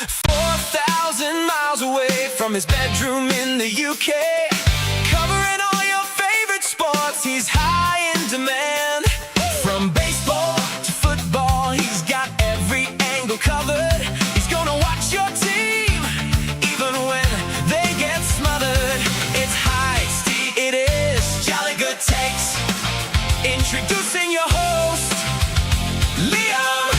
4,000 miles away from his bedroom in the UK, covering all your favorite sports, he's high in demand. From baseball to football, he's got every angle covered. He's gonna watch your team, even when they get smothered. It's Heisty, it is Jolly Good Takes. Introducing your host, Liam.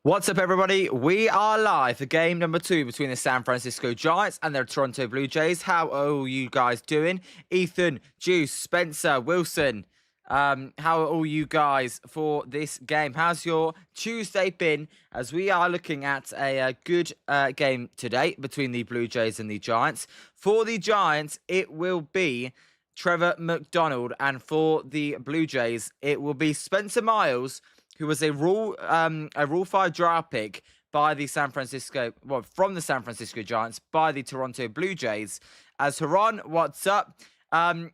What's up, everybody? We are live for game number 2 between the San Francisco Giants and the Toronto Blue Jays. How are you guys doing? Ethan, Juice, Spencer, Wilson, how are all you guys for this game? How's your Tuesday been as we are looking at a good game today between the Blue Jays and the Giants? For the Giants, it will be Trevor McDonald, and for the Blue Jays, it will be Spencer Miles, who was a Rule 5 draft pick by the from the San Francisco Giants by the Toronto Blue Jays. As Haran, what's up? Haran,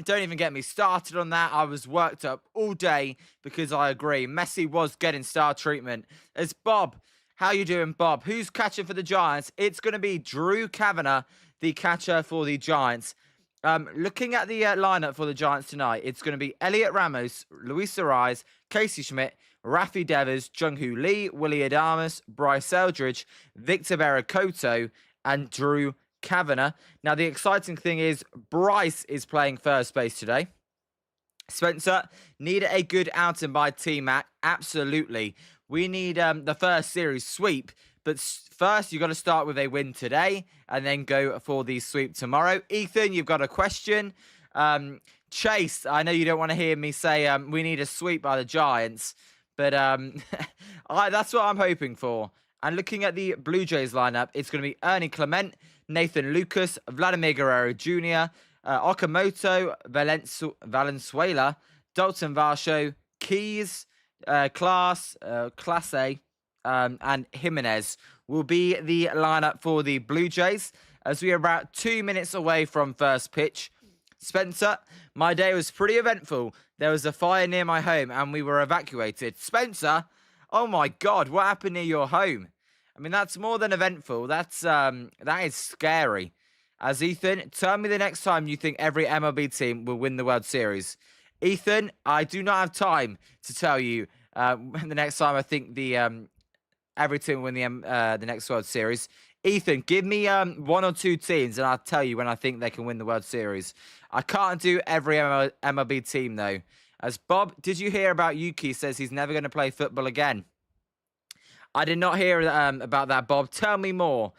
don't even get me started on that. I was worked up all day because I agree. Messi was getting star treatment. It's Bob. How you doing, Bob? Who's catching for the Giants? It's going to be Drew Kavanagh, the catcher for the Giants. Looking at the lineup for the Giants tonight, it's going to be Elliot Ramos, Luis Ariz, Casey Schmidt, Rafi Devers, Jung-Hoo Lee, Willie Adames, Bryce Eldridge, Victor Barakoto, and Drew Kavanagh. Now, the exciting thing is Bryce is playing first base today. Spencer, need a good outing by T-Mac. Absolutely. We need the first series sweep. But first, you've got to start with a win today and then go for the sweep tomorrow. Ethan, you've got a question. Chase, I know you don't want to hear me say we need a sweep by the Giants. But that's what I'm hoping for. And looking at the Blue Jays lineup, it's going to be Ernie Clement, Nathan Lucas, Vladimir Guerrero Jr., Okamoto, Valenzuela, Dalton Varsho, Keys, Clase, and Jimenez will be the lineup for the Blue Jays as we are about 2 minutes away from first pitch. Spencer, my day was pretty eventful. There was a fire near my home and we were evacuated. Spencer, oh my God, what happened near your home? I mean, that's more than eventful. That is scary. As Ethan, tell me the next time you think every MLB team will win the World Series. Ethan, I do not have time to tell you the next time I think every team will win the next World Series. Ethan, give me 1 or 2 teams and I'll tell you when I think they can win the World Series. I can't do every MLB team, though. As Bob, did you hear about Yuki says he's never going to play football again? I did not hear about that, Bob. Tell me more,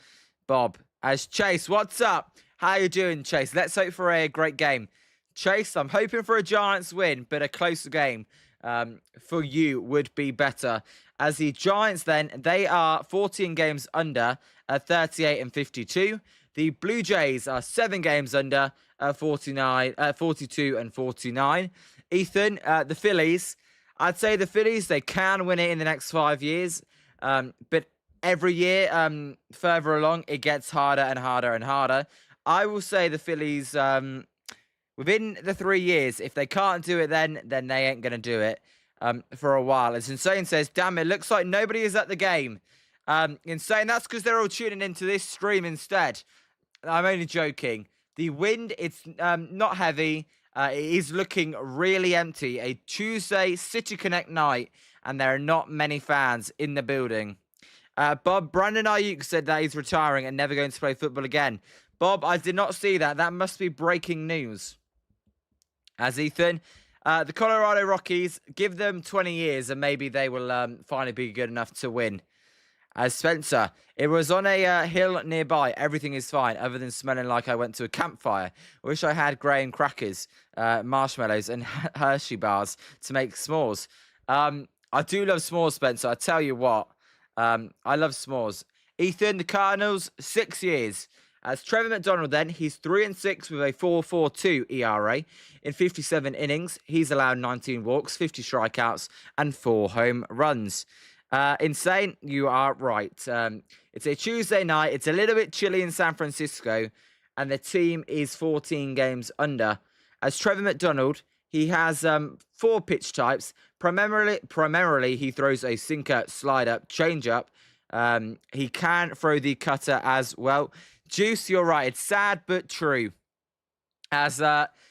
Bob. As Chase, what's up? How you doing, Chase? Let's hope for a great game. Chase, I'm hoping for a Giants win, but a closer game for you would be better. As the Giants, then, they are 14 games under at 38 and 52. The Blue Jays are 7 games under at 42 and 49. Ethan, the Phillies, I'd say the Phillies, they can win it in the next 5 years. But every year, further along, it gets harder and harder and harder. I will say the Phillies, within the 3 years, if they can't do it then they ain't going to do it. For a while. As Insane says, damn, it looks like nobody is at the game. Insane, that's because they're all tuning into this stream instead. I'm only joking. The wind, it's not heavy. It is looking really empty. A Tuesday City Connect night, and there are not many fans in the building. Bob, Brandon Ayuk said that he's retiring and never going to play football again. Bob, I did not see that. That must be breaking news. As Ethan, the Colorado Rockies, give them 20 years and maybe they will finally be good enough to win. As Spencer, it was on a hill nearby. Everything is fine other than smelling like I went to a campfire. I wish I had graham crackers, marshmallows and Hershey bars to make s'mores. I do love s'mores, Spencer. I tell you what, I love s'mores. Ethan, the Cardinals, 6 years. As Trevor McDonald then, he's 3-6 with a 4.42 ERA. In 57 innings, he's allowed 19 walks, 50 strikeouts, and 4 home runs. Insane, you are right. It's a Tuesday night. It's a little bit chilly in San Francisco, and the team is 14 games under. As Trevor McDonald, He has 4 pitch types. Primarily, he throws a sinker, slider, changeup. He can throw the cutter as well. Juice, you're right. It's sad but true. As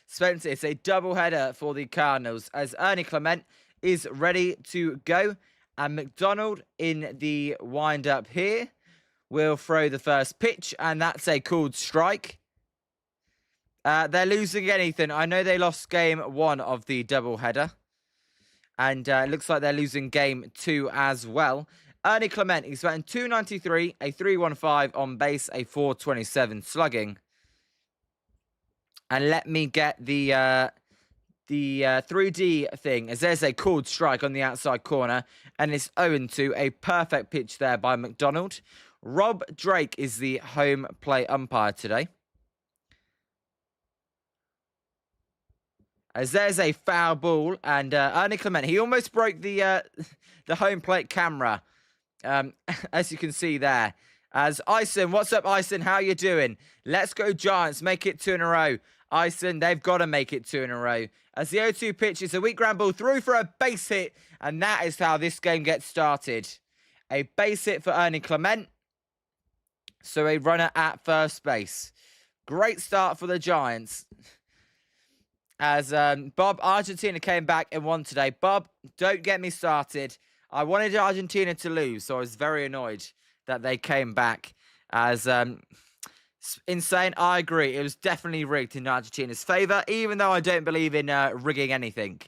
Spencer, it's a doubleheader for the Cardinals. As Ernie Clement is ready to go. And McDonald in the wind-up here will throw the first pitch. And that's a called strike. They're losing again, Ethan. I know they lost game 1 of the doubleheader. And it looks like they're losing game 2 as well. Ernie Clement, he's batting 293, a 315 on base, a 427 slugging. And let me get the 3D thing, as there's a called strike on the outside corner. And it's 0-2, a perfect pitch there by McDonald. Rob Drake is the home plate umpire today. As there's a foul ball, and Ernie Clement, he almost broke the home plate camera, as you can see there. As Ison, what's up, Ison? How you doing? Let's go Giants, make it 2 in a row. Ison, they've got to make it 2 in a row. As the 0-2 pitch is a weak ground ball through for a base hit, and that is how this game gets started. A base hit for Ernie Clement. So a runner at first base. Great start for the Giants. As Bob, Argentina came back and won today. Bob, don't get me started. I wanted Argentina to lose, so I was very annoyed that they came back. As insane, I agree. It was definitely rigged in Argentina's favour, even though I don't believe in rigging anything.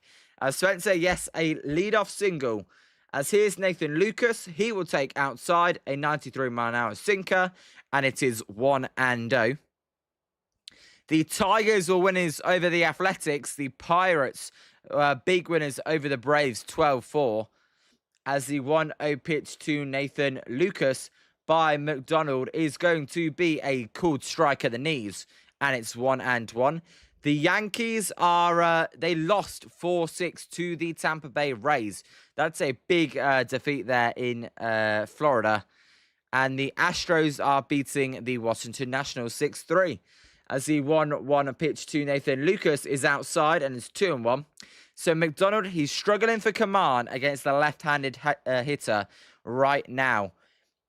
Spencer, yes, a leadoff single. As here's Nathan Lucas. He will take outside a 93-mile-an-hour sinker, and it is 1-0. The Tigers were winners over the Athletics. The Pirates big winners over the Braves, 12-4. As the 1-0 pitch to Nathan Lucas by McDonald is going to be a called strike at the knees. And it's 1-1. The Yankees are, they lost 4-6 to the Tampa Bay Rays. That's a big defeat there in Florida. And the Astros are beating the Washington Nationals 6-3. As the 1-1 pitch to Nathan Lucas is outside and it's 2-1. So McDonald, he's struggling for command against the left-handed hitter right now.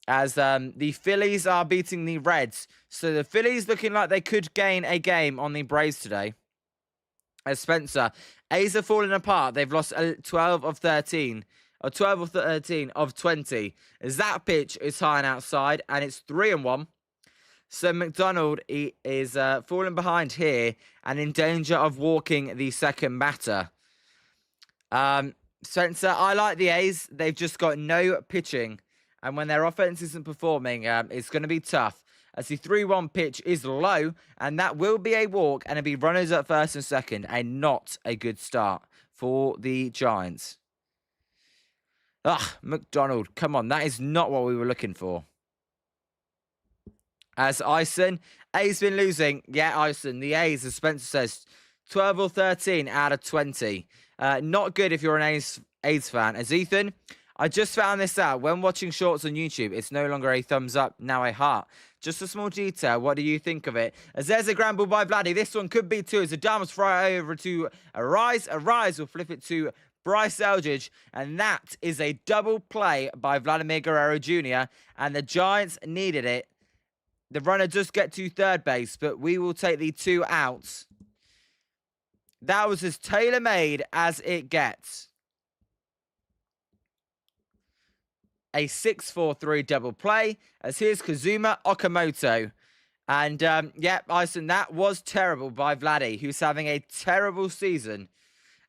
As the Phillies are beating the Reds. So the Phillies looking like they could gain a game on the Braves today. As Spencer, A's are falling apart. They've lost 12 of 13. Or 12 of 13 of 20. As that pitch is high and outside. And it's 3-1. So McDonald is falling behind here. And in danger of walking the second batter. Spencer, I like the A's. They've just got no pitching. And when their offense isn't performing, it's going to be tough. As the 3-1 pitch is low, and that will be a walk, and it'll be runners at first and second. And not a good start for the Giants. McDonald, come on. That is not what we were looking for. As Ison, A's been losing. Yeah, Ison, the A's, as Spencer says, 12 or 13 out of 20. Not good if you're an A's fan. As Ethan, I just found this out. When watching shorts on YouTube, it's no longer a thumbs up, now a heart. Just a small detail. What do you think of it? As there's a ground ball by Vladdy. This one could be 2. As the Adamas fly over to Arise. Arise will flip it to Bryce Eldridge. And that is a double play by Vladimir Guerrero Jr. And the Giants needed it. The runner does get to third base, but we will take the 2 outs. That was as tailor-made as it gets. A 6-4-3 double play. As here's Kazuma Okamoto. And, Ison, that was terrible by Vladdy, who's having a terrible season.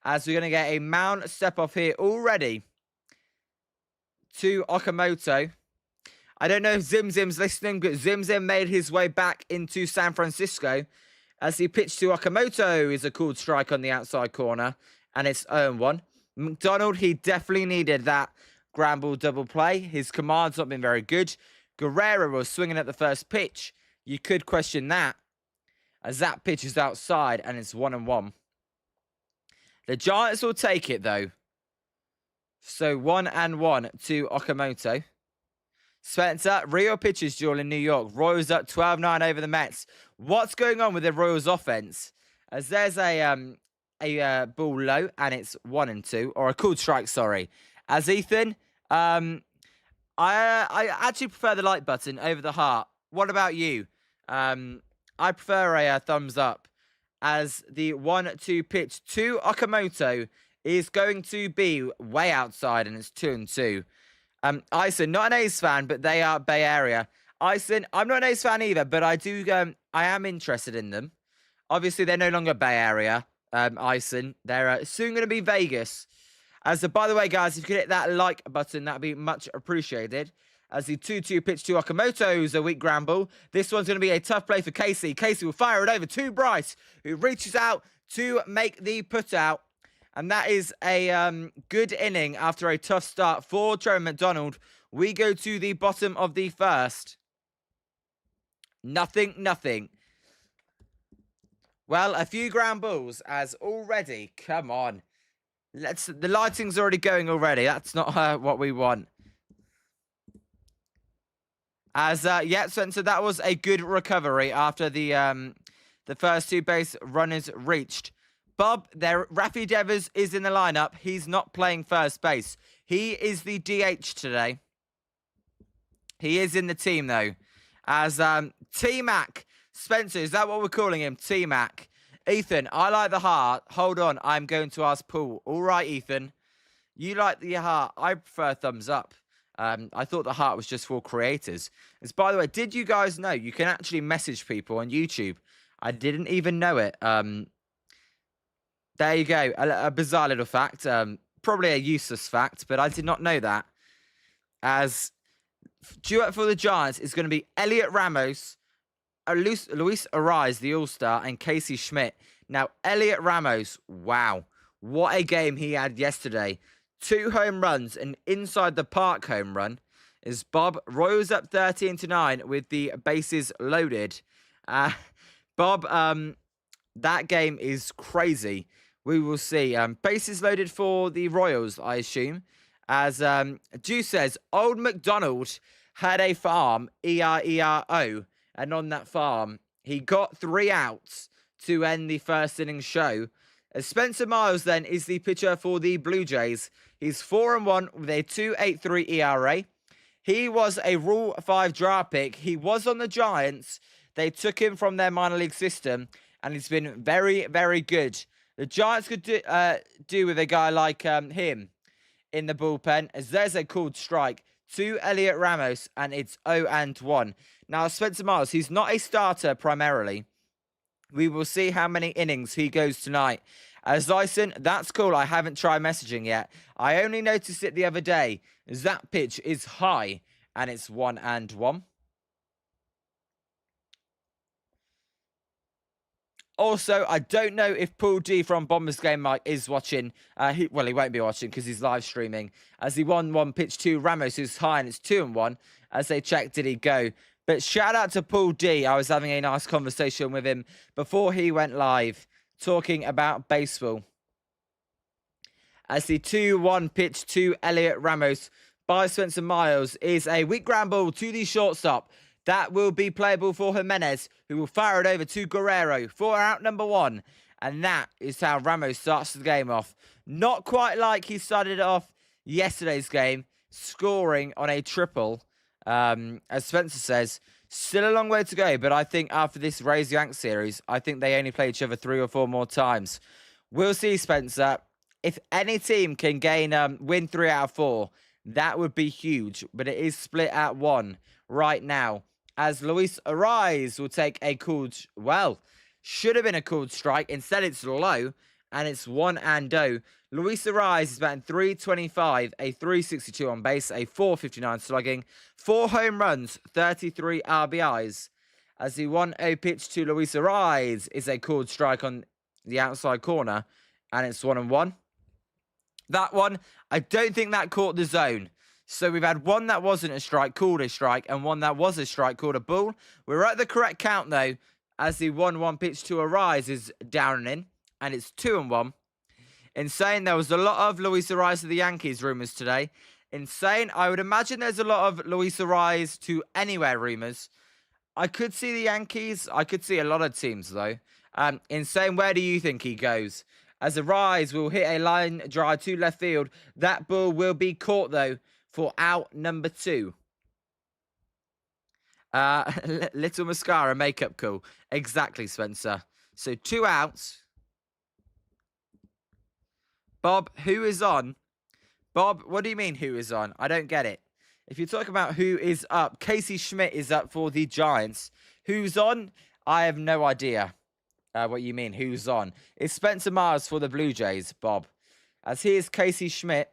As we're going to get a mound step off here already to Okamoto. I don't know if Zim Zim's listening, but Zim Zim made his way back into San Francisco. As he pitched to Okamoto is a called strike on the outside corner. And it's 0-1. McDonald, he definitely needed that ground ball double play. His command's not been very good. Guerrero was swinging at the first pitch. You could question that. As that pitch is outside and it's 1-1. The Giants will take it though. So 1-1 to Okamoto. Spencer, Rio pitches duel in New York. Royals up 12-9 over the Mets. What's going on with the Royals offense? As there's a a ball low, and it's 1-2, or a called strike, sorry. As Ethan, I actually prefer the like button over the heart. What about you? I prefer a thumbs up, as the 1-2 pitch to Okamoto is going to be way outside, and it's 2-2. Ison, not an A's fan, but they are Bay Area. Ison, I'm not an A's fan either, but I am interested in them. Obviously, they're no longer Bay Area. Ison, they're soon going to be Vegas. By the way, guys, if you could hit that like button, that'd be much appreciated. As the 2-2 pitch to Okamoto's a weak ground ball. This one's going to be a tough play for Casey. Casey will fire it over to Bryce, who reaches out to make the putout. And that is a good inning after a tough start for Trevor McDonald. We go to the bottom of the first. Nothing. Well, a few ground balls as already. Come on. The lighting's already going already. That's not what we want. Spencer, that was a good recovery after the first two base runners reached. Bob, Rafi Devers is in the lineup. He's not playing first base. He is the DH today. He is in the team, though. As T-Mac, Spencer, is that what we're calling him? T-Mac. Ethan, I like the heart. Hold on, I'm going to ask Paul. All right, Ethan. You like the heart. I prefer thumbs up. I thought the heart was just for creators. By the way, did you guys know you can actually message people on YouTube? I didn't even know it. There you go. A bizarre little fact. Probably a useless fact, but I did not know that. As duet for the Giants is going to be Elliot Ramos, Luis Ariz, the All-Star, and Casey Schmidt. Now, Elliot Ramos, wow. What a game he had yesterday. 2 home runs, an inside the park home run. As Bob Royals up 13-9 with the bases loaded. Bob, that game is crazy. We will see. Bases loaded for the Royals, I assume. As Juice says, Old MacDonald had a farm, E-R-E-R-O. And on that farm, he got 3 outs to end the first inning show. As Spencer Miles, then, is the pitcher for the Blue Jays. He's 4-1 with a 2.83 ERA. He was a Rule 5 draft pick. He was on the Giants. They took him from their minor league system, and he's been very, very good. The Giants could do with a guy like him in the bullpen, as there's a called strike to Elliot Ramos, and it's 0-1. Now, Spencer Miles, he's not a starter primarily. We will see how many innings he goes tonight. As Dyson, that's cool. I haven't tried messaging yet. I only noticed it the other day. As that pitch is high, and it's 1-1. Also, I don't know if Paul D from Bombers Game Mike is watching. He won't be watching because he's live streaming. As he 1-1 pitch to Ramos, who's high, and it's 2-1. As they check, did he go? But shout out to Paul D. I was having a nice conversation with him before he went live, talking about baseball. As the 2-1 pitch to Elliot Ramos by Spencer Miles is a weak ground ball to the shortstop. That will be playable for Jimenez, who will fire it over to Guerrero for out number 1. And that is how Ramos starts the game off. Not quite like he started off yesterday's game, scoring on a triple. As Spencer says, still a long way to go. But I think after this Rays-Yanks series, I think they only play each other 3 or 4 more times. We'll see, Spencer. If any team can win 3 out of 4, that would be huge. But it is split at 1 right now. As Luis Ariz will take a called, should have been a called strike. Instead, it's low, and it's 1-0. Luis Ariz is batting .325, a .362 on base, a .459 slugging, 4 home runs, 33 RBIs. As the 1-0 pitch to Luis Ariz is a called strike on the outside corner, and it's 1-1. That one, I don't think that caught the zone. So we've had one that wasn't a strike, called a strike, and one that was a strike, called a ball. We're at the correct count, though, as the 1-1 pitch to Ariz is down and in, and it's 2-1. Insane, there was a lot of Luis Ariz to the Yankees rumours today. Insane, I would imagine there's a lot of Luis Ariz to anywhere rumours. I could see the Yankees. I could see a lot of teams, though. Insane, where do you think he goes? as a rise will hit a line drive to left field. That ball will be caught, though, for out number 2. Little mascara makeup call. Exactly, Spencer. So 2 outs. Bob, who is on? Bob, what do you mean who is on? I don't get it. If you talk about who is up, Casey Schmidt is up for the Giants. Who's on? I have no idea what you mean, who's on. It's Spencer Miles for the Blue Jays, Bob. As here's Casey Schmidt.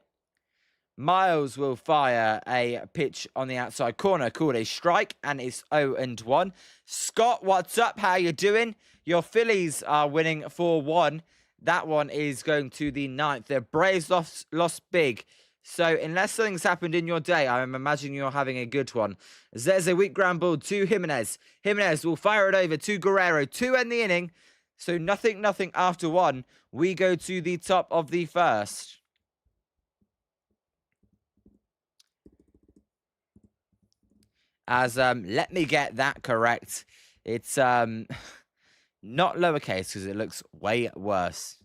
Miles will fire a pitch on the outside corner called a strike, and it's 0-1. Scott, what's up? How you doing? Your Phillies are winning 4-1. That one is going to the 9th. The Braves lost big. So unless something's happened in your day, I'm imagining you're having a good one. As there's a weak ground ball to Jimenez. Jimenez will fire it over to Guerrero to end the inning. So nothing after 1. We go to the top of the 1st. As, let me get that correct. It's, not lowercase because it looks way worse.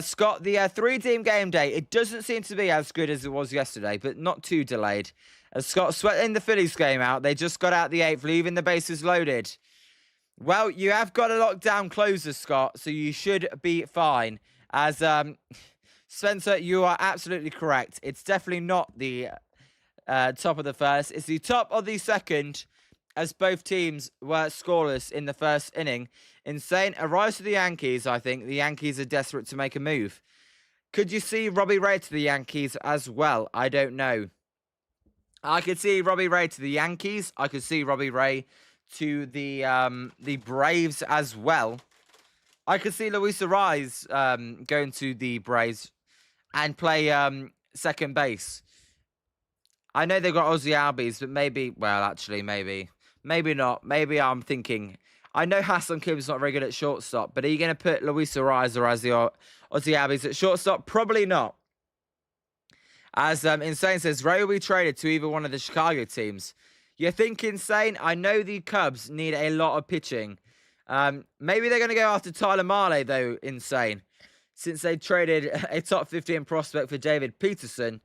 Scott, the 3-team game day, it doesn't seem to be as good as it was yesterday, but not too delayed. As Scott sweating the Phillies game out, they just got out the 8th, leaving the bases loaded. Well, you have got a lockdown closer, Scott, so you should be fine. As, Spencer, you are absolutely correct. It's definitely not the top of the 1st. It's the top of the 2nd, as both teams were scoreless in the 1st inning. Insane. A rise to the Yankees, I think. The Yankees are desperate to make a move. Could you see Robbie Ray to the Yankees as well? I don't know. I could see Robbie Ray to the Yankees. I could see Robbie Ray to the Braves as well. I could see Luis Arraez going to the Braves and play second base. I know they've got Ozzy Albies, but maybe, well, actually, maybe not. Maybe I'm thinking, I know Hassan Kim's not very good at shortstop, but are you going to put Luis Arraez or Ozzy Albies at shortstop? Probably not. As Insane says, Ray will be traded to either one of the Chicago teams. You think, Insane? I know the Cubs need a lot of pitching. Maybe they're going to go after Tyler Mahle, though, Insane, since they traded a top 15 prospect for David Peterson.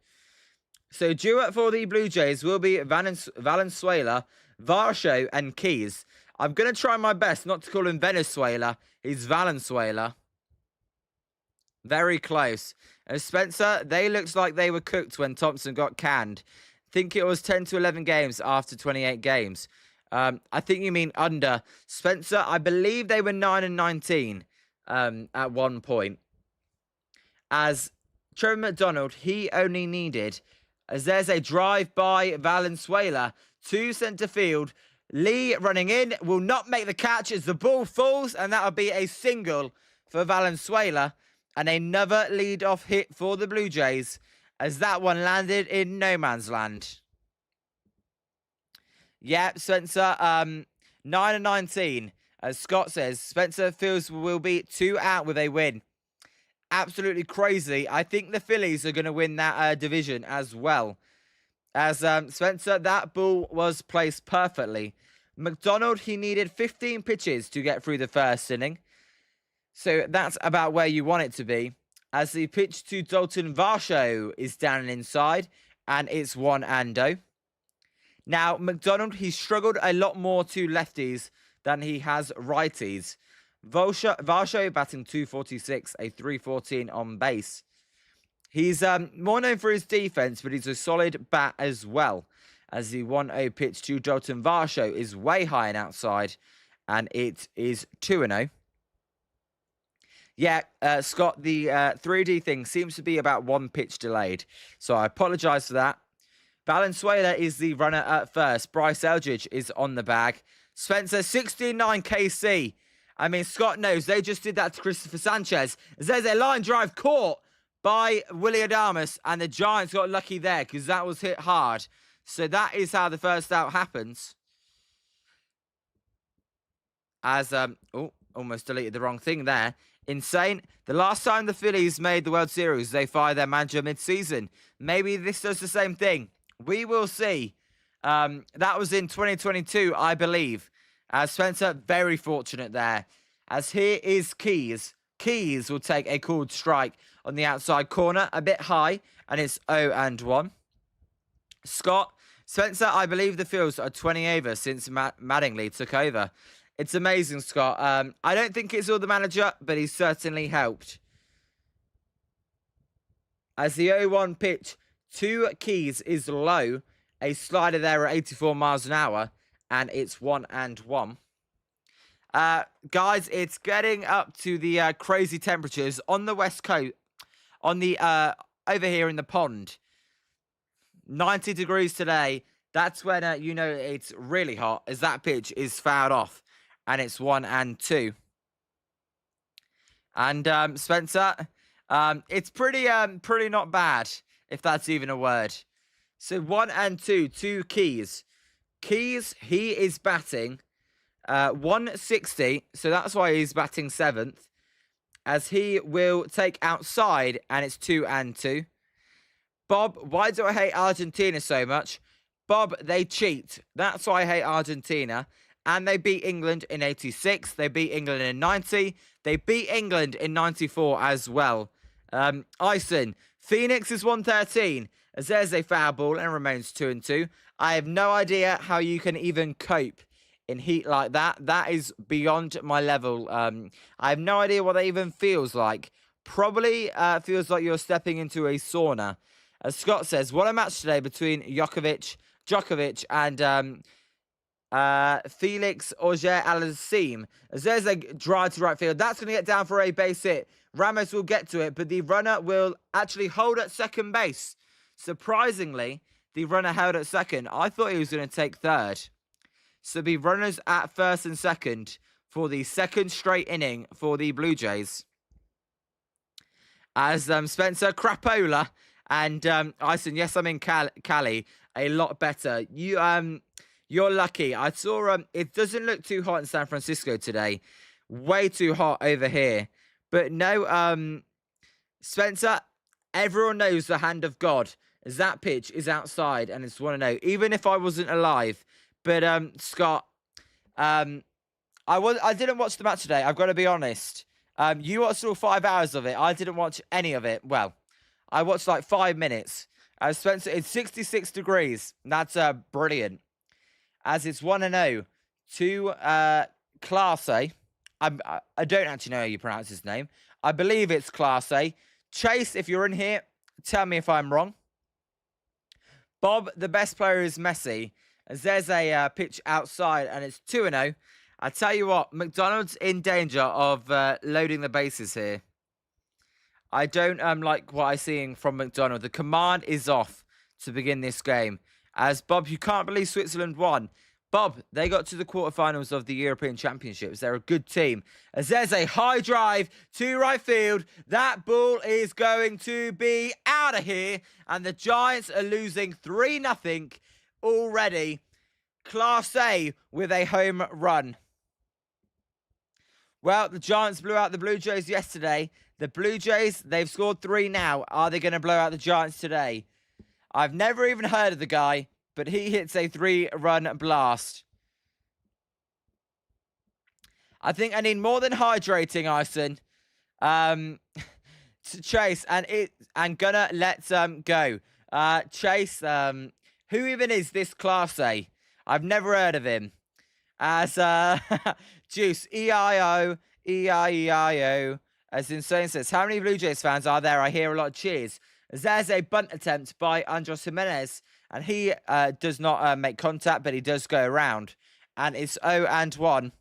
So due up for the Blue Jays will be Valenzuela, Varsho, and Keys. I'm going to try my best not to call him Venezuela. He's Valenzuela. Very close. And Spencer, they looked like they were cooked when Thompson got canned. I think it was 10 to 11 games after 28 games. I think you mean under. Spencer, I believe they were 9-19 at one point. As Trevor McDonald, he only needed, as there's a drive by Valenzuela to centre field. Lee running in, will not make the catch as the ball falls, and that'll be a single for Valenzuela. And another lead-off hit for the Blue Jays, as that one landed in no man's land. Yeah, Spencer, 9-19. As Scott says, Spencer feels will be 2 out with a win. Absolutely crazy. I think the Phillies are going to win that division as well. As Spencer, that ball was placed perfectly. McDonald, he needed 15 pitches to get through the 1st inning. So that's about where you want it to be. As the pitch to Dalton Varsho is down and inside, and it's 1-0. Now, McDonald, he struggled a lot more to lefties than he has righties. Varsho batting 246, a 314 on base. He's more known for his defense, but he's a solid bat as well. As the 1-0 pitch to Dalton Varsho is way high and outside, and it is 2-0. Yeah, Scott, the 3D thing seems to be about 1 pitch delayed, so I apologise for that. Valenzuela is the runner at first. Bryce Eldridge is on the bag. Spencer, 69 KC. I mean, Scott knows they just did that to Christopher Sanchez. There's a line drive caught by Willy Adames, and the Giants got lucky there because that was hit hard. So that is how the first out happens. As, almost deleted the wrong thing there. Insane. The last time the Phillies made the World Series, they fired their manager mid-season. Maybe this does the same thing. We will see. That was in 2022, I believe. Spencer, very fortunate there. As here is Keys. Keys will take a called strike on the outside corner, a bit high, and it's 0-1. Scott, Spencer, I believe the fields are 20 over since Mattingly took over. It's amazing, Scott. I don't think it's all the manager, but he certainly helped. As the 0-1 pitch to Keys is low, a slider there at 84 miles an hour, and it's 1-1. Guys, it's getting up to the crazy temperatures on the west coast, on the over here in the pond. 90 degrees today. That's when you know it's really hot, as that pitch is fouled off, and it's 1-2. And Spencer, it's pretty not bad, if that's even a word. So 1-2, 2 Keys. Keys, he is batting 160, so that's why he's batting 7th, as he will take outside, and it's 2-2. Bob, why do I hate Argentina so much? Bob, they cheat. That's why I hate Argentina. And they beat England in 86. They beat England in 90. They beat England in 94 as well. Ison, Phoenix is 113. As there's a foul ball and remains 2-2. I have no idea how you can even cope in heat like that. That is beyond my level. I have no idea what that even feels like. Probably feels like you're stepping into a sauna. As Scott says, what a match today between Djokovic and Felix Auger-Aliassime. As there's a drive to right field. That's going to get down for a base hit. Ramos will get to it, but the runner will actually hold at second base. Surprisingly, the runner held at second. I thought he was going to take third. So the runners at first and second for the second straight inning for the Blue Jays. As Spencer Crapola and Ison, yes, I'm in Cali, a lot better. You're lucky. I saw it doesn't look too hot in San Francisco today. Way too hot over here. But no, Spencer, everyone knows the hand of God, as that pitch is outside and it's 1-0, even if I wasn't alive. But Scott, I didn't watch the match today. I've got to be honest. You watched all 5 hours of it. I didn't watch any of it. Well, I watched like 5 minutes. Spencer, it's 66 degrees. That's brilliant. As it's 1-0 to Class A. I don't actually know how you pronounce his name. I believe it's Class A. Chase, if you're in here, tell me if I'm wrong. Bob, the best player is Messi. As there's a pitch outside and it's 2-0. I tell you what, McDonald's in danger of loading the bases here. I don't like what I'm seeing from McDonald. The command is off to begin this game. As Bob, you can't believe Switzerland won. Bob, they got to the quarterfinals of the European Championships. They're a good team. As there's a high drive to right field. That ball is going to be out of here. And the Giants are losing 3-0 already. Class A with a home run. Well, the Giants blew out the Blue Jays yesterday. The Blue Jays, they've scored 3 now. Are they going to blow out the Giants today? I've never even heard of the guy, but he hits a 3-run blast. I think I need more than hydrating, Ison. To Chase, and gonna let go. Chase, who even is this Class A? I've never heard of him. As Juice, E-I-O, E-I-E-I-O. As Insane says, how many Blue Jays fans are there? I hear a lot of cheers. As there's a bunt attempt by Andres Jimenez, and he does not make contact, but he does go around. And it's 0-1.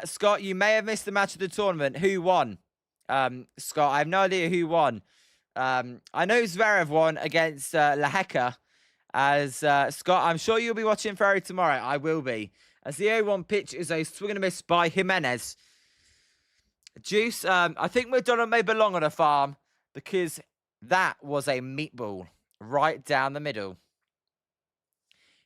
Scott, you may have missed the match of the tournament. Who won? Scott, I have no idea who won. I know Zverev won against Laheka. As Scott, I'm sure you'll be watching Ferry tomorrow. I will be. As the 0-1 pitch is a swing and a miss by Jimenez. Juice, I think McDonald may belong on a farm because that was a meatball right down the middle.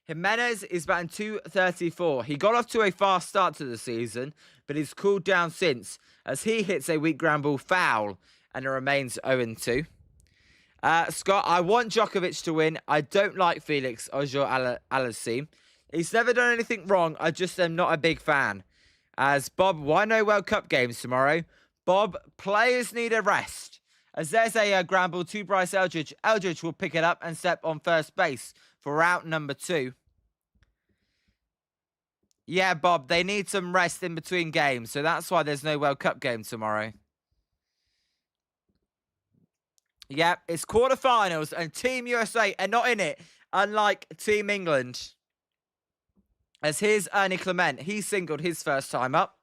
Jimenez is batting 234. He got off to a fast start to the season, but he's cooled down since as he hits a weak ground ball foul and it remains 0-2. Scott, I want Djokovic to win. I don't like Felix Auger-Aliassime. He's never done anything wrong. I just am not a big fan. As Bob, why no World Cup games tomorrow? Bob, players need a rest. As there's a ground ball to Bryce Eldridge. Eldridge will pick it up and step on first base for route number 2. Yeah, Bob, they need some rest in between games, so that's why there's no World Cup game tomorrow. Yep, it's quarterfinals, and Team USA are not in it, unlike Team England. As here's Ernie Clement. He singled his first time up.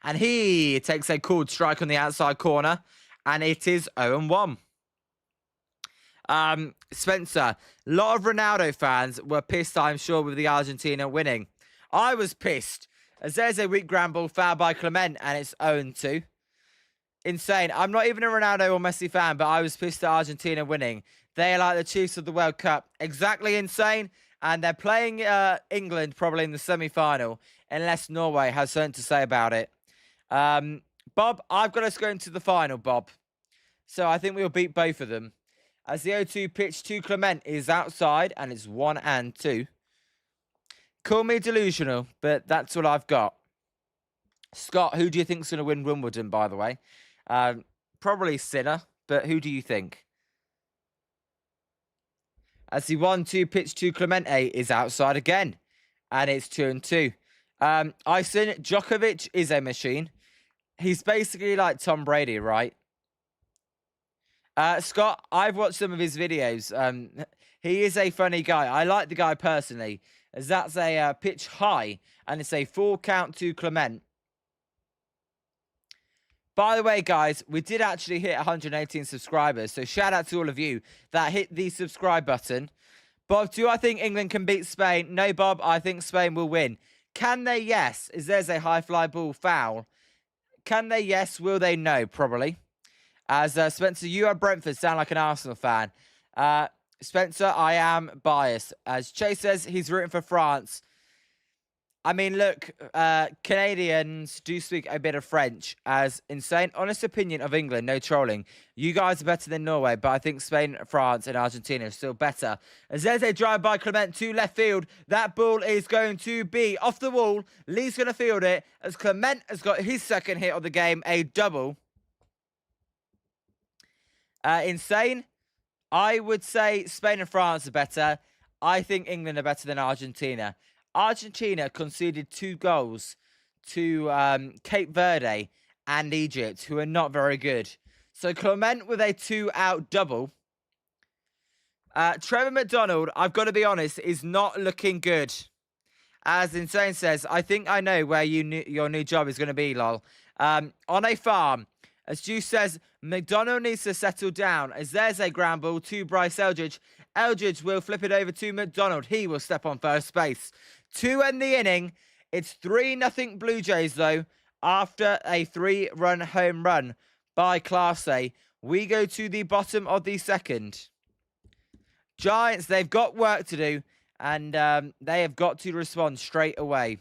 And he takes a called strike on the outside corner, and it is 0-1. Spencer, a lot of Ronaldo fans were pissed, I'm sure, with the Argentina winning. I was pissed, as there's a weak ground ball foul by Clement, and it's 0-2. Insane. I'm not even a Ronaldo or Messi fan, but I was pissed at Argentina winning. They are like the Chiefs of the World Cup. Exactly insane. And they're playing England probably in the semi-final, unless Norway has something to say about it. Bob, I've got us going to the final, Bob. So I think we'll beat both of them. As the 0-2 pitch to Clement is outside, and it's 1-2. Call me delusional, but that's what I've got. Scott, who do you think's going to win Wimbledon, by the way? Probably Sinner, but who do you think? As the 1-2 pitch to Clemente is outside again, and it's 2-2. Ison, Djokovic is a machine. He's basically like Tom Brady, right? Scott, I've watched some of his videos. He is a funny guy. I like the guy personally, as that's a pitch high, and it's a full count to Clement. By the way, guys, we did actually hit 118 subscribers, so shout out to all of you that hit the subscribe button. Bob, do I think England can beat Spain? No, Bob, I think Spain will win. Can they? Yes. Is there's a high fly ball foul? Can they? Yes. Will they? No, probably. As Spencer, you are Brentford, sound like an Arsenal fan. Spencer, I am biased. As Chase says, he's rooting for France. I mean, look, Canadians do speak a bit of French. As insane, honest opinion of England, no trolling. You guys are better than Norway, but I think Spain, France, and Argentina are still better. As there's a drive by Clement to left field, that ball is going to be off the wall. Lee's going to field it, as Clement has got his second hit of the game, a double. Insane. I would say Spain and France are better. I think England are better than Argentina. Argentina conceded 2 goals to Cape Verde and Egypt, who are not very good. So Clement with a 2-out double. Trevor McDonald, I've got to be honest, is not looking good. As Insane says, I think I know where your new job is going to be, lol. On a farm. As Juice says, McDonald needs to settle down, as there's a ground ball to Bryce Eldridge. Eldridge will flip it over to McDonald. He will step on first base. 2 end the inning. It's 3-0 Blue Jays, though, after a 3-run home run by Class A. We go to the bottom of the second. Giants, they've got work to do, and they have got to respond straight away.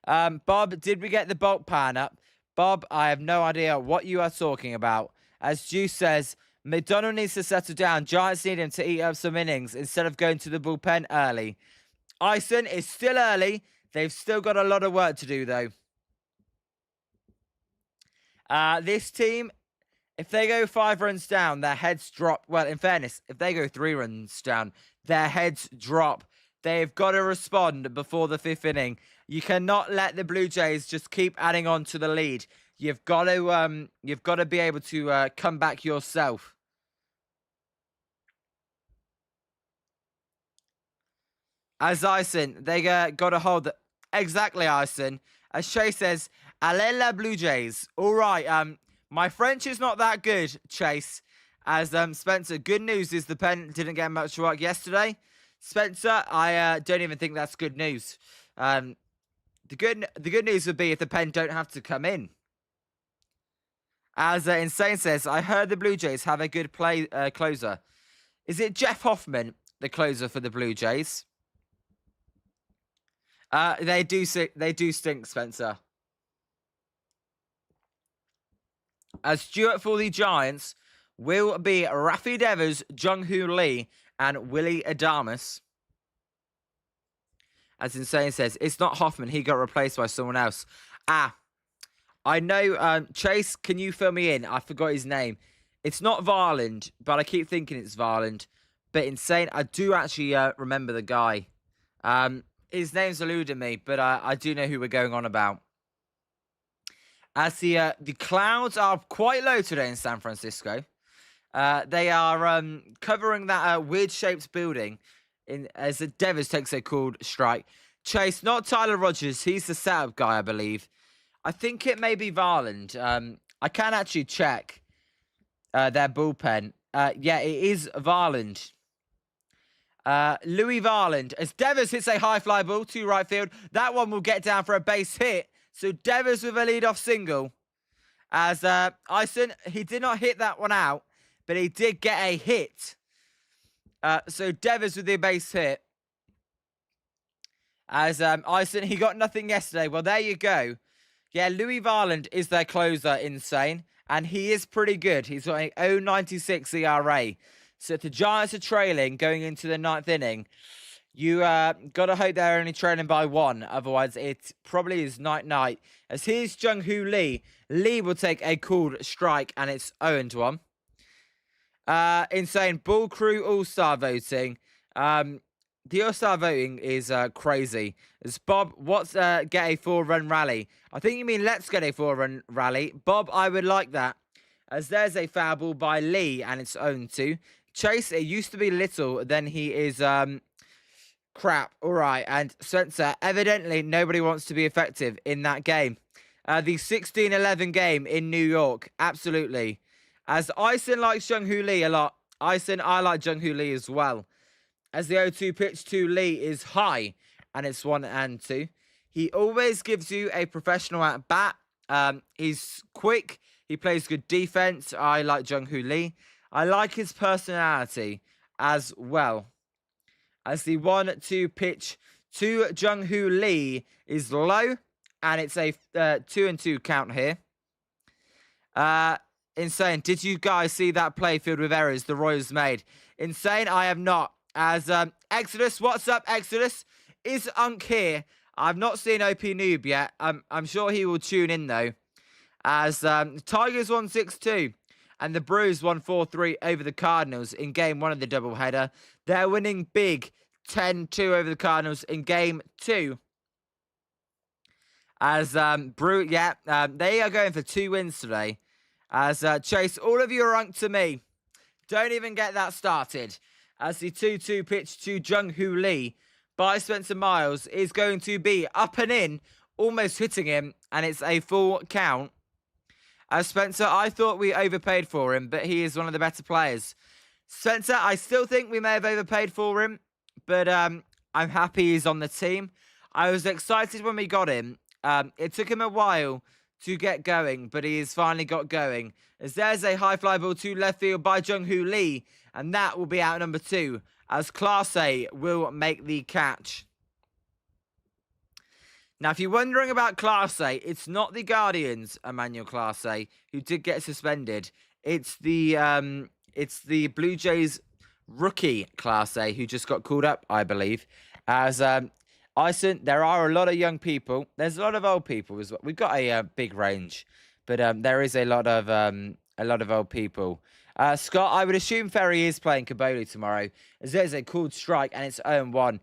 Bob, did we get the bulk pan up? Bob, I have no idea what you are talking about. As Juice says, McDonald needs to settle down. Giants need him to eat up some innings instead of going to the bullpen early. Ison is still early. They've still got a lot of work to do, though. This team, if they go 5 runs down, their heads drop. Well, in fairness, if they go 3 runs down, their heads drop. They've got to respond before the 5th inning. You cannot let the Blue Jays just keep adding on to the lead. You've got to be able to come back yourself. As Ison, they got to hold the... Exactly, Ison. As Chase says, allez la Blue Jays. All right, my French is not that good, Chase. As Spencer, good news is the pen didn't get much work yesterday. Spencer, I don't even think that's good news. The good news would be if the pen don't have to come in. As Insane says, I heard the Blue Jays have a good closer. Is it Jeff Hoffman, the closer for the Blue Jays? They do stink, Spencer. As Stuart for the Giants will be Rafi Devers, Jung-Hoo Lee, and Willie Adames. As Insane says, it's not Hoffman. He got replaced by someone else. Ah, I know. Chase, can you fill me in? I forgot his name. It's not Varland, but I keep thinking it's Varland. But Insane, I do actually remember the guy. His name's eluding me, but I do know who we're going on about. As the clouds are quite low today in San Francisco. They are covering that weird-shaped building as the Devers takes a cold strike. Chase, not Tyler Rogers. He's the setup guy, I believe. I think it may be Varland. I can actually check their bullpen. Yeah, it is Varland. Louis Varland. As Devers hits a high fly ball to right field. That one will get down for a base hit. So Devers with a leadoff single. As Ison, he did not hit that one out, but he did get a hit. So Devers with the base hit. As Ison, he got nothing yesterday. Well, there you go. Yeah, Louis Varland is their closer, Insane. And he is pretty good. He's got an 0.96 ERA. So if the Giants are trailing going into the 9th inning, you got to hope they're only trailing by 1. Otherwise, it probably is night-night. As here's Jung-Hoo Lee. Lee will take a called strike, and it's 0-1. Insane. Bull Crew All-Star voting. The All-Star voting is crazy. As Bob, what's get a 4-run rally? I think you mean let's get a 4-run rally. Bob, I would like that. As there's a foul ball by Lee, and it's 0-2. Chase, it used to be Little, then he is crap. All right, and Spencer, evidently nobody wants to be effective in that game. The 16-11 game in New York, absolutely. As Ison likes Jung-Hoo Lee a lot. Ison, I like Jung-Hoo Lee as well. As the 0-2 pitch to Lee is high, and it's 1-2. He always gives you a professional at bat. He's quick. He plays good defense. I like Jung-Hoo Lee. I like his personality as well. As the 1-2 pitch to Jung-Hoo Lee is low, and it's a 2-2 count here. Insane. Did you guys see that play filled with errors the Royals made? Insane, I have not. As Exodus, what's up, Exodus? Is Unk here? I've not seen OP Noob yet. I'm sure he will tune in, though. As Tigers 1-6-2 and the Brews 1-4-3 over the Cardinals in Game 1 of the doubleheader. They're winning big 10-2 over the Cardinals in Game 2. As they are going for 2 wins today. As Chase, all of you are Unk to me. Don't even get that started. As the 2-2 pitch to Jung-Hoo Lee by Spencer Miles is going to be up and in, almost hitting him, and it's a full count. As Spencer, I thought we overpaid for him, but he is one of the better players. Spencer, I still think we may have overpaid for him, but I'm happy he's on the team. I was excited when we got him. It took him a while to get going, but he has finally got going. As there's a high fly ball to left field by Jung-Hoo Lee, and that will be out number 2, as Class A will make the catch. Now, if you're wondering about Class A, it's not the Guardians, Emmanuel Class A, who did get suspended. It's the Blue Jays rookie Class A who just got called up, I believe. As Ison, there are a lot of young people. There's a lot of old people as well. We've got a big range, but there is a lot of old people. Scott, I would assume Ferry is playing Caboli tomorrow, as there's a called strike and it's 0-1.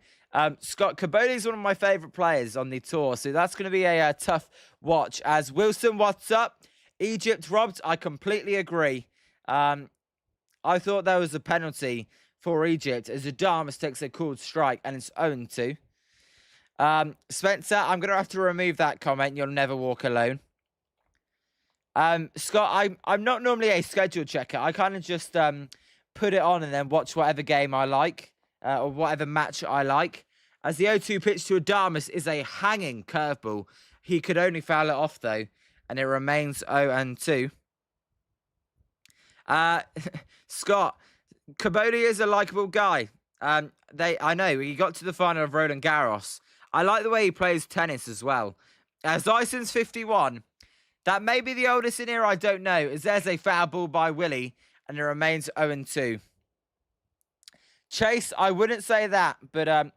Scott, Caboli is one of my favourite players on the tour, so that's going to be a tough watch. As Wilson, what's up? Egypt robbed. I completely agree. I thought there was a penalty for Egypt as Adamas takes a called strike and it's 0-2. Spencer, I'm going to have to remove that comment. You'll never walk alone. Scott, I'm not normally a schedule checker. I kind of just put it on and then watch whatever game I like or whatever match I like. As the 0-2 pitch to Adamas is a hanging curveball. He could only foul it off, though, and it remains 0-2. Scott, Caboli is a likeable guy. I know, he got to the final of Roland Garros. I like the way he plays tennis as well. As Dyson's 51, that may be the oldest in here, I don't know, as there's a foul ball by Willie, and it remains 0-2. Chase, I wouldn't say that, but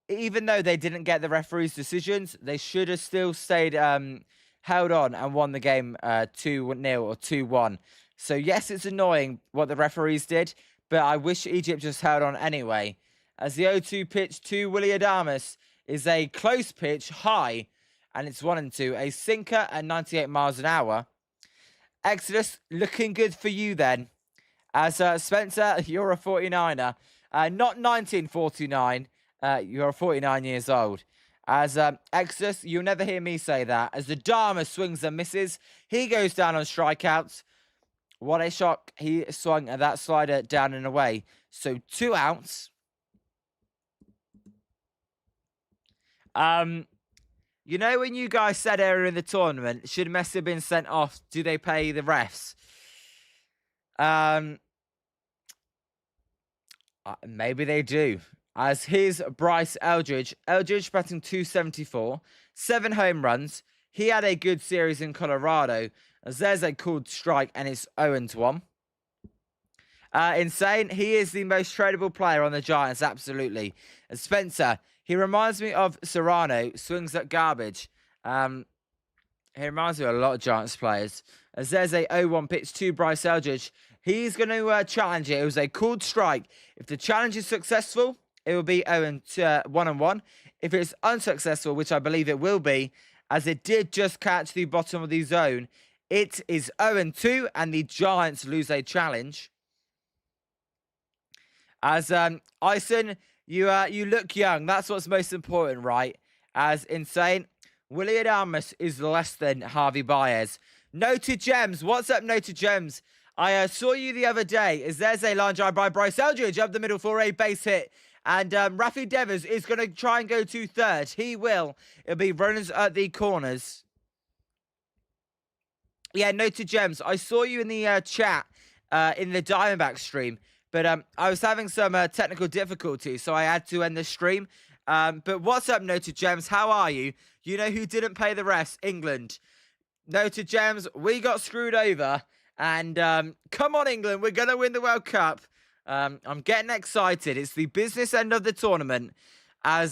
even though they didn't get the referee's decisions, they should have still stayed held on and won the game 2-0 or 2-1. So yes, it's annoying what the referees did, but I wish Egypt just held on anyway. As the 0-2 pitch to Willie Adamas is a close pitch, high, and it's 1-2, a sinker at 98 miles an hour. Exodus, looking good for you then. As Spencer, you're a 49er. Not 1949, you're 49 years old. As Exodus, you'll never hear me say that. As the Dharma swings and misses, he goes down on strikeouts. What a shock. He swung at that slider down and away. So 2 outs. You know when you guys said earlier in the tournament, should Messi have been sent off? Do they pay the refs? Maybe they do. As here's Bryce Eldridge. Eldridge batting 274, 7 home runs. He had a good series in Colorado. As there's a called strike and it's 0-1. Insane. He is the most tradable player on the Giants, absolutely. And Spencer, he reminds me of Serrano, swings at garbage. He reminds me of a lot of Giants players. As there's a 0-1 pitch to Bryce Eldridge. He's going to challenge it. It was a called strike. If the challenge is successful, it will be 1-1. If it's unsuccessful, which I believe it will be, as it did just catch the bottom of the zone, it is 0-2, and the Giants lose a challenge. As Ison, you look young. That's what's most important, right? As insane. Willie Adamas is less than Harvey Baez. Noted Gems. What's up, Noted Gems? I saw you the other day. As there's a line drive by Bryce Eldridge up the middle for a base hit. And Rafi Devers is going to try and go to third. He will. It'll be runners at the corners. Yeah, Noted Gems. I saw you in the chat in the Diamondback stream. But I was having some technical difficulties, so I had to end the stream. But what's up, Noted Gems? How are you? You know who didn't pay the refs? England. Noted Gems, we got screwed over. And come on, England. We're going to win the World Cup. I'm getting excited. It's the business end of the tournament. As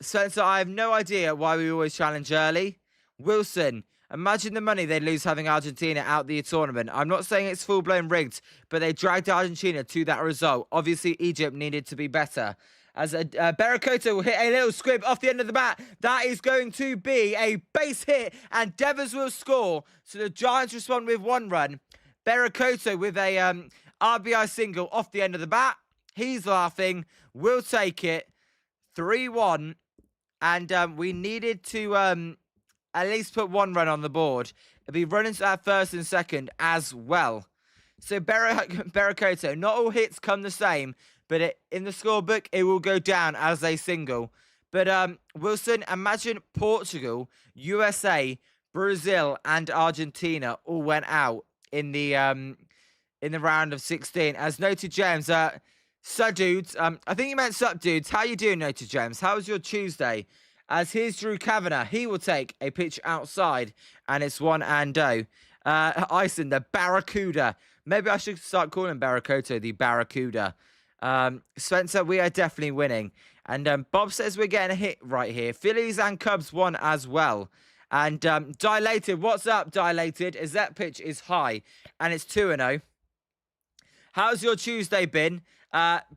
Spencer, I have no idea why we always challenge early. Wilson, imagine the money they'd lose having Argentina out the tournament. I'm not saying it's full-blown rigged, but they dragged Argentina to that result. Obviously, Egypt needed to be better. As Barakoto will hit a little squib off the end of the bat. That is going to be a base hit, and Devers will score. So the Giants respond with 1 run. Barakoto with a RBI single off the end of the bat. He's laughing. We'll take it. 3-1. And we needed to at least put 1 run on the board. It'll be runners at first and second as well. So Barakoto, not all hits come the same. But in the scorebook, it will go down as a single. But Wilson, imagine Portugal, USA, Brazil, and Argentina all went out in the round of 16. As Noted Gems, sup dudes, I think you meant sup dudes. How you doing, Noted Gems? How was your Tuesday? As here's Drew Kavanagh, he will take a pitch outside, and it's 1-0. Ison, the Barracuda. Maybe I should start calling Barakoto the Barracuda. Spencer, we are definitely winning. And Bob says we're getting a hit right here. Phillies and Cubs won as well. And Dilated, what's up, Dilated? As that pitch is high. And it's 2-0. How's your Tuesday been?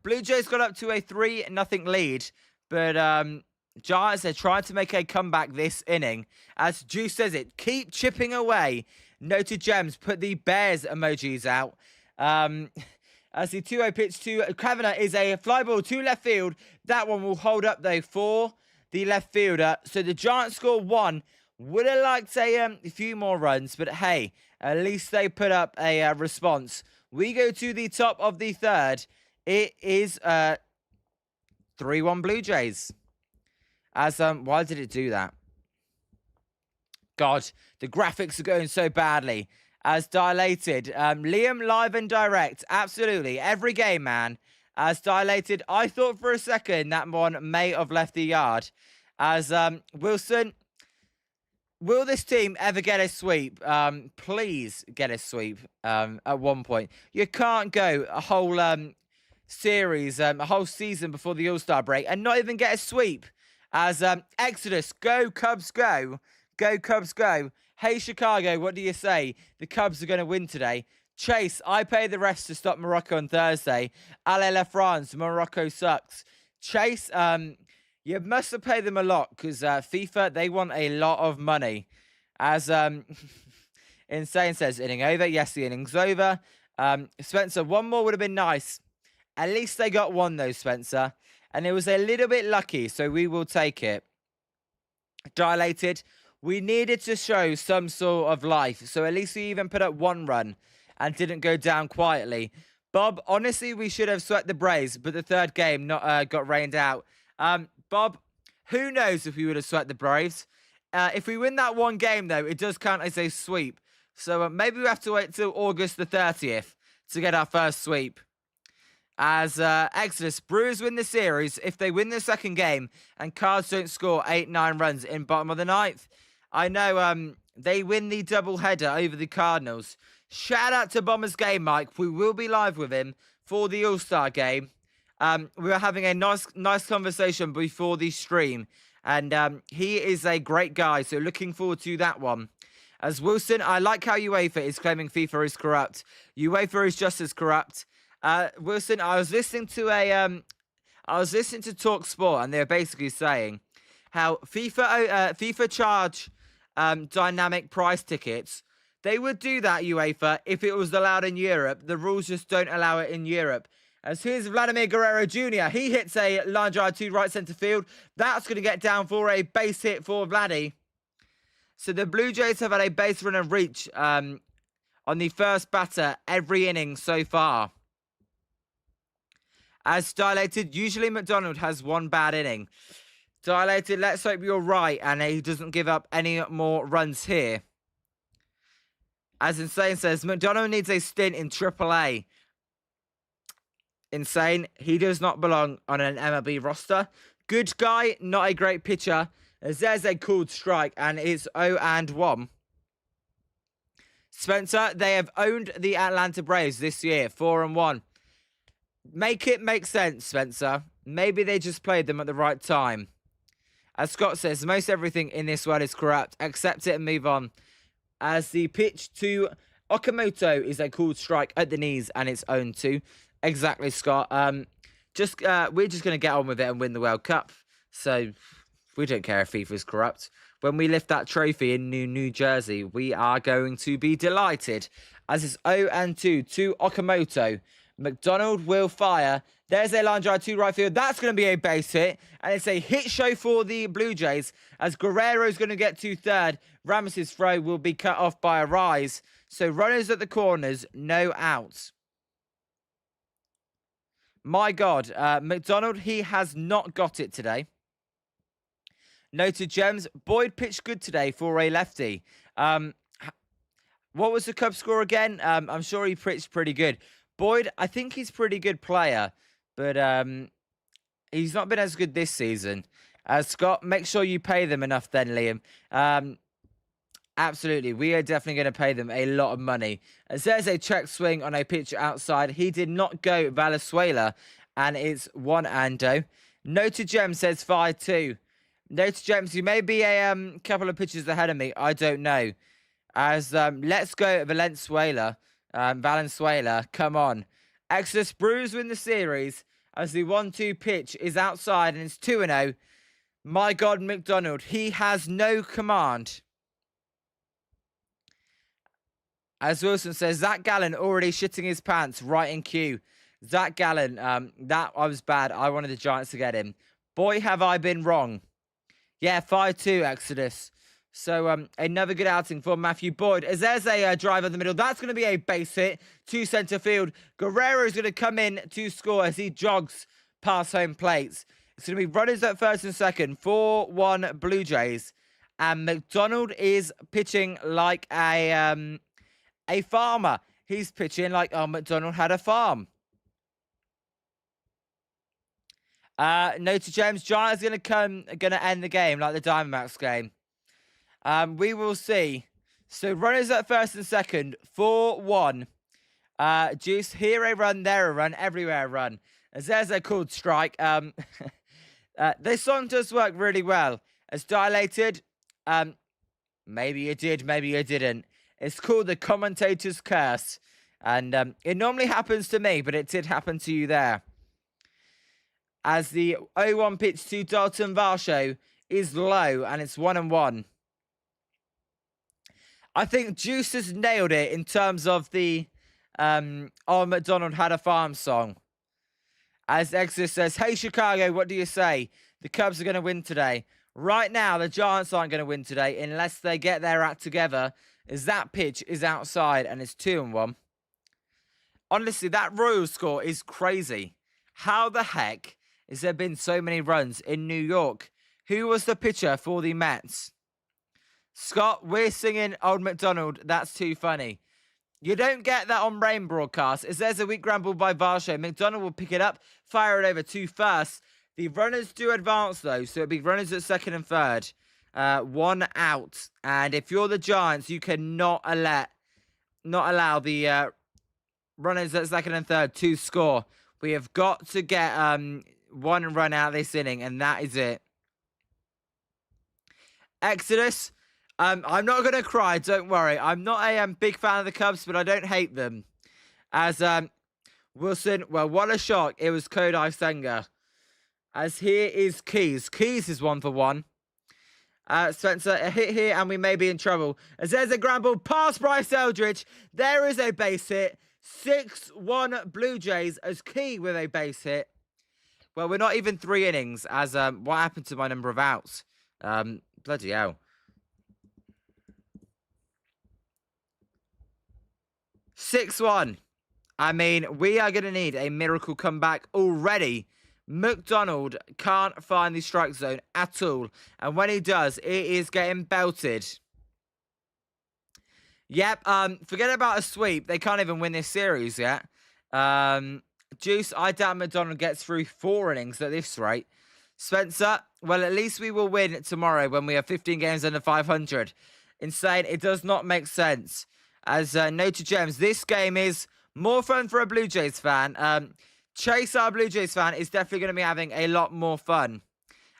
Blue Jays got up to a 3-0 lead. But Giants are trying to make a comeback this inning. As Juice says it, keep chipping away. Noted Gems, put the Bears emojis out. As the 2-0 pitch to Kavanagh is a fly ball to left field. That one will hold up, though, for the left fielder. So the Giants score 1. Would have liked a few more runs, but hey, at least they put up a response. We go to the top of the third. It is 3-1 Blue Jays. As why did it do that? God, the graphics are going so badly. As Dilated, Liam live and direct, absolutely, every game, man. As Dilated, I thought for a second that one may have left the yard. As Wilson, will this team ever get a sweep? Please get a sweep at one point. You can't go a whole series, a whole season before the All-Star break, and not even get a sweep. As Exodus, go Cubs, go. Go Cubs, go. Hey, Chicago, what do you say? The Cubs are going to win today. Chase, I pay the rest to stop Morocco on Thursday. Allez la France, Morocco sucks. Chase, you must have paid them a lot because FIFA, they want a lot of money. As Insane says, inning over. Yes, the inning's over. Spencer, one more would have been nice. At least they got one, though, Spencer. And it was a little bit lucky, so we will take it. Dilated. We needed to show some sort of life, so at least we even put up one run and didn't go down quietly. Bob, honestly, we should have swept the Braves, but the third game got rained out. Bob, who knows if we would have swept the Braves? If we win that one game, though, it does count as a sweep. So maybe we have to wait till August the 30th to get our first sweep. As Exodus, Brewers win the series if they win the second game and Cards don't score 8-9 runs in bottom of the ninth. I know they win the doubleheader over the Cardinals. Shout out to Bombers Game Mike. We will be live with him for the All-Star game. We were having a nice conversation before the stream. And he is a great guy, so looking forward to that one. As Wilson, I like how UEFA is claiming FIFA is corrupt. UEFA is just as corrupt. Wilson, I was listening to Talk Sport, and they were basically saying how FIFA charge dynamic price tickets. They would do that, UEFA, if it was allowed in Europe. The rules just don't allow it in Europe. As here's Vladimir Guerrero Jr. He hits a line drive to right centre field. That's going to get down for a base hit for Vladdy. So the Blue Jays have had a base runner reach on the first batter every inning so far. As Dilated, usually McDonald has one bad inning. Dilated, let's hope you're right and he doesn't give up any more runs here. As Insane says, McDonald needs a stint in AAA. Insane, he does not belong on an MLB roster. Good guy, not a great pitcher. As there's a called strike and it's 0-1. Spencer, they have owned the Atlanta Braves this year, 4-1. Make it make sense, Spencer. Maybe they just played them at the right time. As Scott says, most everything in this world is corrupt. Accept it and move on. As the pitch to Okamoto is a called strike at the knees and it's 0-2. Exactly, Scott. We're just going to get on with it and win the World Cup. So we don't care if FIFA is corrupt. When we lift that trophy in New Jersey, we are going to be delighted. As it's 0-2 to Okamoto. McDonald will fire. There's a line drive to right field. That's going to be a base hit. And it's a hit show for the Blue Jays. As Guerrero's going to get to third. Ramos's throw will be cut off by a rise. So runners at the corners, no outs. My God, McDonald, he has not got it today. Noted gems. Boyd pitched good today for a lefty. What was the Cubs score again? I'm sure he pitched pretty good. Boyd, I think he's a pretty good player, but he's not been as good this season. Scott, make sure you pay them enough then, Liam. Absolutely, we are definitely going to pay them a lot of money. As there's a check swing on a pitch outside. He did not go Valenzuela, and it's 1-0. Noted Gem says 5-2. Noted Gems, you may be a couple of pitches ahead of me. I don't know. As let's go Valenzuela. Valenzuela, come on. Exodus Brewers win the series as the 1-2 pitch is outside and it's 2-0. My God, McDonald, he has no command. As Wilson says, Zach Gallen already shitting his pants right in queue. Zach Gallen, that I was bad. I wanted the Giants to get him. Boy, have I been wrong. Yeah, 5-2, Exodus. So another good outing for Matthew Boyd. As there's a drive in the middle. That's going to be a base hit to centre field. Guerrero is going to come in to score as he jogs past home plates. It's going to be runners at first and second. 4-1 Blue Jays. And McDonald is pitching like a farmer. He's pitching like, oh, McDonald had a farm. Noted James, Giants going to end the game like the Diamondbacks game. We will see. So runners at first and second, 4-1. Juice, here a run, there a run, everywhere a run. as there's a called strike. This song does work really well. As dilated, maybe you did, maybe you didn't. It's called the commentator's curse. And it normally happens to me, but it did happen to you there. As the 0-1 pitch to Dalton Varsho is low, and it's 1-1. I think Juice has nailed it in terms of the Old McDonald Had a Farm song. As Exodus says, hey Chicago, what do you say? The Cubs are going to win today. Right now, the Giants aren't going to win today unless they get their act together, as that pitch is outside and it's 2-1. Honestly, that Royals score is crazy. How the heck has there been so many runs in New York? Who was the pitcher for the Mets? Scott, we're singing Old McDonald. That's too funny. You don't get that on rain broadcast. As there's a weak ground ball by Varsho, McDonald will pick it up, fire it over to first. The runners do advance though, so it'll be runners at second and third. 1 out. And if you're the Giants, you cannot allow the runners at second and third to score. We have got to get 1 run out this inning, and that is it. Exodus, I'm not going to cry, don't worry. I'm not a big fan of the Cubs, but I don't hate them. As Wilson, well, what a shock. It was Kodai Senga. As here is Keys. Keys is 1 for 1. Spencer, a hit here, and we may be in trouble. As there's a ground ball past Bryce Eldridge. There is a base hit. 6-1 Blue Jays as Key with a base hit. Well, we're not even 3 innings, as what happened to my number of outs? Bloody hell. 6-1. I mean, we are going to need a miracle comeback already. McDonald can't find the strike zone at all. And when he does, it is getting belted. Yep, forget about a sweep. They can't even win this series yet. Juice, I doubt McDonald gets through 4 innings at this rate. Spencer, well, at least we will win tomorrow when we have 15 games under 500. Insane, it does not make sense. As noted Gems, this game is more fun for a Blue Jays fan. Chase, our Blue Jays fan, is definitely going to be having a lot more fun.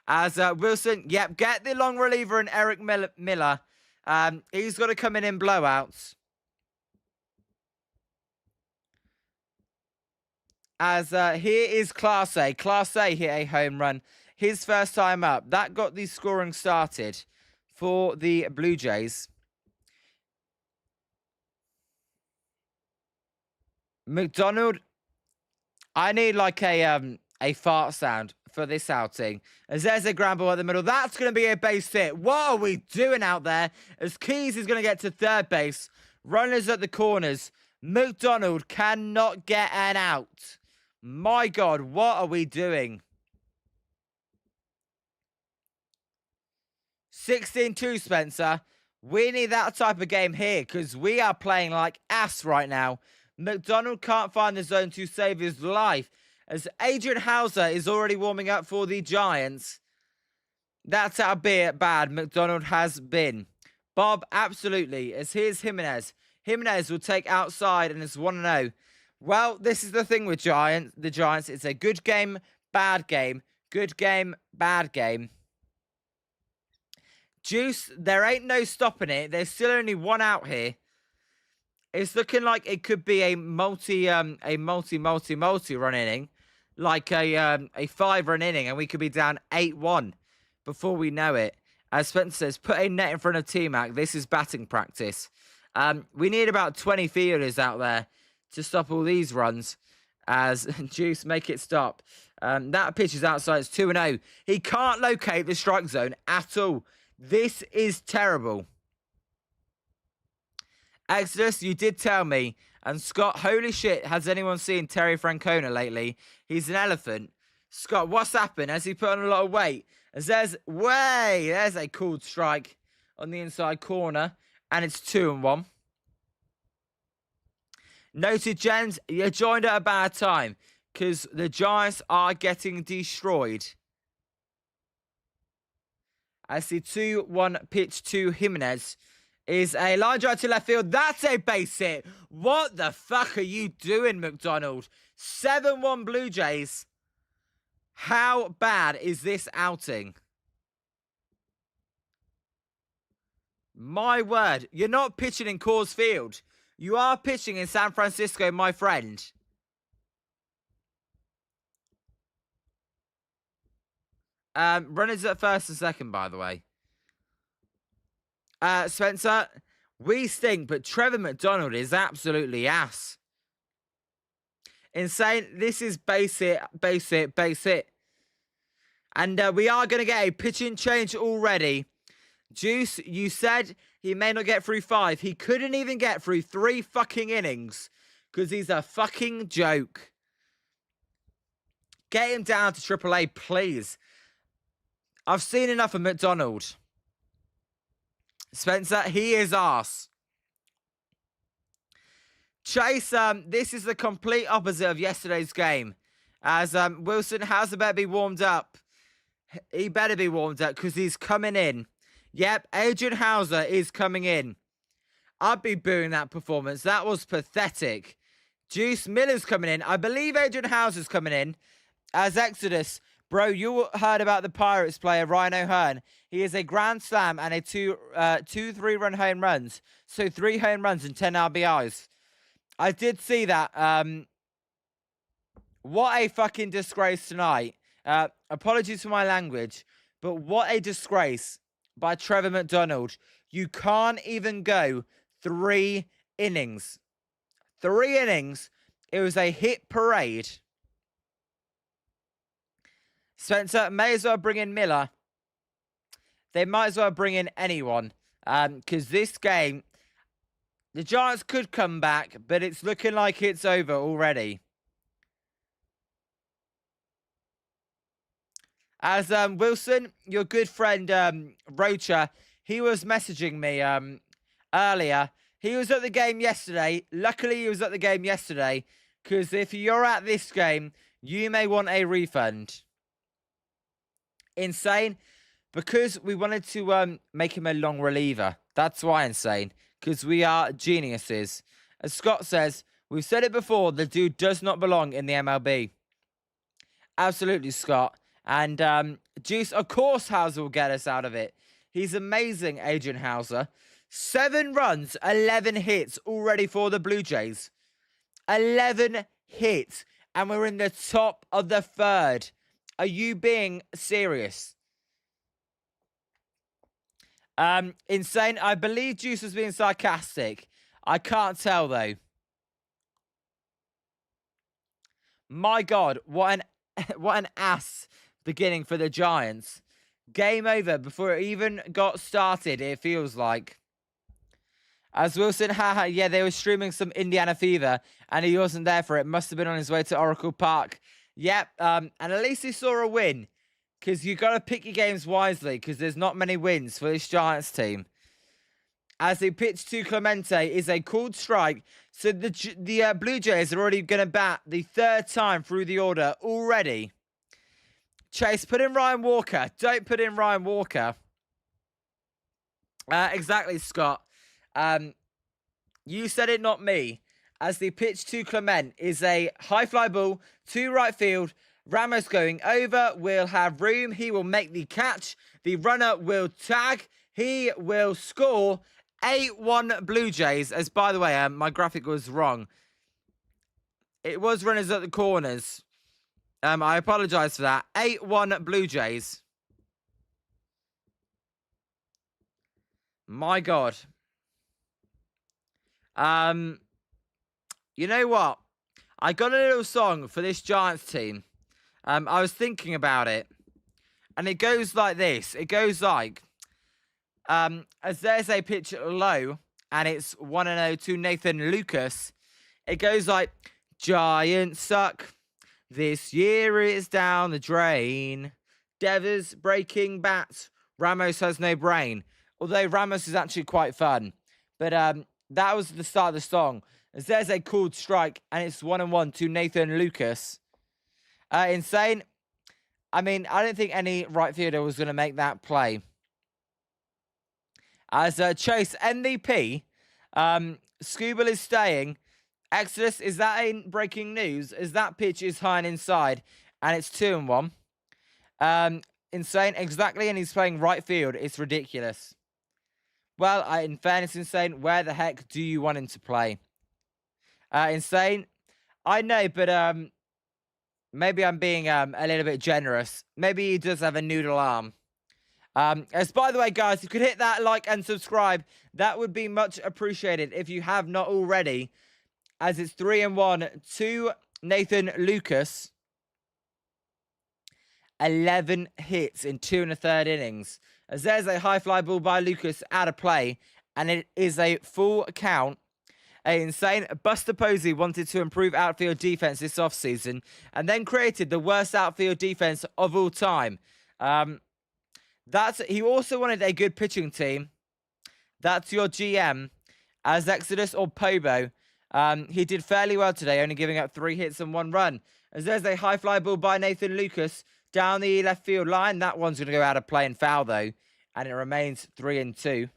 As Wilson, yep, get the long reliever and Eric Miller. He's got to come in blowouts. As here is Class A. Class A hit a home run. His first time up. That got the scoring started for the Blue Jays. McDonald, I need like a fart sound for this outing. As there's a ground ball at the middle. That's going to be a base hit. What are we doing out there? As Keys is going to get to third base. Runners at the corners. McDonald cannot get an out. My God, what are we doing? 16-2, Spencer. We need that type of game here because we are playing like ass right now. McDonald can't find the zone to save his life. As Adrian Hauser is already warming up for the Giants. That's how bad McDonald has been. Bob, absolutely. As here's Jimenez. Jimenez will take outside and it's 1-0. Well, this is the thing with the Giants. It's a good game, bad game. Good game, bad game. Juice, there ain't no stopping it. There's still only 1 out here. It's looking like it could be a multi run inning. Like a 5-run inning, and we could be down 8-1 before we know it. As Spencer says, put a net in front of T-Mac. This is batting practice. We need about 20 fielders out there to stop all these runs. As Juice, make it stop. That pitch is outside. It's 2-0. He can't locate the strike zone at all. This is terrible. Exodus, you did tell me. And Scott, holy shit, has anyone seen Terry Francona lately? He's an elephant. Scott, what's happened? Has he put on a lot of weight? As there's a called strike on the inside corner. And it's 2-1. Noted, Jens, you joined at a bad time. Because the Giants are getting destroyed. As the 2-1 pitch to Jimenez is a line drive to left field. That's a base hit. What the fuck are you doing, McDonald? 7-1 Blue Jays. How bad is this outing? My word, you're not pitching in Coors Field. You are pitching in San Francisco, my friend. Runners at first and second, by the way. Spencer, we stink, but Trevor McDonald is absolutely ass. Insane. This is base hit, base hit, base hit. And we are going to get a pitching change already. Juice, you said he may not get through 5. He couldn't even get through 3 fucking innings because he's a fucking joke. Get him down to AAA, please. I've seen enough of McDonald. Spencer, he is arse. Chase, this is the complete opposite of yesterday's game. As Wilson has to better be warmed up. He better be warmed up because he's coming in. Yep, Adrian Hauser is coming in. I'd be booing that performance. That was pathetic. Juice Miller's coming in. I believe Adrian Hauser's coming in as Exodus. Bro, you heard about the Pirates player, Ryan O'Hearn. He is a grand slam and a 2 3-run home runs. So 3 home runs and 10 RBIs. I did see that. What a fucking disgrace tonight. Apologies for my language, but what a disgrace by Trevor McDonald. You can't even go 3 innings. 3 innings. It was a hit parade. Spencer, may as well bring in Miller. They might as well bring in anyone. Because this game, the Giants could come back, but it's looking like it's over already. As Wilson, your good friend Rocha, he was messaging me earlier. He was at the game yesterday. Luckily, he was at the game yesterday. Because if you're at this game, you may want a refund. Insane. Because we wanted to make him a long reliever. That's why insane. Because we are geniuses. As Scott says, we've said it before, the dude does not belong in the MLB. Absolutely, Scott. And Juice, of course, Hauser will get us out of it. He's amazing, Adrian Hauser. 7 runs, 11 hits already for the Blue Jays. 11 hits. And we're in the top of the 3rd. Are you being serious? Insane. I believe Juice was being sarcastic. I can't tell, though. My God, what an ass beginning for the Giants. Game over before it even got started, it feels like. As Wilson, yeah, they were streaming some Indiana Fever, and he wasn't there for it. Must have been on his way to Oracle Park. Yep, and at least he saw a win. Because you got to pick your games wisely, because there's not many wins for this Giants team. As the pitch to Clemente is a called strike. So the Blue Jays are already going to bat the 3rd time through the order already. Chase, put in Ryan Walker. Don't put in Ryan Walker. Exactly, Scott. You said it, not me. As the pitch to Clement is a high fly ball to right field. Ramos going over. Will have room. He will make the catch. The runner will tag. He will score. 8-1 Blue Jays. As by the way, my graphic was wrong. It was runners at the corners. I apologize for that. 8-1 Blue Jays. My God. You know what? I got a little song for this Giants team. I was thinking about it. And it goes like this. It goes like, as there's a pitch low, and it's 1-0 to Nathan Lucas. It goes like, Giants suck. This year is down the drain. Devers breaking bats. Ramos has no brain. Although Ramos is actually quite fun. But that was the start of the song. As there's a called strike, and it's 1-1 to Nathan Lucas. Insane. I mean, I don't think any right fielder was going to make that play. As Chase MVP, Scooble is staying. Exodus, is that breaking news? As that pitch is high and inside, and it's 2-1. Insane, exactly, and he's playing right field. It's ridiculous. Well, in fairness, Insane, where the heck do you want him to play? Insane, I know, but maybe I'm being a little bit generous. Maybe he does have a noodle arm. As by the way, guys, if you could hit that like and subscribe, that would be much appreciated if you have not already. As it's 3-1 to Nathan Lucas. 11 hits in 2 1/3 innings. As there's a high fly ball by Lucas out of play, and it is a full count. Insane. Buster Posey wanted to improve outfield defense this offseason and then created the worst outfield defense of all time. He also wanted a good pitching team. That's your GM. As Exodus or Pobo, he did fairly well today, only giving up 3 hits and 1 run. As there's a high fly ball by Nathan Lucas down the left field line. That one's going to go out of play and foul, though. And it remains 3-2.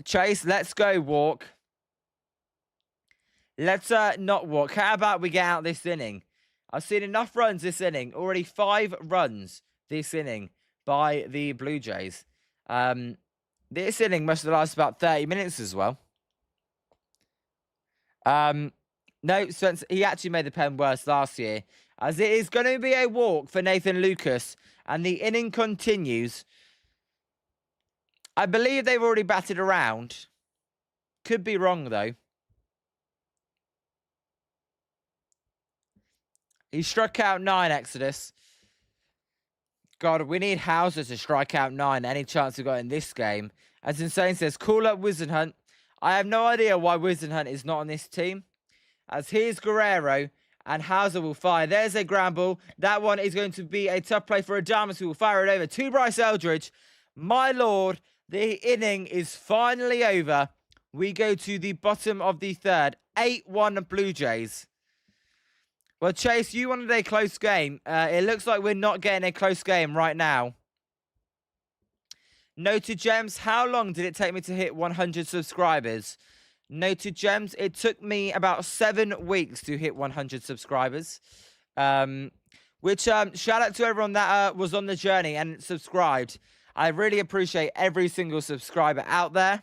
Chase, let's go walk. Let's not walk. How about we get out this inning? I've seen enough runs this inning. Already 5 runs this inning by the Blue Jays. This inning must have lasted about 30 minutes as well. No, Spencer, he actually made the pen worse last year. As it is going to be a walk for Nathan Lucas. And the inning continues. I believe they've already batted around. Could be wrong, though. He struck out 9, Exodus. God, we need Hauser to strike out 9. Any chance we've got in this game. As Insane says, call up Wizenhunt. I have no idea why Wizenhunt is not on this team. As here's Guerrero. And Hauser will fire. There's a ground ball. That one is going to be a tough play for Adamas, who will fire it over to Bryce Eldridge. My lord, the inning is finally over. We go to the bottom of the third. 8-1 Blue Jays. Well, Chase, you wanted a close game. It looks like we're not getting a close game right now. Noted Gems, how long did it take me to hit 100 subscribers? Noted Gems, it took me about 7 weeks to hit 100 subscribers. Which, shout out to everyone that was on the journey and subscribed. I really appreciate every single subscriber out there.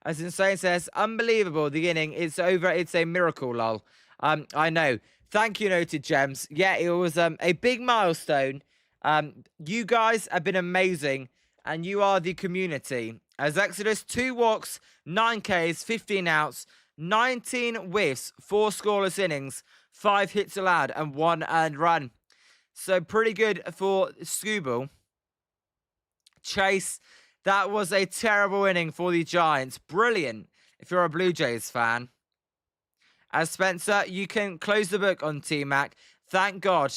As Insane says, unbelievable, the inning is over. It's a miracle, lol. I know. Thank you, Noted Gems. Yeah, it was a big milestone. You guys have been amazing, and you are the community. As Exodus, 2 walks, 9 Ks, 15 outs, 19 whiffs, 4 scoreless innings, 5 hits allowed, and 1 earned run. So pretty good for Scooble. Chase, that was a terrible inning for the Giants. Brilliant if you're a Blue Jays fan. As Spencer, you can close the book on T-Mac. Thank God.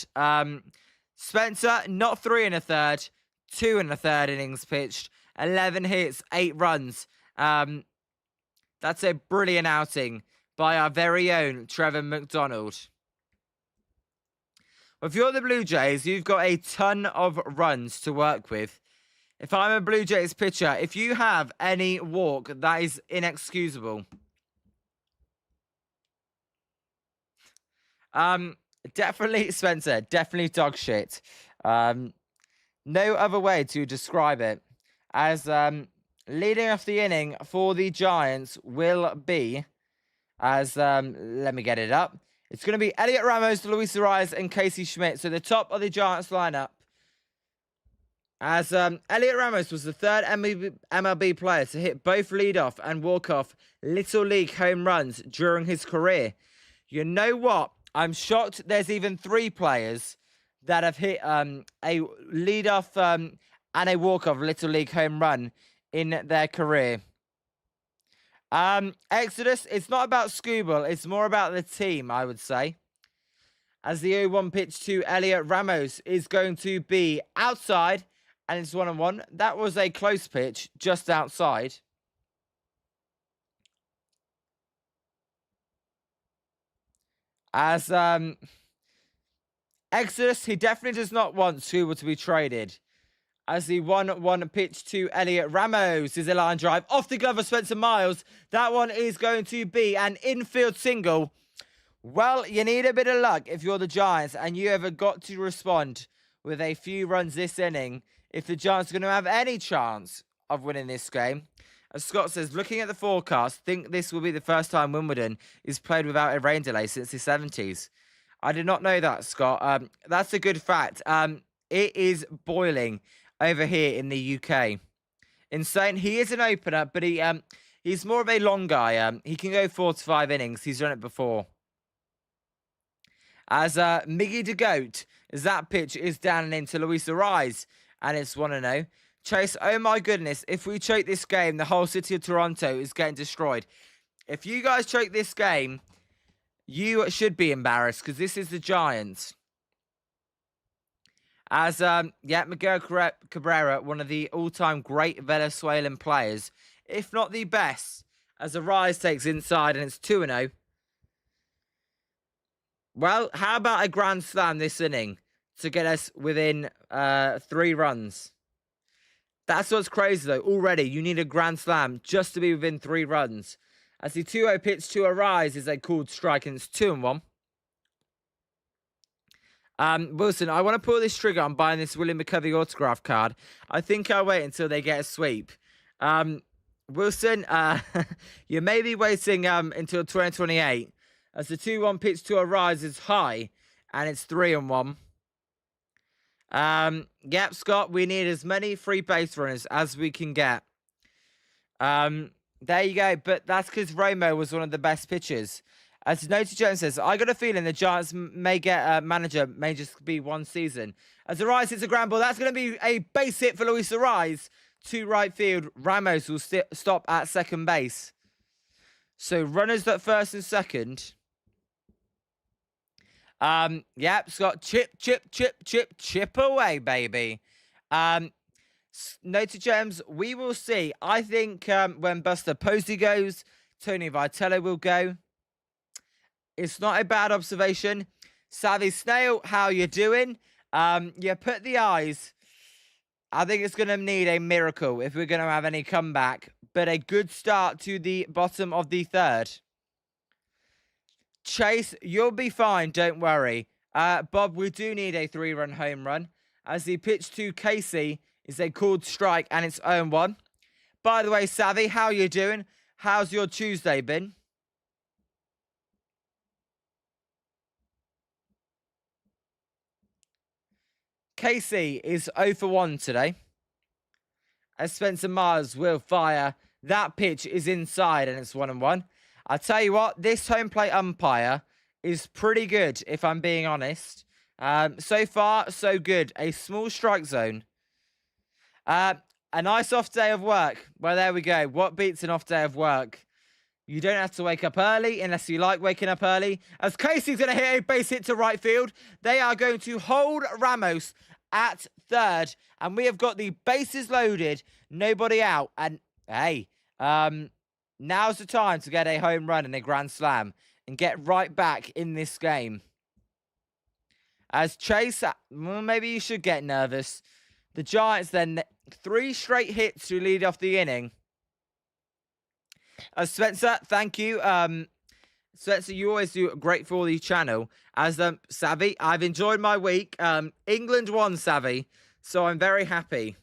Spencer, not 3 1/3, 2 1/3 innings pitched. 11 hits, 8 runs. That's a brilliant outing by our very own Trevor McDonald. Well, if you're the Blue Jays, you've got a ton of runs to work with. If I'm a Blue Jays pitcher, if you have any walk, that is inexcusable. Definitely, Spencer, definitely dog shit. No other way to describe it. As leading off the inning for the Giants will be, as let me get it up. It's going to be Elliot Ramos, Luis Arias, and Casey Schmidt. So the top of the Giants lineup. As Elliot Ramos was the 3rd MLB player to hit both leadoff and walk-off Little League home runs during his career. You know what? I'm shocked there's even 3 players that have hit a leadoff and a walk-off Little League home run in their career. Exodus, it's not about Scooble, it's more about the team, I would say. As the 0-1 pitch to Elliot Ramos is going to be outside, and it's 1-1. That was a close pitch, just outside. As Exodus, he definitely does not want Scooble to be traded. As the 1-1 pitch to Elliot Ramos is a line drive off the glove of Spencer Miles. That one is going to be an infield single. Well, you need a bit of luck if you're the Giants and you ever got to respond with a few runs this inning if the Giants are going to have any chance of winning this game. As Scott says, looking at the forecast, think this will be the first time Wimbledon is played without a rain delay since the 70s. I did not know that, Scott. That's a good fact. It is boiling over here in the UK. Insane. He is an opener, but he's more of a long guy. He can go 4 to 5 innings. He's done it before. As Miggy the Goat, as that pitch is down and into Luis Arraez, and it's 1-0. Chase, oh my goodness, if we choke this game, the whole city of Toronto is getting destroyed. If you guys choke this game, you should be embarrassed, because this is the Giants. As, Miguel Cabrera, one of the all-time great Venezuelan players, if not the best, as Arraez takes inside, and it's 2-0. Well, how about a grand slam this inning to get us within 3 runs? That's what's crazy, though. Already, you need a grand slam just to be within 3 runs. As the 2-0 pitch to Arraez is a called strike, and it's 2-1. Wilson, I want to pull this trigger on buying this William McCovey autograph card. I think I'll wait until they get a sweep. Wilson, you may be waiting until 2028. As the 2-1 pitch to Arraez is high, and it's 3-1. Yep, Scott, we need as many free base runners as we can get. There you go, but that's because Romo was one of the best pitchers. As Noted Jones says, I got a feeling the Giants may get a manager, may just be 1 season. As Arraez hits a ground ball, that's going to be a base hit for Luis Arraez to right field. Ramos will stop at second base. So runners at first and second. Yep, Scott, chip away, baby. Noted Gems, we will see. I think when Buster Posey goes, Tony Vitello will go. It's not a bad observation. Savvy Snail, how you doing? Yeah, put the eyes. I think it's going to need a miracle if we're going to have any comeback. But a good start to the bottom of the 3rd. Chase, you'll be fine, don't worry. Bob, we do need a 3-run home run. As the pitch to Casey is a called strike, and it's 0-1. By the way, Savvy, how you doing? How's your Tuesday been? Casey is 0 for 1 today. As Spencer Miles will fire. That pitch is inside, and it's 1-1. I tell you what, this home plate umpire is pretty good, if I'm being honest. So far, so good. A small strike zone. A nice off day of work. Well, there we go. What beats an off day of work? You don't have to wake up early unless you like waking up early. As Casey's going to hit a base hit to right field, they are going to hold Ramos at 3rd. And we have got the bases loaded, nobody out. And, hey, now's the time to get a home run and a grand slam and get right back in this game. As Chase, well, maybe you should get nervous. The Giants then, 3 straight hits to lead off the inning. Spencer, thank you. Spencer, you always do great for the channel. As Savvy, I've enjoyed my week. England won, Savvy, so I'm very happy.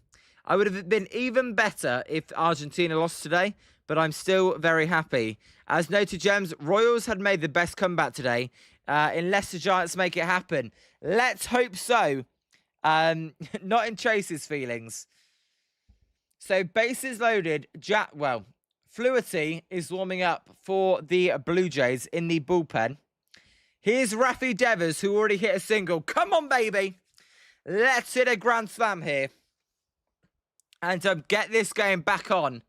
I would have been even better if Argentina lost today, but I'm still very happy. As Noted Gems, Royals had made the best comeback today, unless the Giants make it happen. Let's hope so. Not in Chase's feelings. So, bases loaded. Fluity is warming up for the Blue Jays in the bullpen. Here's Rafi Devers, who already hit a single. Come on, baby. Let's hit a grand slam here. And get this game back on.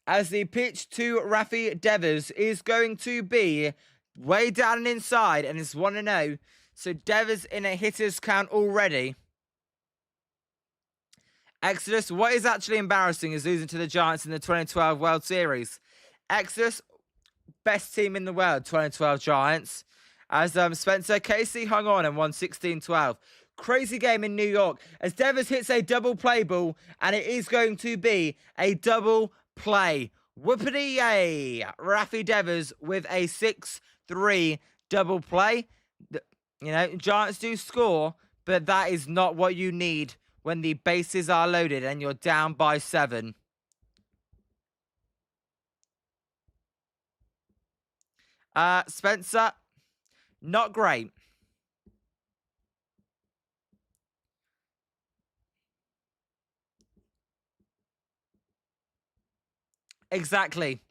As the pitch to Rafi Devers is going to be way down and inside, and it's 1-0. So Devers in a hitter's count already. Exodus, what is actually embarrassing is losing to the Giants in the 2012 World Series. Exodus, best team in the world, 2012 Giants. As Spencer, Casey hung on and won 16-12. crazy game in New York as Devers hits a double play ball, and it is going to be a double play. Whoopity yay! Rafi Devers with a 6-3 double play. You know, Giants do score, but that is not what you need when the bases are loaded and you're down by 7. Spencer, not great. Exactly.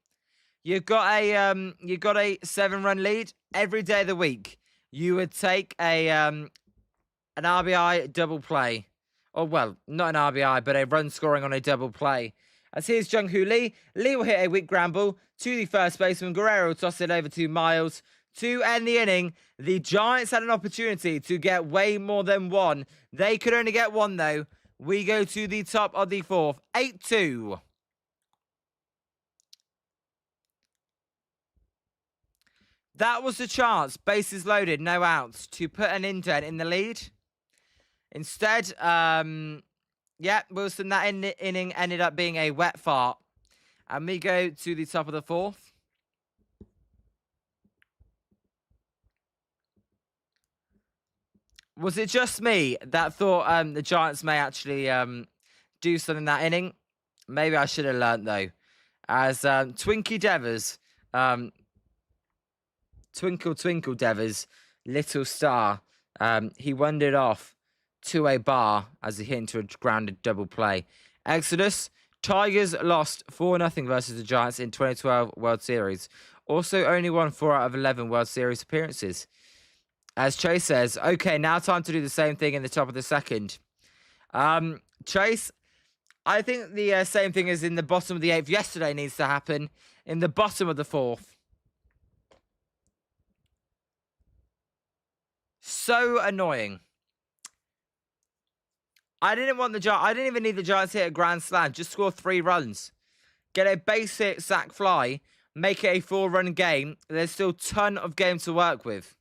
You got a 7-run lead every day of the week. You would take an RBI double play. Or, well, not an RBI, but a run scoring on a double play. As here's Jung-Hoo Lee. Lee will hit a weak ground ball to the first baseman. Guerrero will toss it over to Miles to end the inning. The Giants had an opportunity to get way more than one. They could only get one, though. We go to the top of the 4th. 8-2. That was the chance, bases loaded, no outs, to put an indent in the lead. Instead, Wilson, that inning ended up being a wet fart. And we go to the top of the 4th. Was it just me that thought the Giants may actually do something in that inning? Maybe I should have learnt, though. As Twinkie Devers, Twinkle Twinkle Devers, little star, he wandered off to a bar as he hit into a grounded double play. Exodus, Tigers lost 4-0 versus the Giants in 2012 World Series. Also only won 4 out of 11 World Series appearances. As Chase says, okay, now time to do the same thing in the top of the 2nd. Chase, I think the same thing as in the bottom of the 8th yesterday needs to happen in the bottom of the 4th. So annoying. I didn't even need the Giants to hit a grand slam. Just score 3 runs. Get a base hit, sack fly. Make it a 4-run game. There's still a ton of game to work with.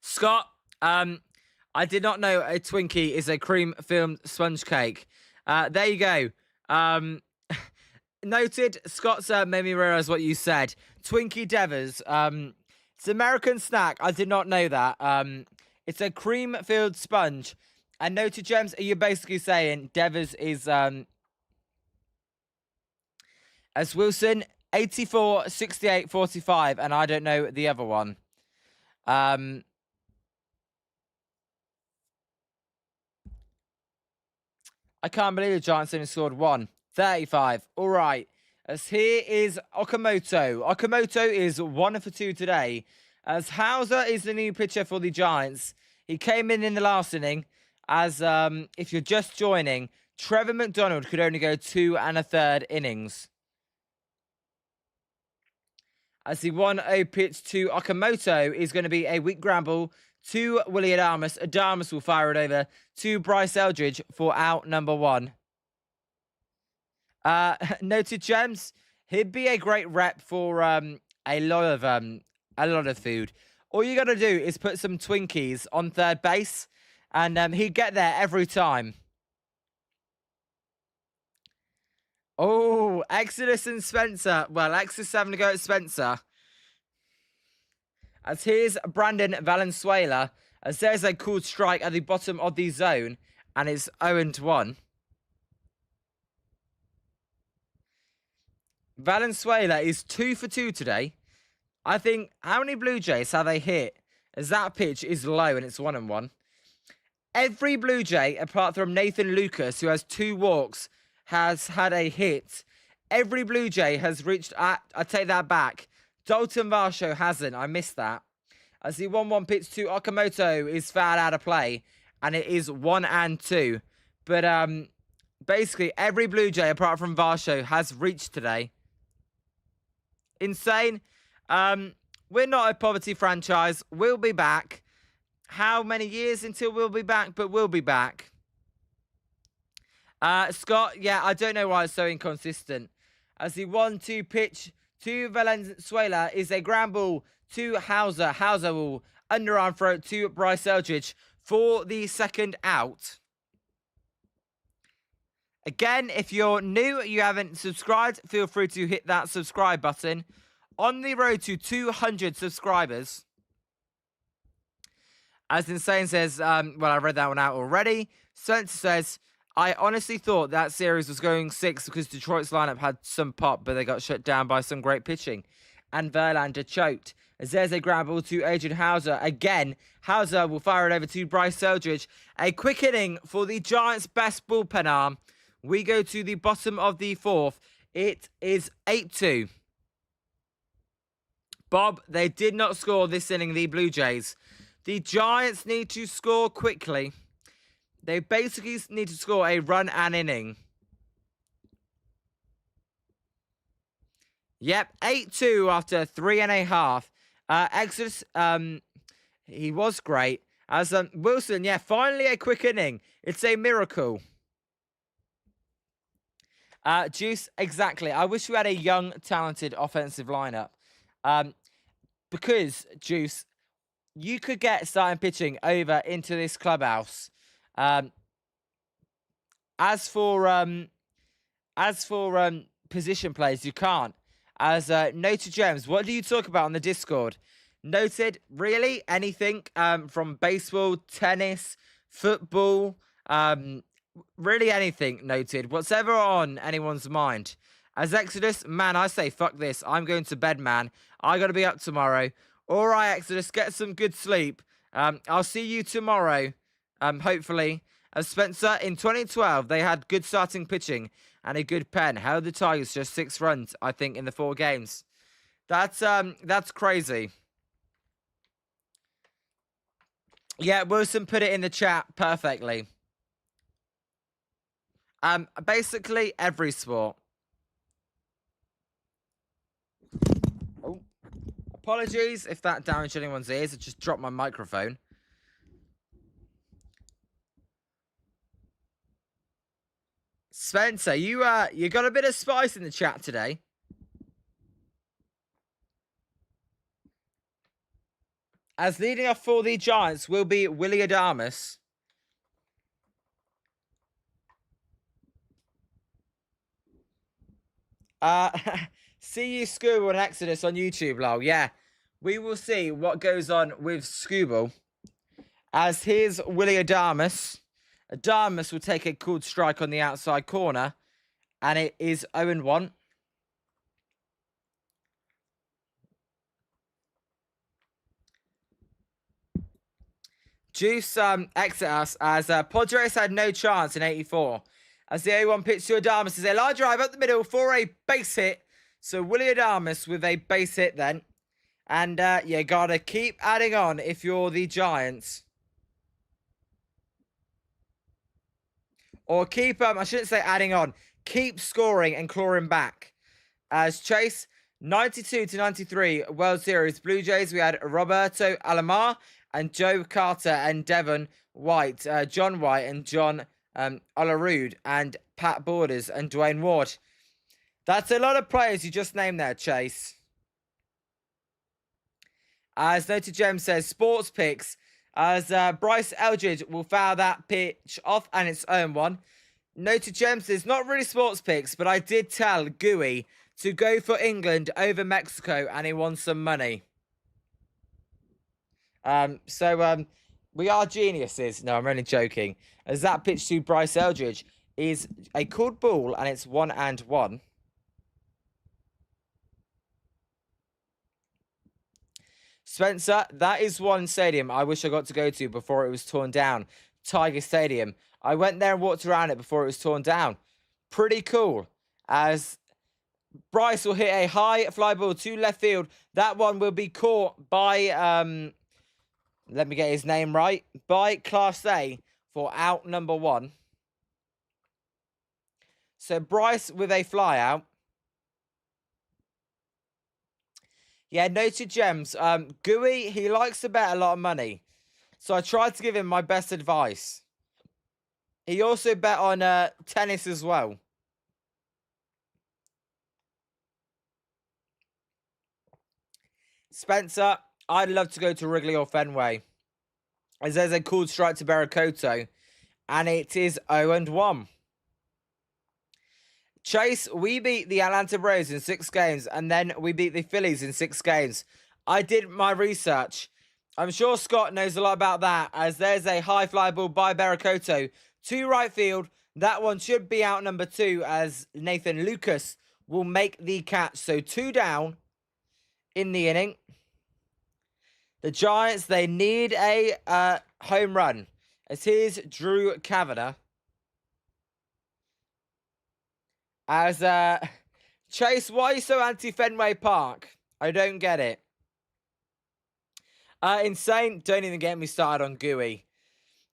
Scott, I did not know a Twinkie is a cream-filled sponge cake. There you go. Noted. Scott's made me realise what you said. Twinkie Devers. It's an American snack. I did not know that. It's a cream-filled sponge. And noted, Gems, you're basically saying Devers is, as Wilson, 84, 68, 45, and I don't know the other one. I can't believe the Giants only scored 1. 35. All right. As here is Okamoto. Okamoto is 1 for 2 today. As Hauser is the new pitcher for the Giants. He came in the last inning. As if you're just joining, Trevor McDonald could only go 2 1/3 innings. As the 1-0 pitch to Okamoto is going to be a weak ground ball to Willie Adames. Adames will fire it over to Bryce Eldridge for out number 1. Noted, Gems, he'd be a great rep for a lot of food. All you got to do is put some Twinkies on third base, and he'd get there every time. Oh, Exodus and Spencer. Well, Exodus having to go at Spencer. As here's Brandon Valenzuela, as there's a cool strike at the bottom of the zone, and it's 0-1. Valenzuela is 2 for 2 today. I think, how many Blue Jays have they hit? As that pitch is low and it's 1-1. Every Blue Jay, apart from Nathan Lucas, who has 2 walks, has had a hit. Every Blue Jay has reached, I take that back. Dalton Varsho hasn't, I missed that. As the 1-1 pitch to Okamoto is fouled out of play, and it is 1-2. But basically, every Blue Jay, apart from Varsho, has reached today. Insane. We're not a poverty franchise. We'll be back. How many years until we'll be back? But we'll be back. Scott, yeah, I don't know why it's so inconsistent. As the 1-2 pitch to Valenzuela is a ground ball to Hauser. Hauser will underarm throw to Bryce Eldridge for the second out. Again, if you're new, you haven't subscribed, feel free to hit that subscribe button. On the road to 200 subscribers. As Insane says, well, I read that one out already. Spencer says, I honestly thought that series was going 6 because Detroit's lineup had some pop, but they got shut down by some great pitching. And Verlander choked. As there's a ground ball to Adrian Hauser. Again, Hauser will fire it over to Bryce Eldridge. A quick inning for the Giants' best bullpen arm. We go to the bottom of the 4th. It is 8-2. Bob, they did not score this inning, the Blue Jays. The Giants need to score quickly. They basically need to score a run and inning. Yep, 8-2 after 3.5. Exodus, he was great. As Wilson, yeah, finally a quick inning. It's a miracle. Juice, exactly. I wish we had a young, talented offensive lineup. Because, Juice, you could get starting pitching over into this clubhouse. As for position players, you can't. As Noted Gems, what do you talk about on the Discord? Noted, really? Anything from baseball, tennis, football, really anything, Noted. Whatever on anyone's mind. As Exodus, man, I say fuck this. I'm going to bed, man. I got to be up tomorrow. All right, Exodus, get some good sleep. I'll see you tomorrow, hopefully. As Spencer, in 2012, they had good starting pitching and a good pen. Held the Tigers just 6 runs, I think, in the 4 games. That's crazy. Yeah, Wilson put it in the chat perfectly. Basically every sport. Oh, apologies if that damaged anyone's ears. I just dropped my microphone. Spencer, you got a bit of spice in the chat today. As leading off for the Giants will be Willie Adames. See you, Scooble and Exodus on YouTube, lol. Yeah, we will see what goes on with Scooble. As here's Willie Adames. Adames will take a cool strike on the outside corner. And it is 0-1. Juice exit us as Padres had no chance in 84. As the 0-1 pitch to Adames is a large drive up the middle for a base hit. So Willie Adames with a base hit then. And you gotta keep adding on if you're the Giants. Or keep, I shouldn't say adding on. Keep scoring and clawing back. As Chase, 92-93 World Series Blue Jays. We had Roberto Alomar and Joe Carter and Devon White. John White and John Olerud and Pat Borders and Dwayne Ward. That's a lot of players you just named there, Chase. As Noted Gem says, sports picks. As Bryce Eldridge will foul that pitch off and it's 0-1. Noted Gem says, not really sports picks, but I did tell Gooey to go for England over Mexico and he won some money. We are geniuses. No, I'm only joking. As that pitch to Bryce Eldridge is a called ball and it's 1-1. Spencer, that is one stadium I wish I got to go to before it was torn down. Tiger Stadium. I went there and walked around it before it was torn down. Pretty cool. As Bryce will hit a high fly ball to left field. That one will be caught by, let me get his name right, by Class A for out number 1. So Bryce with a fly out. Yeah, Noted Gems. Gooey, he likes to bet a lot of money. So I tried to give him my best advice. He also bet on tennis as well. Spencer, I'd love to go to Wrigley or Fenway, as there's a called strike to Barakoto, and it is 0-1. Chase, we beat the Atlanta Braves in 6 games, and then we beat the Phillies in 6 games. I did my research. I'm sure Scott knows a lot about that, as there's a high fly ball by Barakoto to right field. That one should be out number 2, as Nathan Lucas will make the catch. So 2 down in the inning. The Giants, they need a home run, as here's Drew Kavanagh. As Chase, why are you so anti-Fenway Park? I don't get it. Insane, don't even get me started on Gooey.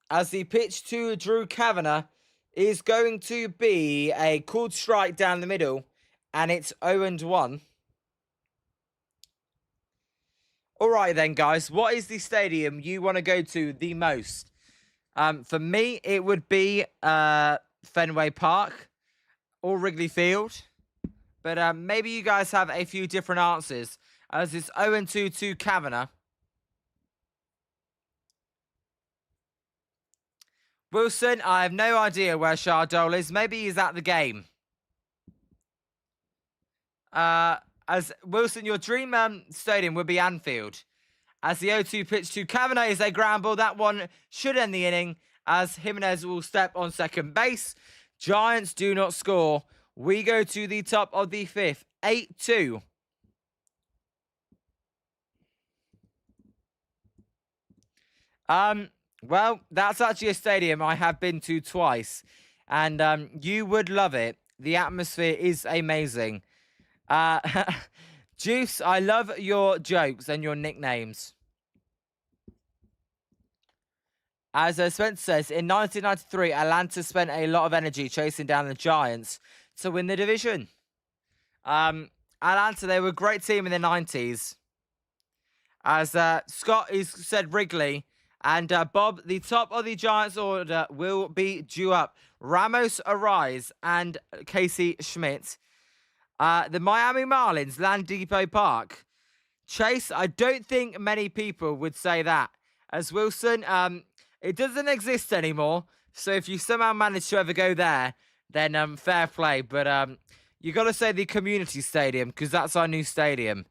As the pitch to Drew Kavanagh is going to be a called strike down the middle, and it's 0-1. Alright then, guys, what is the stadium you want to go to the most? For me, it would be Fenway Park or Wrigley Field. But maybe you guys have a few different answers, as it's 0-2 to Kavanagh. Wilson, I have no idea where Shardole is. Maybe he's at the game. As Wilson, your dream stadium would be Anfield. As the 0-2 pitch to Kavanagh is a ground ball. That one should end the inning, as Jimenez will step on second base. Giants do not score. We go to the top of the 5th. 8-2. Well, that's actually a stadium I have been to twice, and you would love it. The atmosphere is amazing. Juice, I love your jokes and your nicknames. As Spencer says, in 1993, Atlanta spent a lot of energy chasing down the Giants to win the division. Atlanta, they were a great team in the 90s. As Scott has said Wrigley, and Bob, the top of the Giants order will be due up. Ramos, Arise, and Casey Schmidt. The Miami Marlins, Land Depot Park. Chase, I don't think many people would say that. As Wilson, it doesn't exist anymore. So if you somehow manage to ever go there, then fair play. But you got to say the community stadium, because that's our new stadium.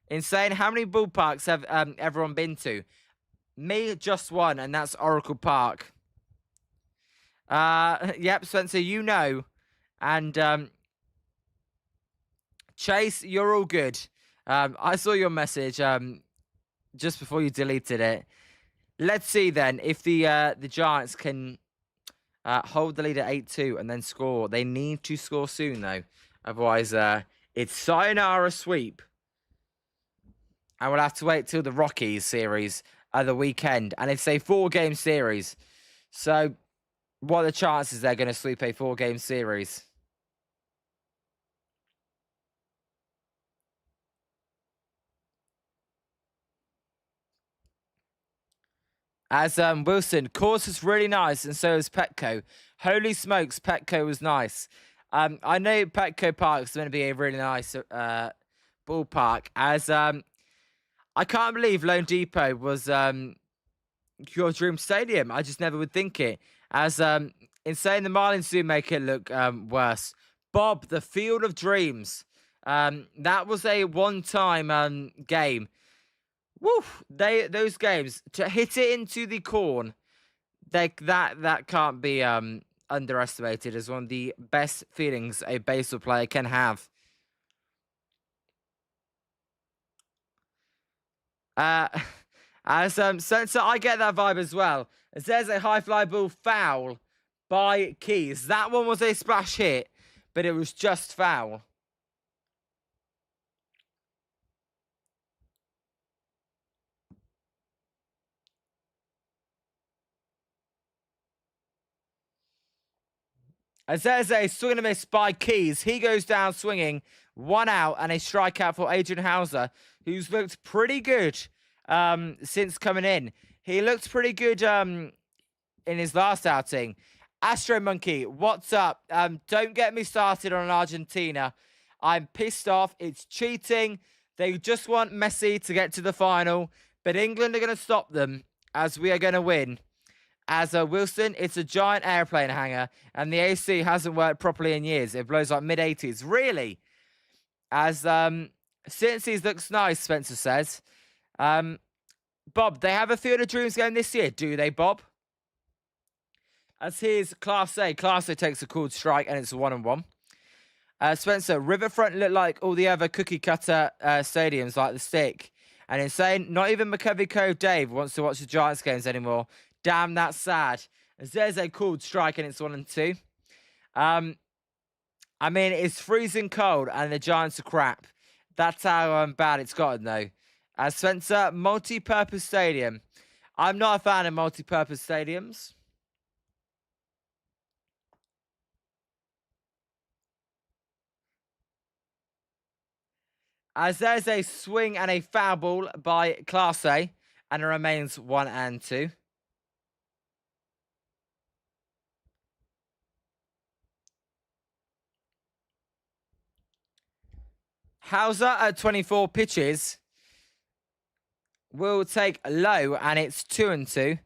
Insane. How many ballparks have everyone been to? Me, just one, and that's Oracle Park. Yep, Spencer, you know. And Chase, you're all good. I saw your message just before you deleted it. Let's see then if the Giants can hold the lead at 8-2 and then score. They need to score soon, though. Otherwise, it's sayonara sweep. And we'll have to wait till the Rockies series the weekend. And it's a 4-game series. So, what are the chances they're going to sweep a 4-game series? As Wilson, course is really nice, and so is Petco. Holy smokes, Petco was nice. I know Petco Park is going to be a really nice ballpark. As I can't believe Lone Depot was your dream stadium. I just never would think it. As insane, the Marlins do make it look worse. Bob, the Field of Dreams. That was a one-time game. Woo! Those games, to hit it into the corn, that can't be underestimated as one of the best feelings a baseball player can have. So I get that vibe as well. As there's a high fly ball foul by Keys. That one was a splash hit, but it was just foul. As there's a swing and a miss by Keys. He goes down swinging. 1 out and a strikeout for Adrian Hauser, who's looked pretty good since coming in. He looked pretty good in his last outing. Astro Monkey, what's up? Don't get me started on Argentina. I'm pissed off. It's cheating. They just want Messi to get to the final, but England are going to stop them as we are going to win. As Wilson, it's a giant airplane hanger, and the AC hasn't worked properly in years. It blows like mid-80s. Really? As since he looks nice, Spencer says. Bob, they have a Field of Dreams game this year, do they, Bob? As here's Class A. Class A takes a called strike, and it's a 1-1. Spencer, Riverfront look like all the other cookie cutter stadiums like the Stick. And insane, not even McCovey Cove Dave wants to watch the Giants games anymore. Damn, that's sad. As there's a called strike, and it's 1-2. I mean, it's freezing cold, and the Giants are crap. That's how bad it's gotten, though. Spencer, multi-purpose stadium. I'm not a fan of multi-purpose stadiums. As there's a swing and a foul ball by Class A, and it remains 1-2. Hauser at 24 pitches will take low, and it's 2-2.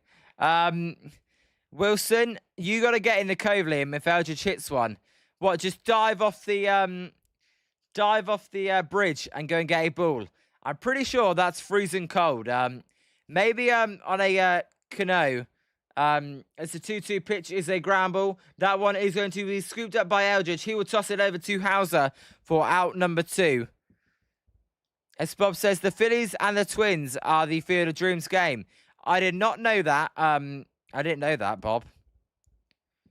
Wilson, you got to get in the cove, Liam, if Eldridge hits one. What, just dive off the bridge and go and get a ball? I'm pretty sure that's freezing cold. Maybe on a canoe. It's a 2-2 pitch, is a ground ball. That one is going to be scooped up by Eldridge. He will toss it over to Hauser for out number 2. As Bob says, the Phillies and the Twins are the Field of Dreams game. I did not know that. I didn't know that, Bob.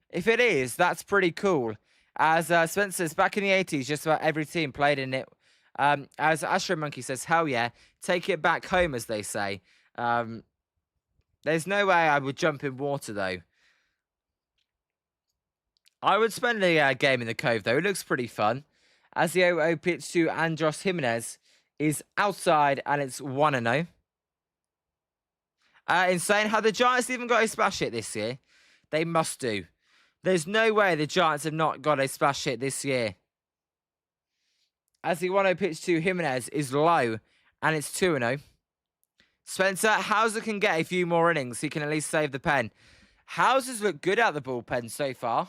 If it is, that's pretty cool. As Spencer says, back in the 80s, just about every team played in it. As Astro Monkey says, hell yeah, take it back home, as they say. There's no way I would jump in water, though. I would spend a game in the cove, though. It looks pretty fun. As the 0-0 pitch to Andros Jimenez is outside, and it's 1-0. Insane how the Giants even got a splash hit this year. They must do. There's no way the Giants have not got a splash hit this year. As the 1-0 pitch to Jimenez is low, and it's 2-0. Spencer, Hauser can get a few more innings. He can at least save the pen. Hauser's looked good out the bullpen so far.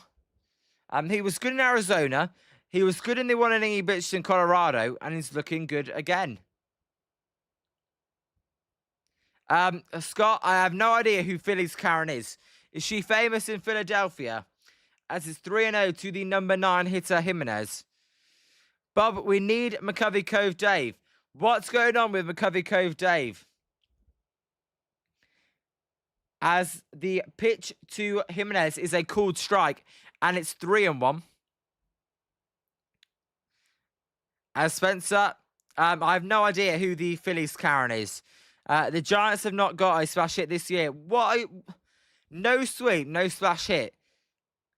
He was good in Arizona. He was good in the 1 inning he pitched in Colorado, and he's looking good again. Scott, I have no idea who Phillies Karen is. Is she famous in Philadelphia? As it's 3-0 to the number 9 hitter Jimenez. Bob, we need McCovey Cove Dave. What's going on with McCovey Cove Dave? As the pitch to Jimenez is a called strike, and it's 3-1. As Spencer, I have no idea who the Phillies Karen is. The Giants have not got a splash hit this year. What? No sweep, no splash hit.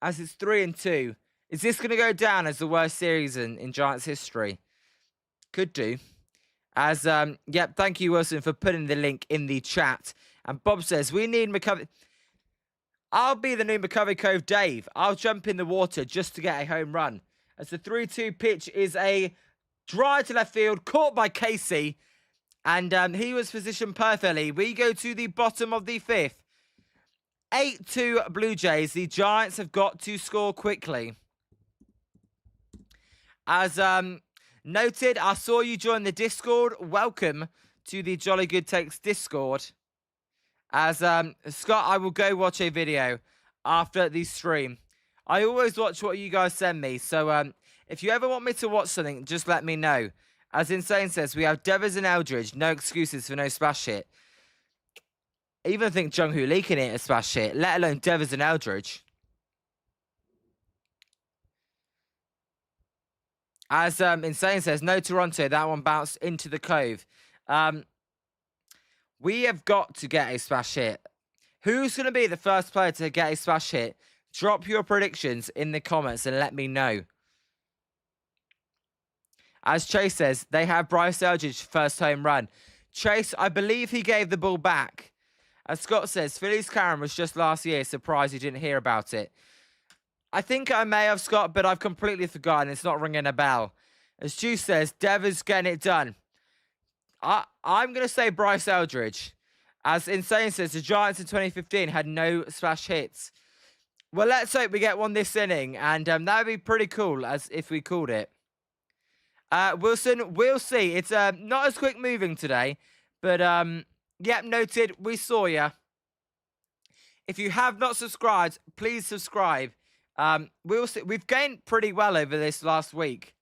As it's 3-2. Is this going to go down as the worst series in Giants history? Could do. As, yep, thank you, Wilson, for putting the link in the chat. And Bob says, we need McCovey. I'll be the new McCovey Cove Dave. I'll jump in the water just to get a home run. As the 3-2 pitch is a drive to left field, caught by Casey. And he was positioned perfectly. We go to the bottom of the 5th. 8-2 Blue Jays. The Giants have got to score quickly. As noted, I saw you join the Discord. Welcome to the Jolly Good Takes Discord. As Scott, I will go watch a video after the stream. I always watch what you guys send me. So if you ever want me to watch something, just let me know. As Insane says, we have Devers and Eldridge. No excuses for no splash hit. I even think Jung-Hoo Lee can hit a splash hit, let alone Devers and Eldridge. As Insane says, no Toronto. That one bounced into the cove. We have got to get a splash hit. Who's going to be the first player to get a splash hit? Drop your predictions in the comments and let me know. As Chase says, they have Bryce Eldridge first home run. Chase, I believe he gave the ball back. As Scott says, Phillies Karen was just last year. Surprised you didn't hear about it. I think I may have, Scott, but I've completely forgotten. It's not ringing a bell. As Juice says, Devers getting it done. I'm going to say Bryce Eldridge. As Insane says, the Giants in 2015 had no splash hits. Well, let's hope we get one this inning, and that would be pretty cool as if we called it. Wilson, we'll see. It's not as quick moving today, but yep, noted. We saw ya. If you have not subscribed, please subscribe. We'll see. We've gained pretty well over this last week.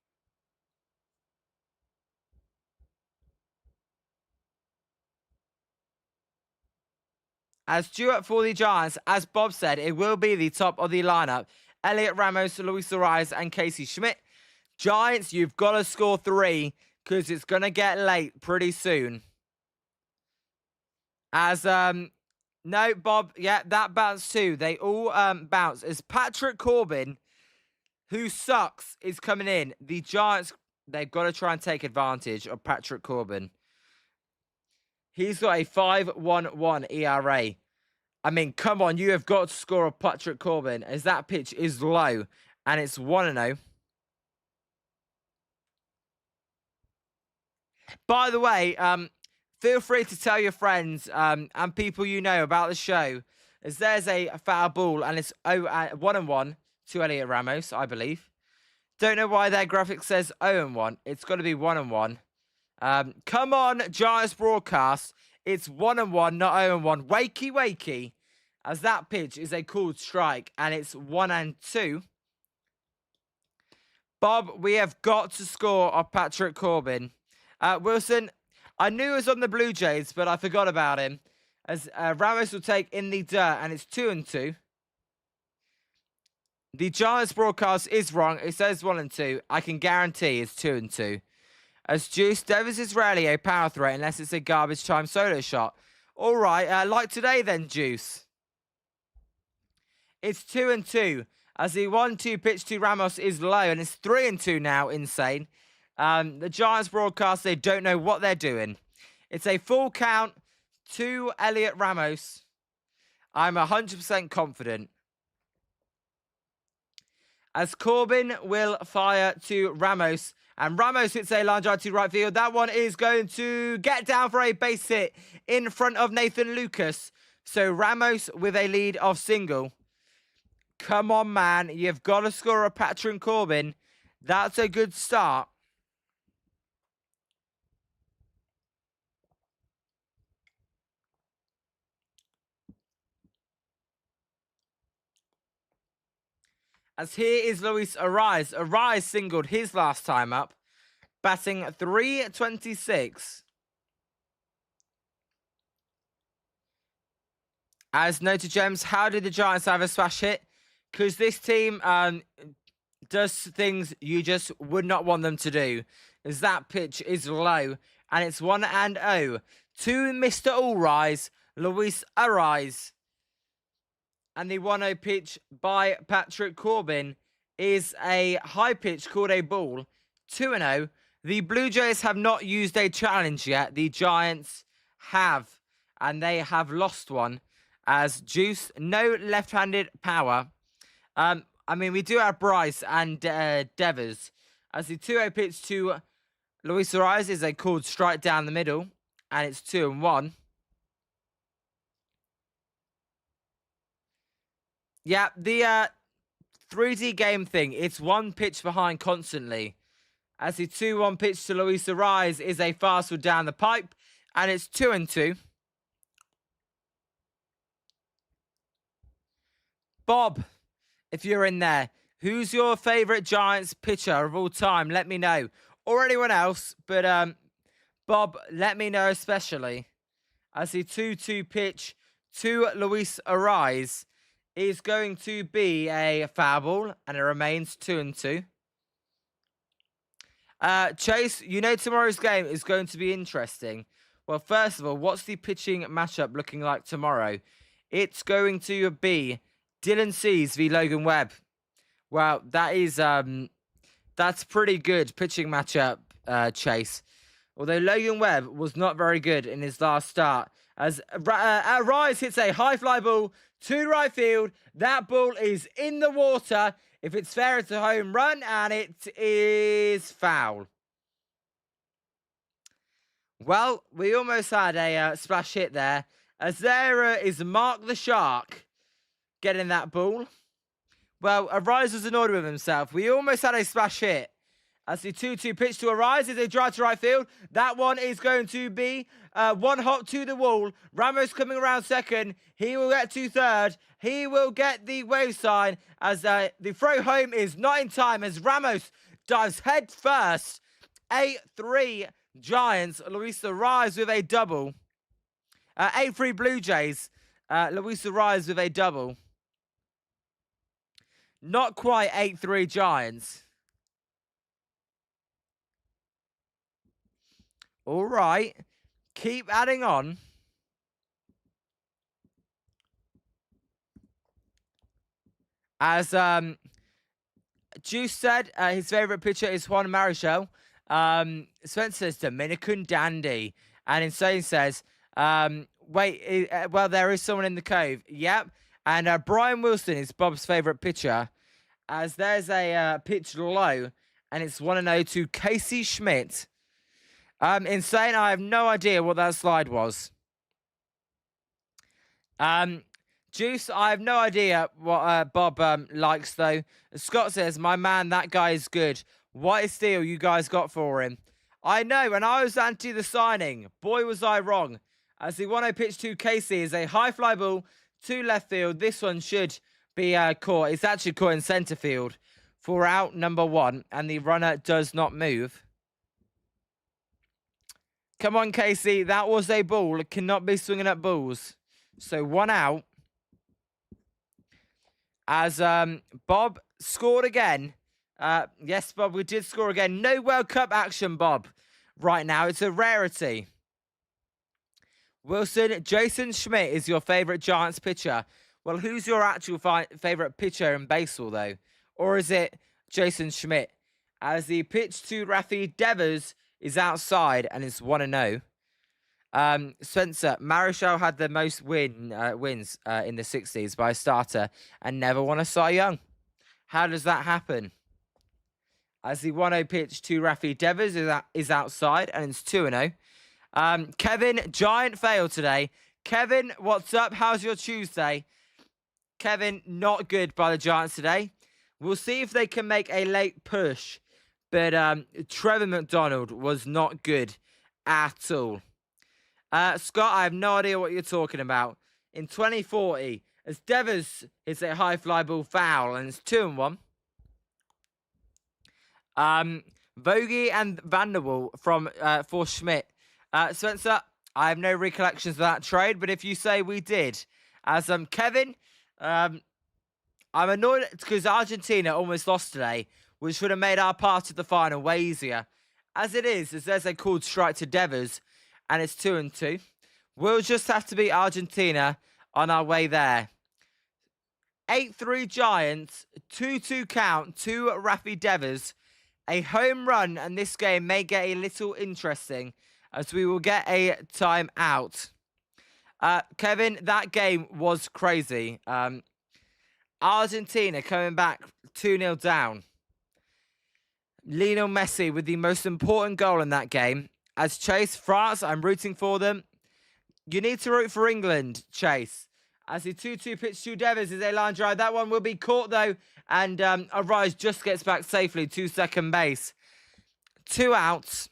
As Stewart for the Giants, as Bob said, it will be the top of the lineup. Elliot Ramos, Luis Ariz, and Casey Schmidt. Giants, you've got to score 3 because it's going to get late pretty soon. As, no, Bob, yeah, that bounced too. They all bounce. As Patrick Corbin, who sucks, is coming in. The Giants, they've got to try and take advantage of Patrick Corbin. He's got a 5.11 ERA. I mean, come on, you have got to score a Patrick Corbin as that pitch is low and it's 1-0. By the way, feel free to tell your friends and people you know about the show as there's a foul ball and it's 1-1 to Elliot Ramos, I believe. Don't know why their graphic says 0-1. It's got to be 1-1. Come on, Giants broadcast. It's 1-1, not 0-1. Wakey, wakey. As that pitch is a called strike, and it's 1-2. Bob, we have got to score off Patrick Corbin. Wilson, I knew he was on the Blue Jays, but I forgot about him. As Ramos will take in the dirt, and it's 2-2. The Giants broadcast is wrong. It says 1-2. I can guarantee it's 2-2. As Juice, Devers is rarely a power threat unless it's a garbage time solo shot. All right, like today then, Juice. It's 2-2. As the 1-2 pitch to Ramos is low, and it's 3-2 now, Insane. The Giants broadcast, they don't know what they're doing. It's a full count to Elliot Ramos. I'm 100% confident. As Corbin will fire to Ramos. And Ramos hits a line drive to right field. That one is going to get down for a base hit in front of Nathan Lucas. So Ramos with a lead of single. Come on, man. You've got to score a Patrick Corbin. That's a good start. As here is Luis Ariz. Ariz singled his last time up, batting .326. As noted, Gems, how did the Giants have a smash hit? Because this team does things you just would not want them to do. As that pitch is low, and it's 1-0 to Mr. Allrise, Luis Ariz. And the 1-0 pitch by Patrick Corbin is a high pitch called a ball. 2-0. The Blue Jays have not used a challenge yet. The Giants have. And they have lost one. As Juice, no left-handed power. I mean, we do have Bryce and Devers. As the 2-0 pitch to Luis Ariz is a called strike down the middle. And it's 2-1. Yeah, the 3D game thing, it's one pitch behind constantly. As the 2-1 pitch to Luis Ariz is a fastball down the pipe, and it's 2-2. Bob, if you're in there, who's your favourite Giants pitcher of all time? Let me know. Or anyone else, but Bob, let me know especially. As the 2-2 pitch to Luis Ariz is going to be a foul ball, and it remains 2-2. Chase, you know tomorrow's game is going to be interesting. Well, first of all, what's the pitching matchup looking like tomorrow? It's going to be Dylan Cease v Logan Webb. Well, that is that's pretty good pitching matchup, Chase. Although Logan Webb was not very good in his last start. As Ariz hits a high fly ball to right field. That ball is in the water. If it's fair, it's a home run, and it is foul. Well, we almost had a splash hit there, as there is Mark the Shark getting that ball. Well, Arise was annoyed with himself. We almost had a splash hit. As the 2-2 pitch to Arise as they drive to right field. That one is going to be one hop to the wall. Ramos coming around second. He will get to third. He will get the wave sign as the throw home is not in time as Ramos dives head first. 8-3 Giants. Luis Arise with a double. 8-3 Blue Jays. Luis Arise with a double. Not quite 8-3 Giants. All right. Keep adding on. As Juice said, his favourite pitcher is Juan Marichal. Spencer says Dominican Dandy. And Insane says, wait, well, there is someone in the cove. Yep. And Brian Wilson is Bob's favourite pitcher. As there's a pitch low. And it's 1-0 to Casey Schmidt. Insane, I have no idea what that slide was. Juice, I have no idea what Bob likes, though. Scott says, my man, that guy is good. What a steal you guys got for him. I know, and I was anti the signing. Boy, was I wrong. As the 1-0 pitch to Casey is a high fly ball to left field. This one should be caught. It's actually caught in centre field for out number 1, and the runner does not move. Come on, Casey. That was a ball. It cannot be swinging at balls. So 1 out. As Bob scored again. Yes, Bob, we did score again. No World Cup action, Bob. Right now, it's a rarity. Wilson, Jason Schmidt is your favourite Giants pitcher. Well, who's your actual favourite pitcher in baseball, though? Or is it Jason Schmidt? As the pitch to Rafi Devers is outside and it's 1-0. Spencer, Marichal had the most wins in the 60s by a starter and never won a Cy Young. How does that happen? As the 1-0 pitch to Rafi Devers is outside and it's 2-0. Kevin, giant fail today. Kevin, what's up? How's your Tuesday? Kevin, not good by the Giants today. We'll see if they can make a late push. But Trevor McDonald was not good at all. Scott, I have no idea what you're talking about. In 2040, as Devers hits a high fly ball foul, and it's 2-1. Vogie and Vanderwall for Schmidt. Spencer, I have no recollections of that trade, but if you say we did. As Kevin, I'm annoyed because Argentina almost lost today, which would have made our part of the final way easier. As it is, as there's a called strike to Devers, and it's 2-2. We'll just have to beat Argentina on our way there. 8-3 Giants, 2-2 count to Rafi Devers. A home run, and this game may get a little interesting, as we will get a timeout. Kevin, that game was crazy. Argentina coming back 2-0 down. Lionel Messi with the most important goal in that game. As Chase, France, I'm rooting for them. You need to root for England, Chase. As the 2-2 pitch to Devers is a line drive. That one will be caught, though. And Arise just gets back safely to second base. 2 outs.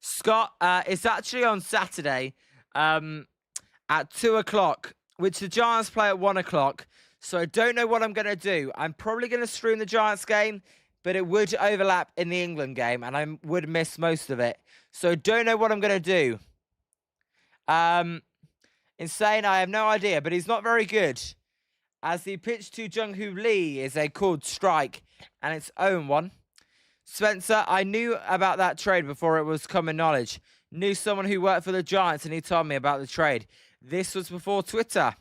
Scott, it's actually on Saturday at 2 o'clock, which the Giants play at 1 o'clock. So I don't know what I'm going to do. I'm probably going to stream the Giants game, but it would overlap in the England game, and I would miss most of it. So don't know what I'm going to do. Insane, I have no idea, but he's not very good. As the pitch to Jung-Hoo Lee is a called strike, and it's 0-1. Spencer, I knew about that trade before it was common knowledge. Knew someone who worked for the Giants, and he told me about the trade. This was before Twitter.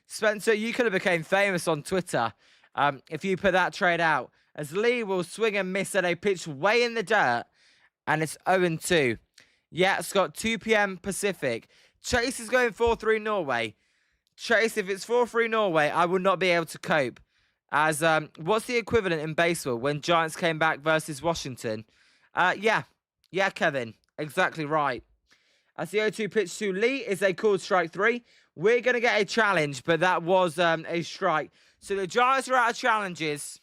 Spencer, you could have become famous on Twitter if you put that trade out. As Lee will swing and miss at a pitch way in the dirt, and it's 0-2. Yeah, Scott, 2 p.m. Pacific. Chase is going 4-3 Norway. Chase, if it's 4-3 Norway, I will not be able to cope. As what's the equivalent in baseball when Giants came back versus Washington? Yeah, Kevin, exactly right. As the 0-2 pitch to Lee is a called strike 3. We're going to get a challenge, but that was a strike. So the Giants are out of challenges.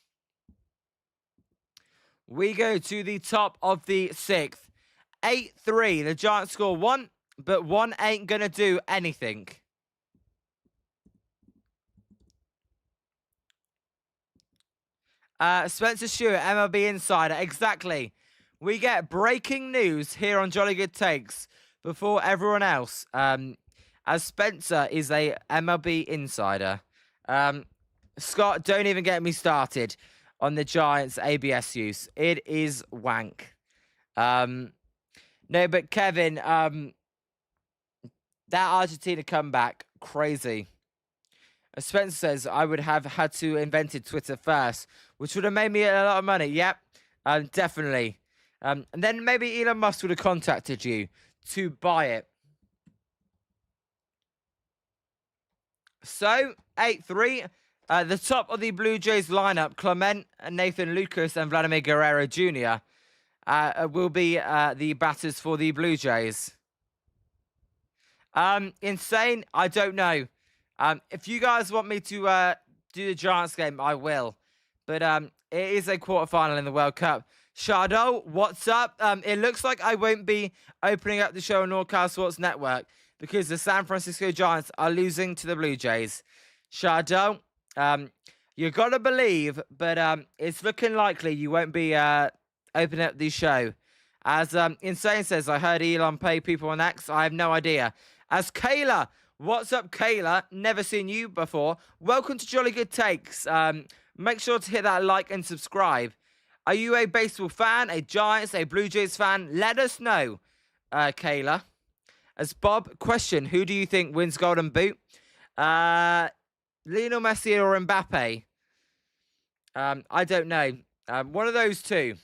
We go to the top of the 6th. 8-3. The Giants score 1, but 1 ain't going to do anything. Spencer Stewart, MLB Insider. Exactly. We get breaking news here on Jolly Good Takes before everyone else. As Spencer is a MLB Insider. Scott, don't even get me started on the Giants' ABS use. It is wank. No, but Kevin, that Argentina comeback, crazy. Spencer says, I would have had to invented Twitter first, which would have made me a lot of money. Yep, definitely. And then maybe Elon Musk would have contacted you to buy it. So, 8-3. The top of the Blue Jays lineup, Clement, Nathan Lucas, and Vladimir Guerrero Jr. Will be the batters for the Blue Jays. Insane? I don't know. If you guys want me to do the Giants game, I will. But it is a quarterfinal in the World Cup. Shadow, what's up? It looks like I won't be opening up the show on Norcal Sports Network because the San Francisco Giants are losing to the Blue Jays. Shadow, you got to believe, but it's looking likely you won't be opening up the show. As Insane says, I heard Elon pay people on X. I have no idea. As Kayla, what's up, Kayla? Never seen you before. Welcome to Jolly Good Takes. Make sure to hit that like and subscribe. Are you a baseball fan, a Giants, a Blue Jays fan? Let us know, Kayla. As Bob, question, who do you think wins Golden Boot? Lionel Messi or Mbappe? I don't know. One of those two.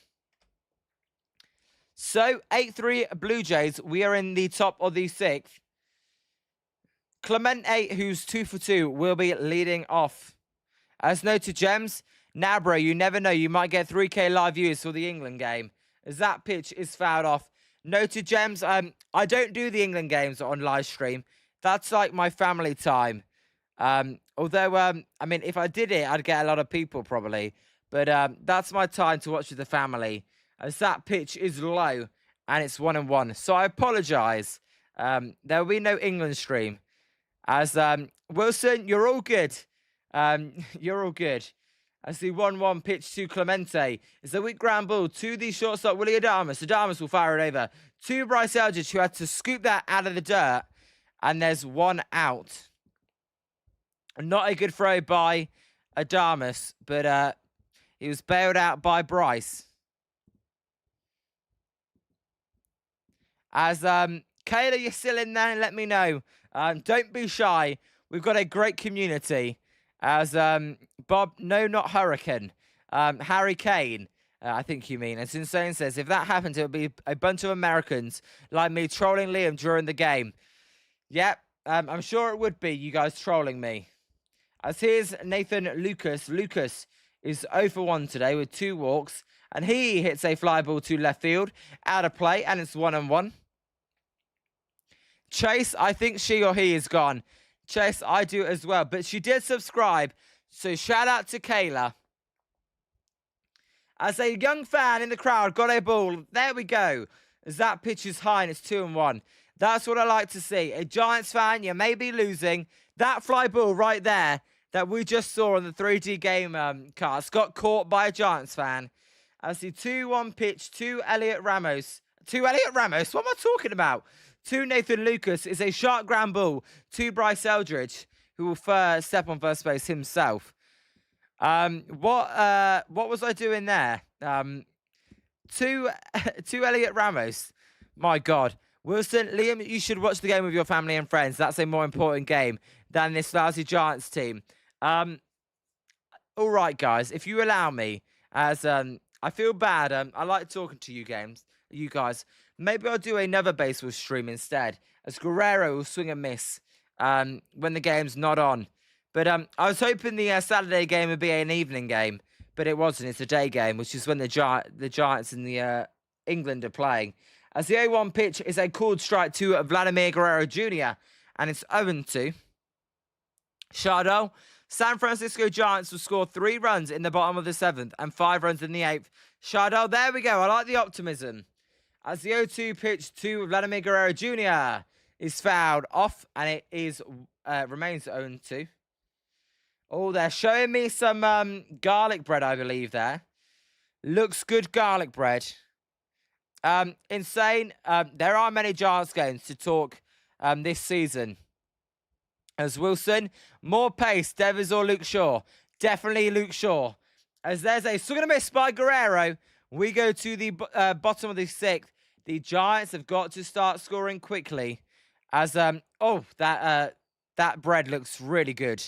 So, 8-3 Blue Jays. We are in the top of the 6th. Clemente, who's 2 for 2, will be leading off. As noted, Gems. Now, bro, you never know. You might get 3K live views for the England game. As that pitch is fouled off. Noted, Gems. I don't do the England games on live stream. That's like my family time. Although, I mean, if I did it, I'd get a lot of people probably. But that's my time to watch with the family. As that pitch is low and it's 1-1. So I apologise. There will be no England stream. As Wilson, you're all good. You're all good. As the 1-1 pitch to Clemente is a weak ground ball to the shortstop, Willie Adames. Adames will fire it over to Bryce Eldridge, who had to scoop that out of the dirt. And there's 1 out. Not a good throw by Adames, but he was bailed out by Bryce. As Kayla, you're still in there, let me know. Don't be shy. We've got a great community. As Bob, no, not Hurricane. Harry Kane, I think you mean. As Insane says, if that happens, it would be a bunch of Americans like me trolling Liam during the game. Yep, I'm sure it would be, you guys trolling me. As here's Nathan Lucas. Lucas is 0 for 1 today with 2 walks. And he hits a fly ball to left field. Out of play, and it's 1-1. Chase, I think she or he is gone. Chase, I do as well. But she did subscribe. So shout out to Kayla. As a young fan in the crowd got a ball. There we go. As that pitch is high and it's 2-1. That's what I like to see. A Giants fan, you may be losing. That fly ball right there that we just saw on the 3D game cast got caught by a Giants fan. As the 2-1 pitch to Elliot Ramos. To Elliot Ramos? What am I talking about? To Nathan Lucas is a sharp ground ball to Bryce Eldridge, who will step on first base himself. What was I doing there? To Elliot Ramos. My God. Wilson, Liam, you should watch the game with your family and friends. That's a more important game than this lousy Giants team. All right, guys, if you allow me, as I feel bad. I like talking to you guys. Maybe I'll do another baseball stream instead, as Guerrero will swing and miss when the game's not on. But I was hoping the Saturday game would be an evening game, but it wasn't. It's a day game, which is when the Giants and the England are playing. As the 0-1 pitch is a called strike to Vladimir Guerrero Jr., and it's 0-2. Chardot, San Francisco Giants will score 3 runs in the bottom of the 7th and 5 runs in the 8th. Chardot, there we go. I like the optimism. As the 0-2 pitch to Vladimir Guerrero Jr. is fouled off, and it is remains 0-2. Oh, they're showing me some garlic bread, I believe, there. Looks good garlic bread. Insane. There are many Giants games to talk this season. As Wilson, more pace, Devers or Luke Shaw? Definitely Luke Shaw. As there's a swing and a miss by Guerrero. We go to the bottom of the 6th. The Giants have got to start scoring quickly. As, that bread looks really good.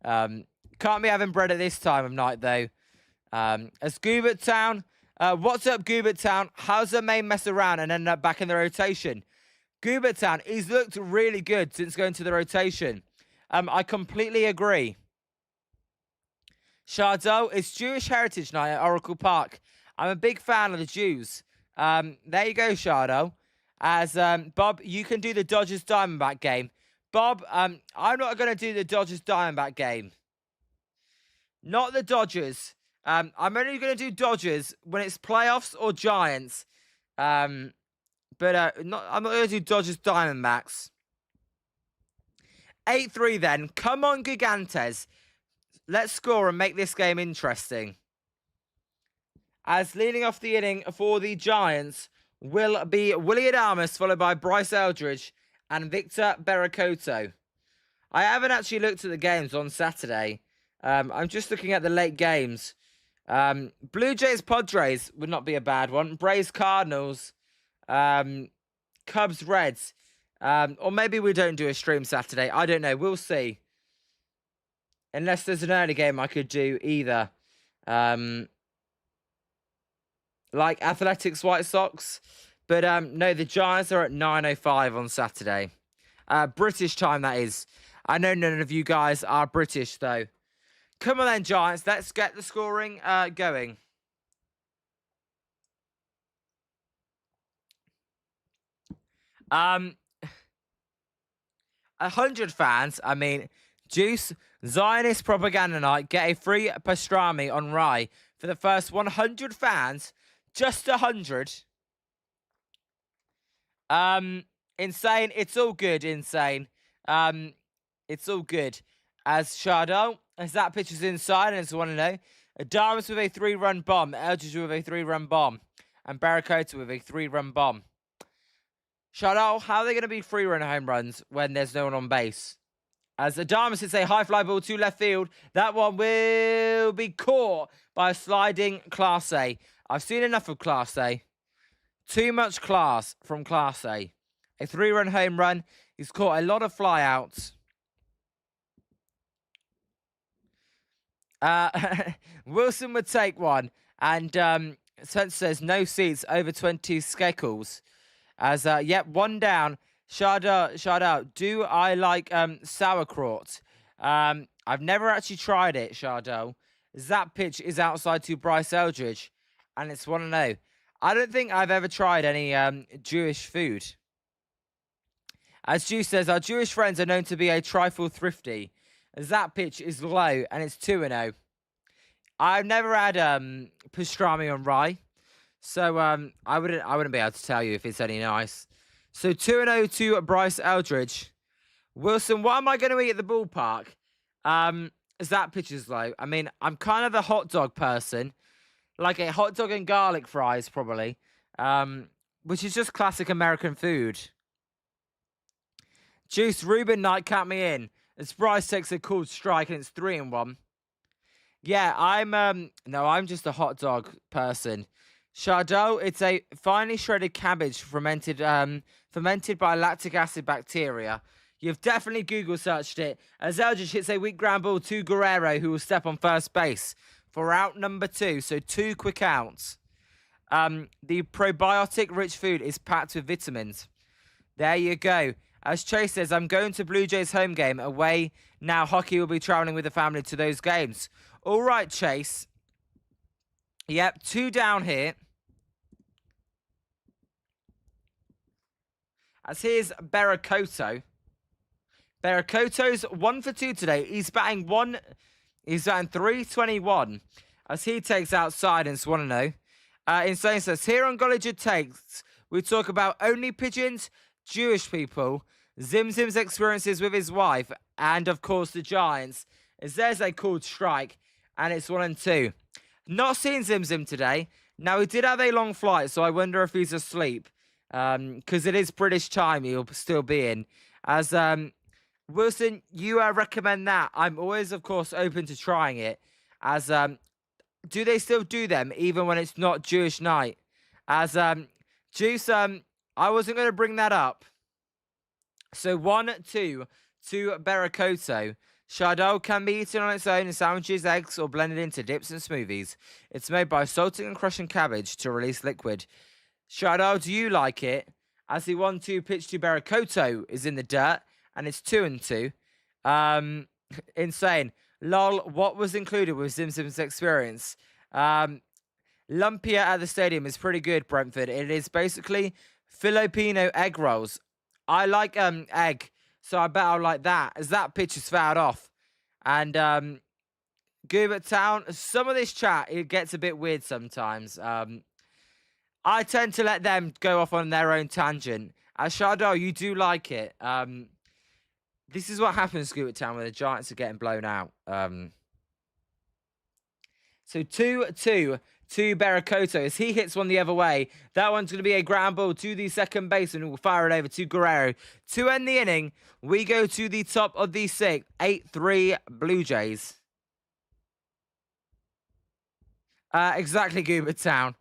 Can't be having bread at this time of night, though. As Goobert Town, what's up, Goobert Town? How's the main mess around and end up back in the rotation? Goobert Town, he's looked really good since going to the rotation. I completely agree. Chardot, it's Jewish Heritage Night at Oracle Park. I'm a big fan of the Jews. There you go, Chardot. As Bob, you can do the Dodgers Diamondback game. Bob, I'm not going to do the Dodgers Diamondback game. Not the Dodgers. I'm only going to do Dodgers when it's playoffs or Giants. I'm not going to do Dodgers Diamondbacks. 8-3 then. Come on, Gigantes. Let's score and make this game interesting. As leading off the inning for the Giants will be Willie Adames, followed by Bryce Eldridge and Victor Berracoto. I haven't actually looked at the games on Saturday. I'm just looking at the late games. Blue Jays Padres would not be a bad one. Braves Cardinals. Cubs Reds. Or maybe we don't do a stream Saturday. I don't know. We'll see. Unless there's an early game I could do either. Like Athletics White Sox. But no, the Giants are at 9:05 on Saturday. British time, that is. I know none of you guys are British, though. Come on then, Giants. Let's get the scoring going. Um, 100 fans, I mean, Juice, Zionist Propaganda Night, get a free pastrami on rye for the first 100 fans. Just 100. Insane. It's all good, Insane. It's all good. As Chardot, as that pitch is inside, and it's 1-0. Adames with a 3-run bomb. Eldridge with a 3-run bomb. And Berracoto with a 3-run bomb. Chardot, how are they going to be 3-run home runs when there's no one on base? As Adames hits a high fly ball to left field, that one will be caught by a sliding Class A. I've seen enough of Class A. Too much class from Class A. A 3-run home run. He's caught a lot of flyouts. Wilson would take one. And Spencer says no seats over 20 skekels. As, yep, one down. Chardot, do I like sauerkraut? I've never actually tried it, Chardot. That pitch is outside to Bryce Eldridge. And it's 1-0. I don't think I've ever tried any Jewish food. As Juice says, our Jewish friends are known to be a trifle thrifty. As that pitch is low and it's 2-0. I've never had pastrami on rye. So I wouldn't be able to tell you if it's any nice. So 2-0 to Bryce Eldridge. Wilson, what am I going to eat at the ballpark? As that pitch is low. I mean, I'm kind of a hot dog person. Like a hot dog and garlic fries, probably. Which is just classic American food. Juice, Ruben Knight, count me in. As Bryce takes a cool strike and it's 3-1. Yeah, I'm just a hot dog person. Chardot, it's a finely shredded cabbage fermented by lactic acid bacteria. You've definitely Google searched it. As Eldridge hits a weak ground ball to Guerrero, who will step on first base for out number 2. So 2 quick outs. The probiotic-rich food is packed with vitamins. There you go. As Chase says, I'm going to Blue Jays home game away. Now Hockey will be travelling with the family to those games. All right, Chase. Yep, 2 down here. As here's Barakoto. Barakoto's 1 for 2 today. He's batting 321. As he takes outside and Swanano. Insane says, here on Jolly Takes, we talk about only pigeons, Jewish people, Zim Zim's experiences with his wife, and of course the Giants. As there's a called strike, and it's 1 and 2. Not seen Zim Zim today. Now, he did have a long flight, so I wonder if he's asleep. Because it is British time, he'll still be in. As Wilson, you recommend that. I'm always, of course, open to trying it. As do they still do them, even when it's not Jewish night? As Juice, I wasn't going to bring that up. So 1-2 to Barakoto. Chardal can be eaten on its own in sandwiches, eggs, or blended into dips and smoothies. It's made by salting and crushing cabbage to release liquid. Chardal, do you like it? As the 1-2 pitch to Barakoto is in the dirt, and it's 2 and 2. Insane. Lol, what was included with Zim Zim's experience? Lumpia at the stadium is pretty good, Brentford. It is basically Filipino egg rolls. I like egg, so I bet I'll like that, as that pitch is fouled off. And Goobert Town, some of this chat, it gets a bit weird sometimes. I tend to let them go off on their own tangent. As Chardal, you do like it. This is what happens, Goobert Town, when the Giants are getting blown out. So 2-2 to Barakoto as he hits one the other way. That one's going to be a ground ball to the second baseman who will fire it over to Guerrero. To end the inning, we go to the top of the 6th. 8-3 Blue Jays. Exactly, Goobert Town.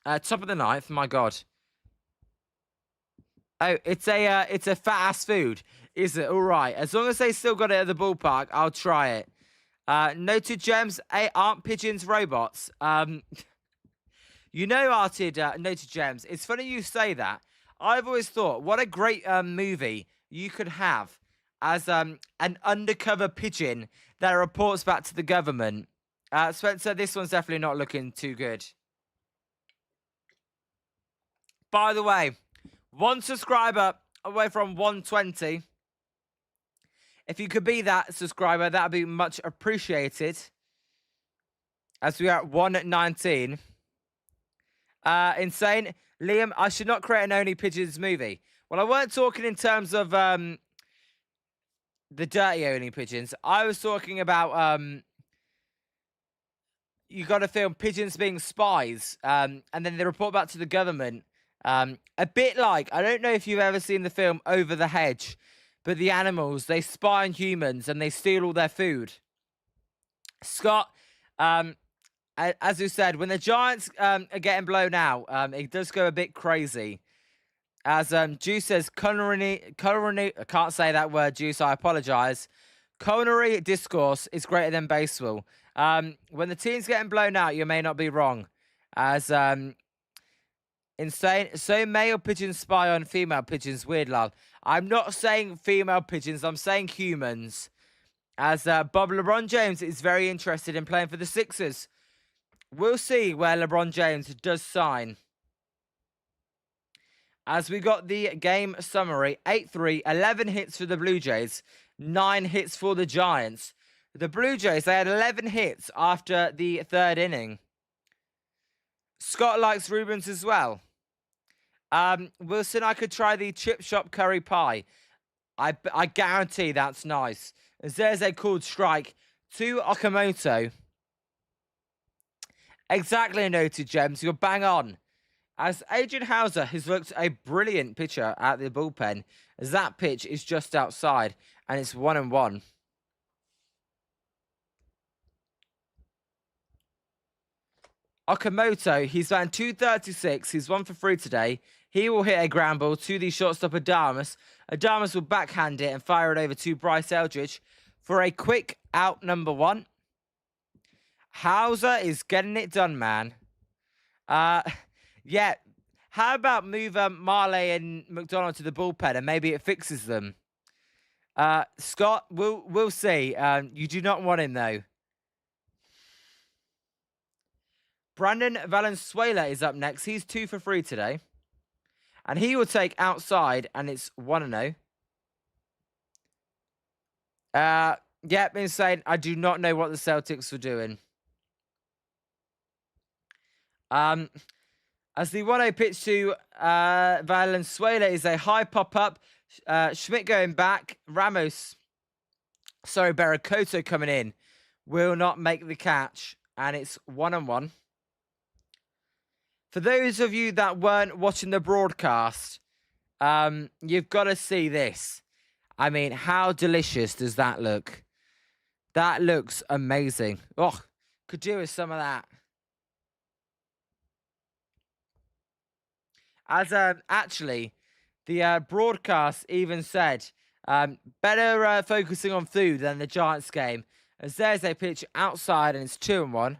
Top of the 9th, my God. Oh, it's a fat ass food, is it? All right. As long as they still got it at the ballpark, I'll try it. Noted gems aren't pigeons robots. You know, noted gems. It's funny you say that. I've always thought what a great movie you could have as an undercover pigeon that reports back to the government. Spencer, this one's definitely not looking too good. By the way, 1 subscriber away from 120. If you could be that subscriber, that would be much appreciated. As we are at 119. Insane. Liam, I should not create an Only Pigeons movie. Well, I weren't talking in terms of the dirty Only Pigeons. I was talking about you got to film pigeons being spies, and then they report back to the government. A bit like, I don't know if you've ever seen the film Over the Hedge, but the animals, they spy on humans and they steal all their food. Scott, as you said, when the Giants are getting blown out, it does go a bit crazy. As Juice says, culinary, I can't say that word, Juice, I apologise. Culinary discourse is greater than baseball. When the team's getting blown out, you may not be wrong. As insane. So male pigeons spy on female pigeons. Weird, lol. I'm not saying female pigeons. I'm saying humans. As Bob LeBron James is very interested in playing for the Sixers. We'll see where LeBron James does sign. As we got the game summary, 8-3, 11 hits for the Blue Jays, 9 hits for the Giants. The Blue Jays, they had 11 hits after the 3rd inning. Scott likes Rubens as well. Wilson, I could try the chip shop curry pie. I guarantee that's nice. As there's a called strike to Okamoto. Exactly, noted, Gems. You're bang on. As Adrian Hauser has looked a brilliant pitcher at the bullpen, as that pitch is just outside, and it's 1-1. Okamoto, he's batting 236. He's 1 for 3 today. He will hit a ground ball to the shortstop Adamas. Adamas will backhand it and fire it over to Bryce Eldridge for a quick out number 1. Hauser is getting it done, man. Yeah. How about move Marley and McDonald to the bullpen and maybe it fixes them? Scott, we'll see. You do not want him though. Brandon Valenzuela is up next. He's 2 for 3 today. And he will take outside, and it's 1-0. Yep, insane. I do not know what the Celtics were doing. As the 1-0 pitch to Valenzuela is a high pop-up. Schmidt going back. Barracoto coming in. Will not make the catch. And it's 1-1. For those of you that weren't watching the broadcast, you've got to see this. I mean, how delicious does that look? That looks amazing. Oh, could do with some of that. As actually, the broadcast even said, better focusing on food than the Giants game. As there's a pitch outside and it's 2-1.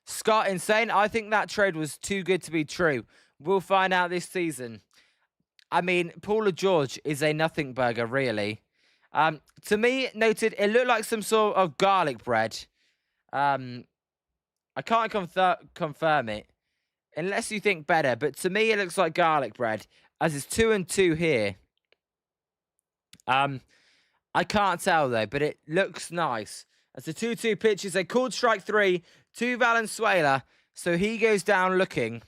Scott, insane. I think that trade was too good to be true. We'll find out this season. I mean, Paula George is a nothing burger, really. To me, noted, it looked like some sort of garlic bread. I can't confirm it, unless you think better. But to me, it looks like garlic bread, as it's 2-2 here. I can't tell, though, but it looks nice. As the 2-2 pitch is a called strike 3 to Valenzuela. So he goes down looking.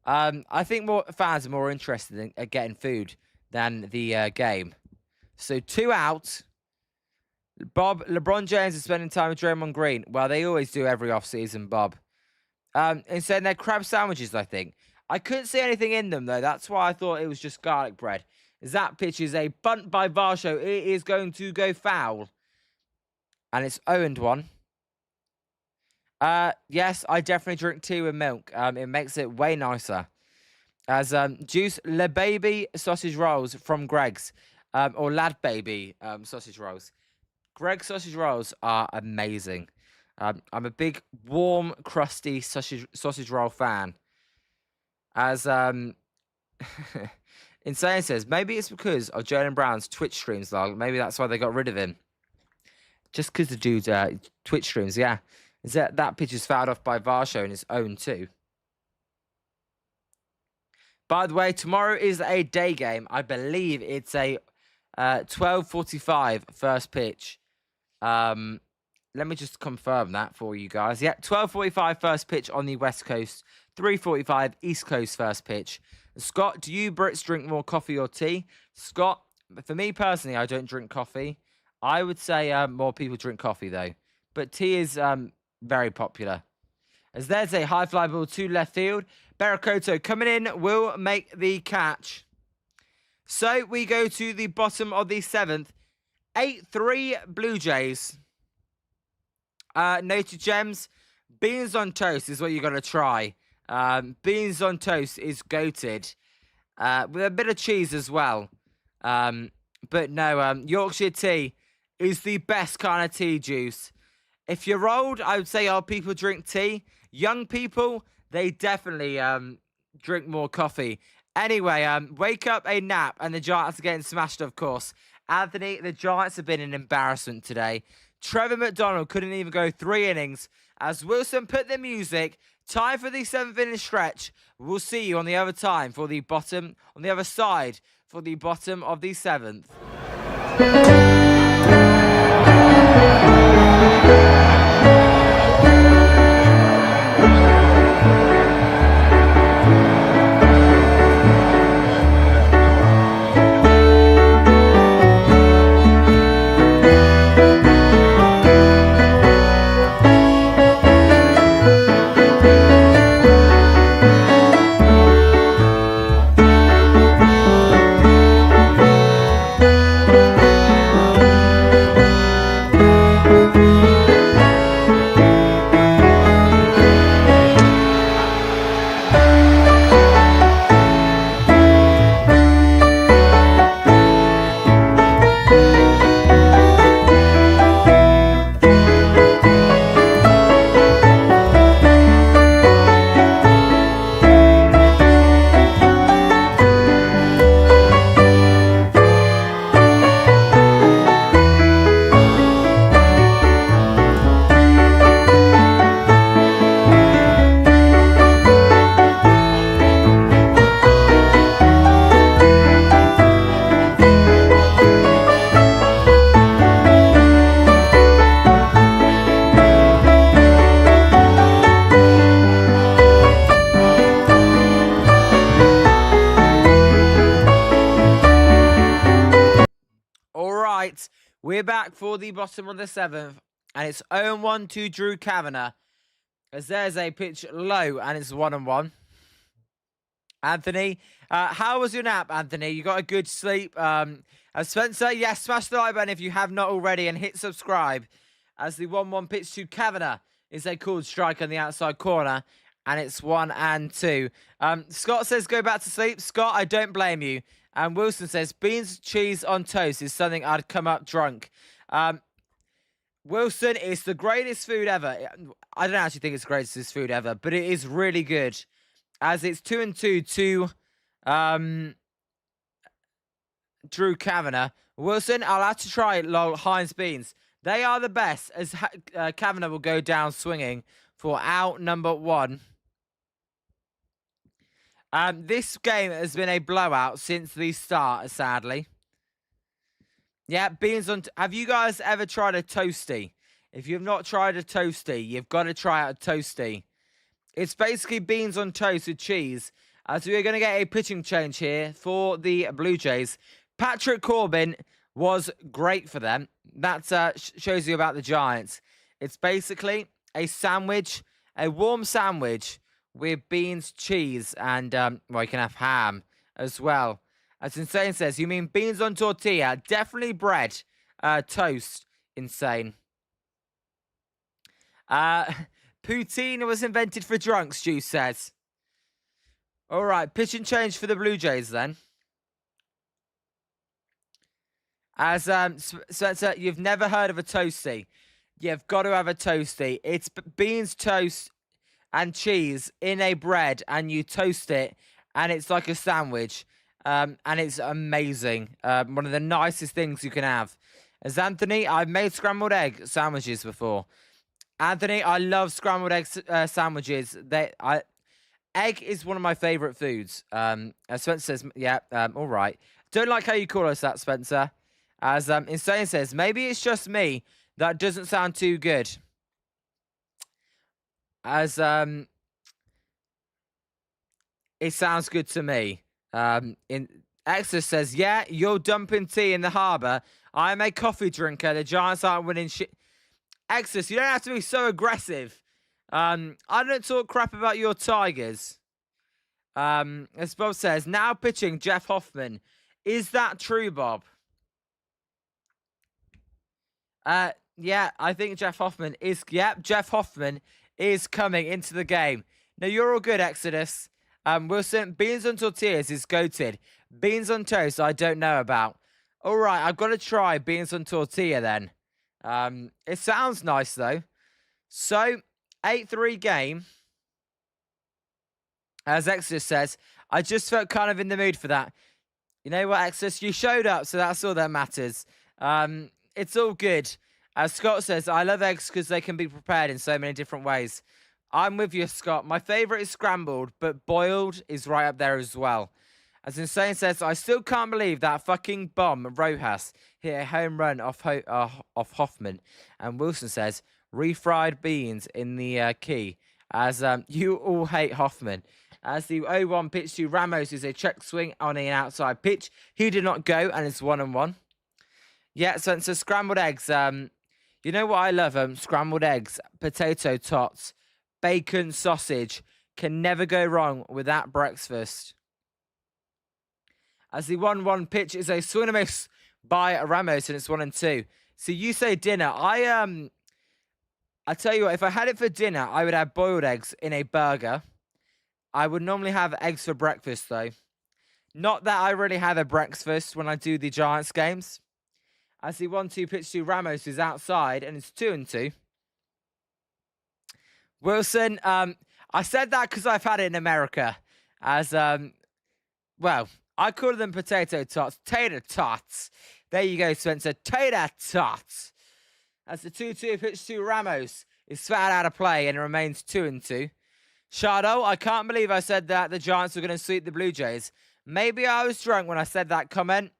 I think more fans are more interested in getting food than the game. So 2 out. LeBron James is spending time with Draymond Green. Well, they always do every offseason, Bob. Instead, they're crab sandwiches, I think. I couldn't see anything in them, though. That's why I thought it was just garlic bread. As that pitch is a bunt by Varsho. It is going to go foul. And it's 0-1. Yes, I definitely drink tea with milk. It makes it way nicer. As Juice Le Baby sausage rolls from Greg's. Or Lad Baby sausage rolls. Greg's sausage rolls are amazing. I'm a big, warm, crusty sausage roll fan. As Insane says, maybe it's because of Jalen Brown's Twitch streams, though. Maybe that's why they got rid of him. Just because the dude's Twitch streams, yeah. Is that pitch is fouled off by Varsho and it's 0-2. By the way, tomorrow is a day game. I believe it's a 12:45 first pitch. Let me just confirm that for you guys. Yeah, 12:45 first pitch on the West Coast. 3:45 East Coast first pitch. Scott, do you Brits drink more coffee or tea? Scott, for me personally, I don't drink coffee. I would say more people drink coffee, though. But tea is very popular. As there's a high fly ball to left field. Barracoto coming in will make the catch. So we go to the bottom of the 7th. 8-3 Blue Jays. Noted gems. Beans on toast is what you got to try. Beans on toast is goated. With a bit of cheese as well. But no, Yorkshire tea is the best kind of tea juice. If you're old, I would say old people drink tea. Young people, they definitely drink more coffee. Anyway, wake up a nap, and the Giants are getting smashed, of course. Anthony, the Giants have been an embarrassment today. Trevor McDonald couldn't even go 3 innings. As Wilson put the music, time for the 7th inning stretch. We'll see you on the other time for the bottom, on the other side for the bottom of the 7th. We're back for the bottom of the 7th, and it's 0-1 to Drew Kavanagh, as there's a pitch low, and it's 1-1. Anthony, how was your nap, Anthony? You got a good sleep? Spencer, yes, smash the like button if you have not already, and hit subscribe, as the 1-1 pitch to Kavanagh is a called strike on the outside corner, and it's 1-2. Scott says go back to sleep. Scott, I don't blame you. And Wilson says beans, cheese on toast is something I'd come up drunk. Wilson, it's the greatest food ever. I don't actually think it's the greatest food ever, but it is really good. As it's 2-2 to Drew Kavanagh. Wilson, I'll have to try Heinz beans. They are the best, as Kavanagh will go down swinging for out number 1. This game has been a blowout since the start, sadly. Yeah, beans on... Have you guys ever tried a toasty? If you've not tried a toasty, you've got to try out a toasty. It's basically beans on toast with cheese. So we're going to get a pitching change here for the Blue Jays. Patrick Corbin was great for them. That shows you about the Giants. It's basically a sandwich, a warm sandwich with beans, cheese, and, well, you can have ham as well. As Insane says, you mean beans on tortilla? Definitely bread. Toast. Insane. Poutine was invented for drunks, Juice says. All right, pitch and change for the Blue Jays then. As Spencer, you've never heard of a toasty. You've got to have a toasty. It's beans, toast, and cheese in a bread, and you toast it, and it's like a sandwich. And it's amazing. One of the nicest things you can have. As Anthony, I've made scrambled egg sandwiches before. Anthony, I love scrambled egg sandwiches. Egg is one of my favourite foods. As Spencer says, yeah, all right. Don't like how you call us that, Spencer. As Insane says, maybe it's just me. That doesn't sound too good. As it sounds good to me. Exodus says, yeah, you're dumping tea in the harbour. I'm a coffee drinker. The Giants aren't winning shit. Exodus, you don't have to be so aggressive. I don't talk crap about your Tigers. As Bob says, now pitching Jeff Hoffman. Is that true, Bob? Yeah, I think Jeff Hoffman is... Yep, Jeff Hoffman is coming into the game. Now, you're all good, Exodus. Wilson, beans on tortillas is goated. Beans on toast, I don't know about. All right, I've got to try beans on tortilla then. It sounds nice, though. So, 8-3 game. As Exodus says, I just felt kind of in the mood for that. You know what, Exodus? You showed up, so that's all that matters. It's all good. As Scott says, I love eggs because they can be prepared in so many different ways. I'm with you, Scott. My favourite is scrambled, but boiled is right up there as well. As Insane says, I still can't believe that fucking bomb, Rojas, hit a home run off Hoffman. And Wilson says, refried beans in the key. As you all hate Hoffman. As the 0-1 pitch to Ramos is a check swing on an outside pitch. He did not go, and it's 1-1. Yeah, so it's scrambled eggs. You know what I love? Scrambled eggs, potato tots, bacon, sausage. Can never go wrong with that breakfast. As the 1-1 pitch is a swing and miss by Ramos, and it's 1-2. So you say dinner. I tell you what, if I had it for dinner, I would have boiled eggs in a burger. I would normally have eggs for breakfast, though. Not that I really have a breakfast when I do the Giants games. As the 1-2 pitch to Ramos is outside, and it's 2-2. Wilson, I said that because I've had it in America. As, well, I call them potato tots. Tater tots. There you go, Spencer. Tater tots. As the 2-2 pitch to Ramos is fat out of play, and it remains 2-2. Shardo, I can't believe I said that the Giants were going to sweep the Blue Jays. Maybe I was drunk when I said that comment.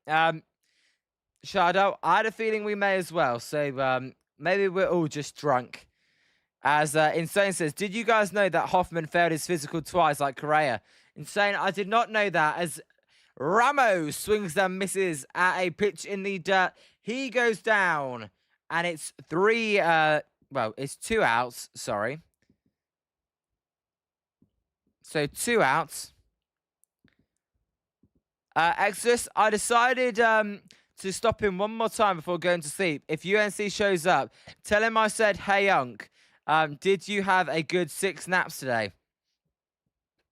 Shardo, I had a feeling we may as well. So maybe we're all just drunk. As Insane says, did you guys know that Hoffman failed his physical twice like Correa? Insane, I did not know that. As Ramos swings and misses at a pitch in the dirt. He goes down, and it's it's 2 outs. Sorry. So 2 outs. Exodus, I decided to stop him one more time before going to sleep. If UNC shows up, tell him I said, hey, Unc, did you have a good 6 naps today?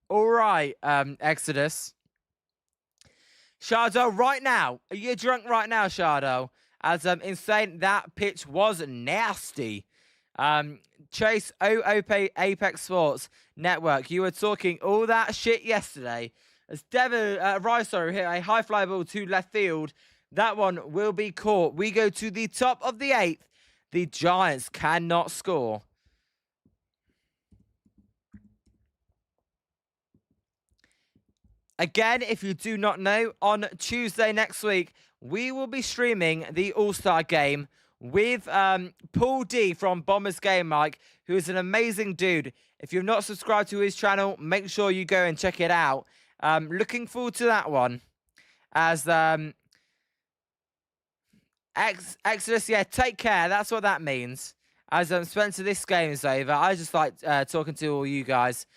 All right, Exodus. Shardo, right now. Are you drunk right now, Shardo? As insane, that pitch was nasty. Chase, Apex Sports Network, you were talking all that shit yesterday. As Devin Riso hit a high fly ball to left field, that one will be caught. We go to the top of the 8th. The Giants cannot score. Again, if you do not know, on Tuesday next week, we will be streaming the All-Star game with Paul D from Bombers Game Mike, who is an amazing dude. If you've not subscribed to his channel, make sure you go and check it out. Looking forward to that one. As Exodus, yeah, take care. That's what that means. As Spencer, this game is over. I just like talking to all you guys.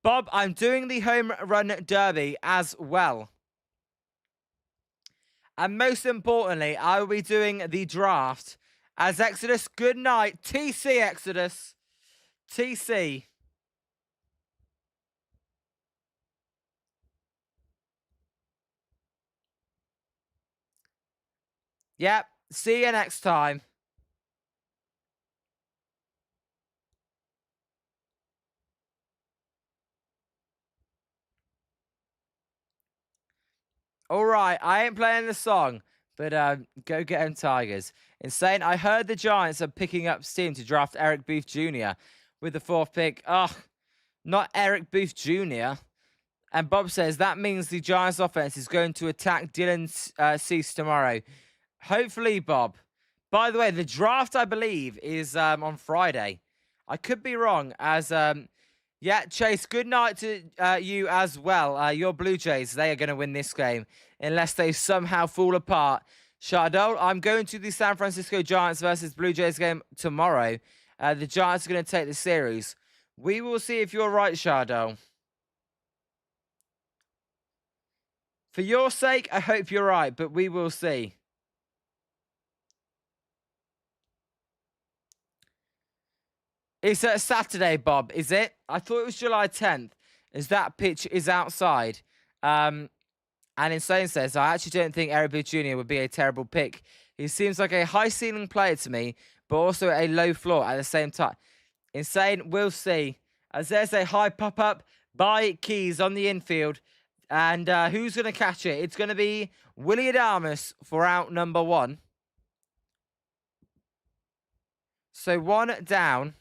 Bob, I'm doing the home run derby as well. And most importantly, I will be doing the draft. As Exodus, good night. TC, Exodus. TC. Yep. See you next time. All right, I ain't playing the song, but go get them Tigers. Insane. I heard the Giants are picking up steam to draft Eric Booth Jr. with the 4th pick. Ugh, not Eric Booth Jr. And Bob says that means the Giants offense is going to attack Dylan Cease tomorrow. Hopefully, Bob. By the way, the draft, I believe, is on Friday. I could be wrong, as... yeah, Chase, good night to you as well. Your Blue Jays, they are going to win this game unless they somehow fall apart. Shardol, I'm going to the San Francisco Giants versus Blue Jays game tomorrow. The Giants are going to take the series. We will see if you're right, Shardol. For your sake, I hope you're right, but we will see. It's a Saturday, Bob, is it? I thought it was July 10th, as that pitch is outside. And Insane says, I actually don't think Eric Booth Jr. would be a terrible pick. He seems like a high-ceiling player to me, but also a low floor at the same time. Insane, we'll see. As there's a high pop-up by Keys on the infield. And who's going to catch it? It's going to be Willie Adames for out number 1. So 1 down.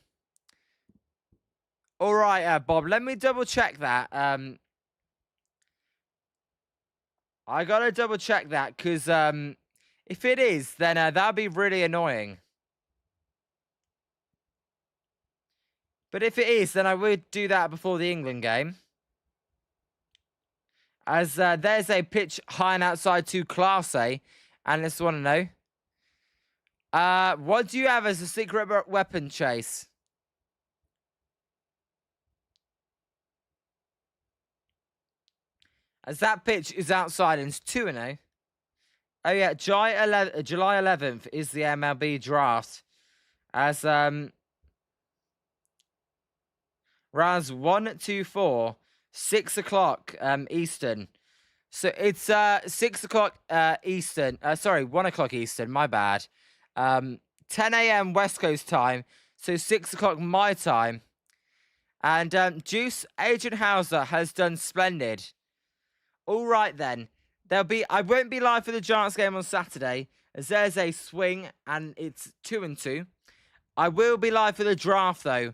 All right, Bob, let me double-check that. I got to double-check that, because if it is, then that'll be really annoying. But if it is, then I would do that before the England game. As there's a pitch high and outside to Class A. And let's want to know. What do you have as a secret weapon, Chase? As that pitch is outside and it's 2-0. Oh, yeah, July 11th is the MLB draft. As rounds 1, 2, 4, 6 o'clock Eastern. So it's 6 o'clock Eastern. Sorry, 1 o'clock Eastern, my bad. 10 a.m. West Coast time. So 6 o'clock my time. And Juice Agent Hauser has done splendid. All right, then. I won't be live for the Giants game on Saturday, as there's a swing, and it's 2-2. I will be live for the draft, though.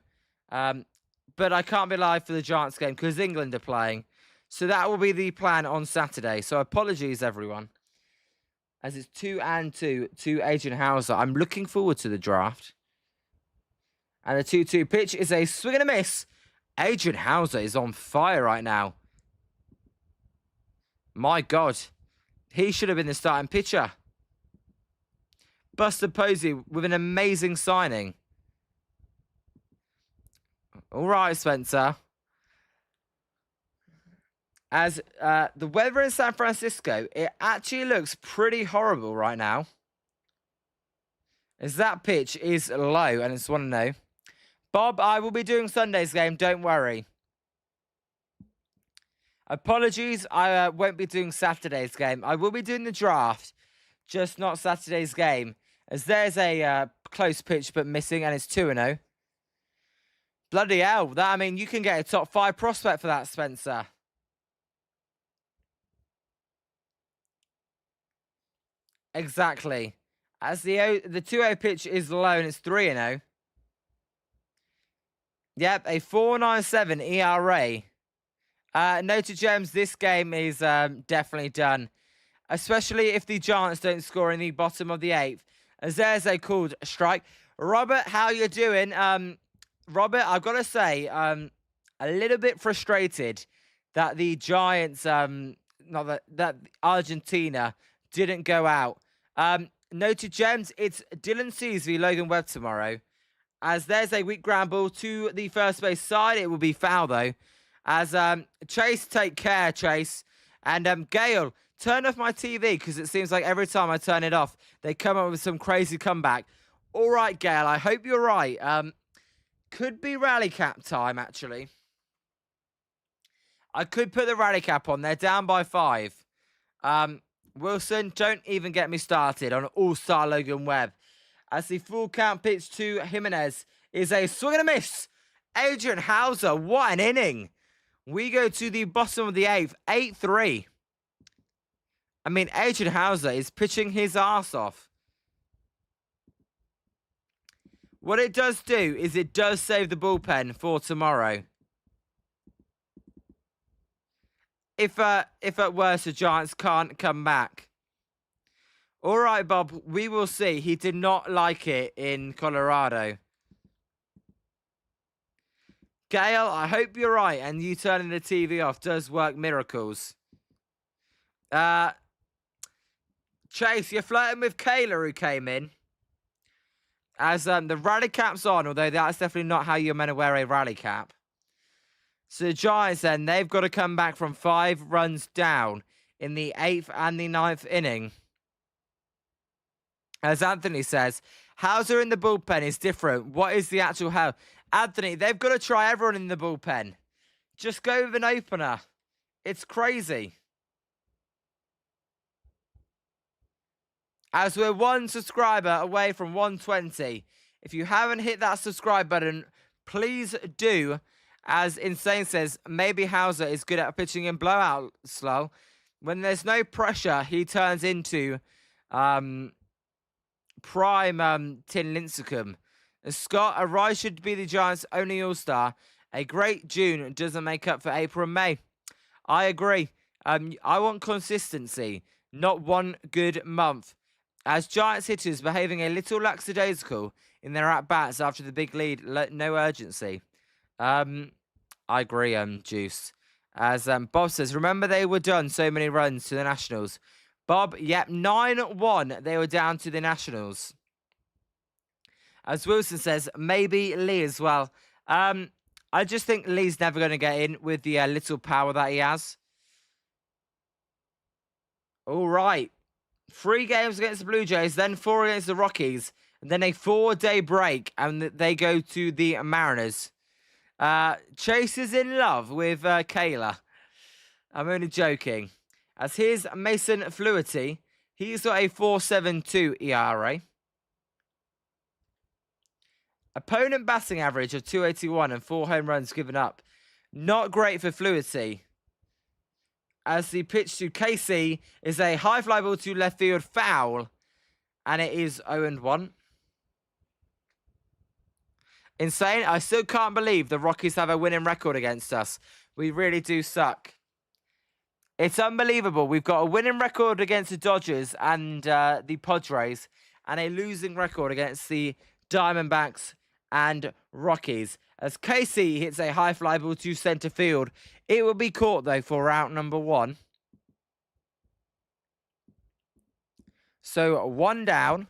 But I can't be live for the Giants game, because England are playing. So that will be the plan on Saturday. So apologies, everyone. As it's 2-2 to Agent Hauser. I'm looking forward to the draft. And the 2-2 pitch is a swing and a miss. Agent Hauser is on fire right now. My God, he should have been the starting pitcher. Buster Posey with an amazing signing. All right, Spencer. As the weather in San Francisco, it actually looks pretty horrible right now. As that pitch is low, and it's 1-0. Bob, I will be doing Sunday's game, don't worry. Apologies, I won't be doing Saturday's game. I will be doing the draft, just not Saturday's game. As there's a close pitch but missing, and it's 2-0. Bloody hell, that, I mean, you can get a top 5 prospect for that, Spencer. Exactly. As the 2-0 pitch is low and it's 3-0. Yep, a 4.97 ERA. Noted Gems, this game is definitely done. Especially if the Giants don't score in the bottom of the 8th. As there's a called strike. Robert, how you doing? Robert, I've got to say, a little bit frustrated that the Giants, that Argentina didn't go out. Noted Gems, it's Dylan Seas v Logan Webb tomorrow. As there's a weak ground ball to the first base side. It will be foul, though. As Chase, take care, Chase. And Gale, turn off my TV, because it seems like every time I turn it off, they come up with some crazy comeback. All right, Gale, I hope you're right. Could be rally cap time, actually. I could put the rally cap on. They're down by 5. Wilson, don't even get me started on all-star Logan Webb. As the full count pitch to Jimenez is a swing and a miss. Adrian Hauser, what an inning. We go to the bottom of the 8th, 8-3. I mean, Adrian Hauser is pitching his ass off. What it does do is it does save the bullpen for tomorrow. If at worst the Giants can't come back. All right, Bob, we will see. He did not like it in Colorado. Gale, I hope you're right, and you turning the TV off does work miracles. Chase, you're flirting with Kayla, who came in. As the rally cap's on, although that's definitely not how you're meant to wear a rally cap. So the Giants, then, they've got to come back from 5 runs down in the 8th and the 9th inning. As Anthony says, Hauser in the bullpen is different. What is the actual hell? Anthony, they've got to try everyone in the bullpen. Just go with an opener. It's crazy. As we're 1 subscriber away from 120. If you haven't hit that subscribe button, please do. As Insane says, maybe Hauser is good at pitching in blowout slow. When there's no pressure, he turns into prime Tin Lincecum. Scott, a rise should be the Giants' only all-star. A great June doesn't make up for April and May. I agree. I want consistency, not one good month. As Giants hitters behaving a little lackadaisical in their at-bats after the big lead, no urgency. I agree, Juice. As Bob says, remember they were done so many runs to the Nationals. Bob, yep, 9-1 they were down to the Nationals. As Wilson says, maybe Lee as well. I just think Lee's never going to get in with the little power that he has. All right. 3 games against the Blue Jays, then 4 against the Rockies, and then a 4-day break, and they go to the Mariners. Chase is in love with Kayla. I'm only joking. As here's Mason Fluity. He's got a 4.72 ERA. Opponent batting average of 281 and 4 home runs given up. Not great for Fluity. As the pitch to KC is a high fly ball to left field foul. And it is 0-1. Insane. I still can't believe the Rockies have a winning record against us. We really do suck. It's unbelievable. We've got a winning record against the Dodgers and the Padres. And a losing record against the Diamondbacks and Rockies. As KC hits a high fly ball to centre field. It will be caught, though, for out number 1. So, 1 down.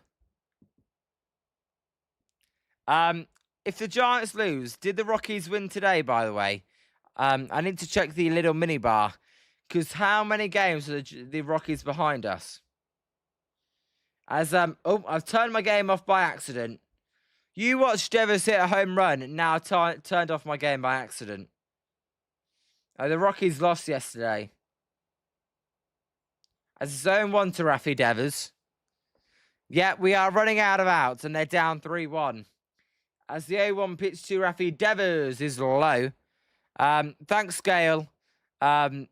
If the Giants lose, did the Rockies win today, by the way? I need to check the little mini bar. Because how many games are the Rockies behind us? I've turned my game off by accident. You watched Devers hit a home run, and now I turned off my game by accident. The Rockies lost yesterday. As his own one to Rafi Devers. Yeah, we are running out of outs, and they're down 3-1. As the 0-1 pitch to Rafi Devers is low. Thanks, Gale. I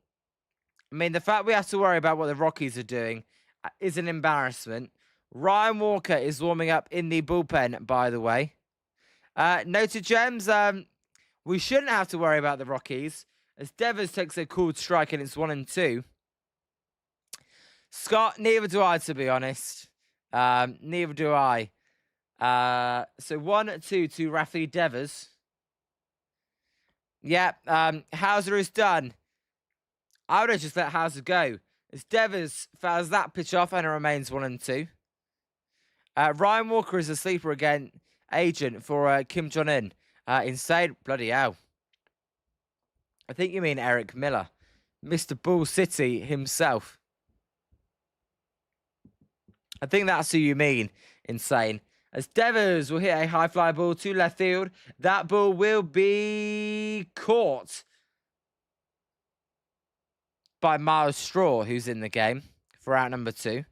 mean, the fact we have to worry about what the Rockies are doing is an embarrassment. Ryan Walker is warming up in the bullpen, by the way. Noted Gems, we shouldn't have to worry about the Rockies, as Devers takes a called strike and it's 1-2. Scott, neither do I, to be honest. Neither do I. So 1-2 to Rafi Devers. Yeah, Hauser is done. I would have just let Hauser go, as Devers fouls that pitch off and it remains 1-2. Ryan Walker is a sleeper again, agent for Kim Jong-un. Insane. Bloody hell. I think you mean Eric Miller. Mr. Bull City himself. I think that's who you mean. Insane. As Devers will hit a high fly ball to left field. That ball will be caught by Miles Straw, who's in the game for out number 2.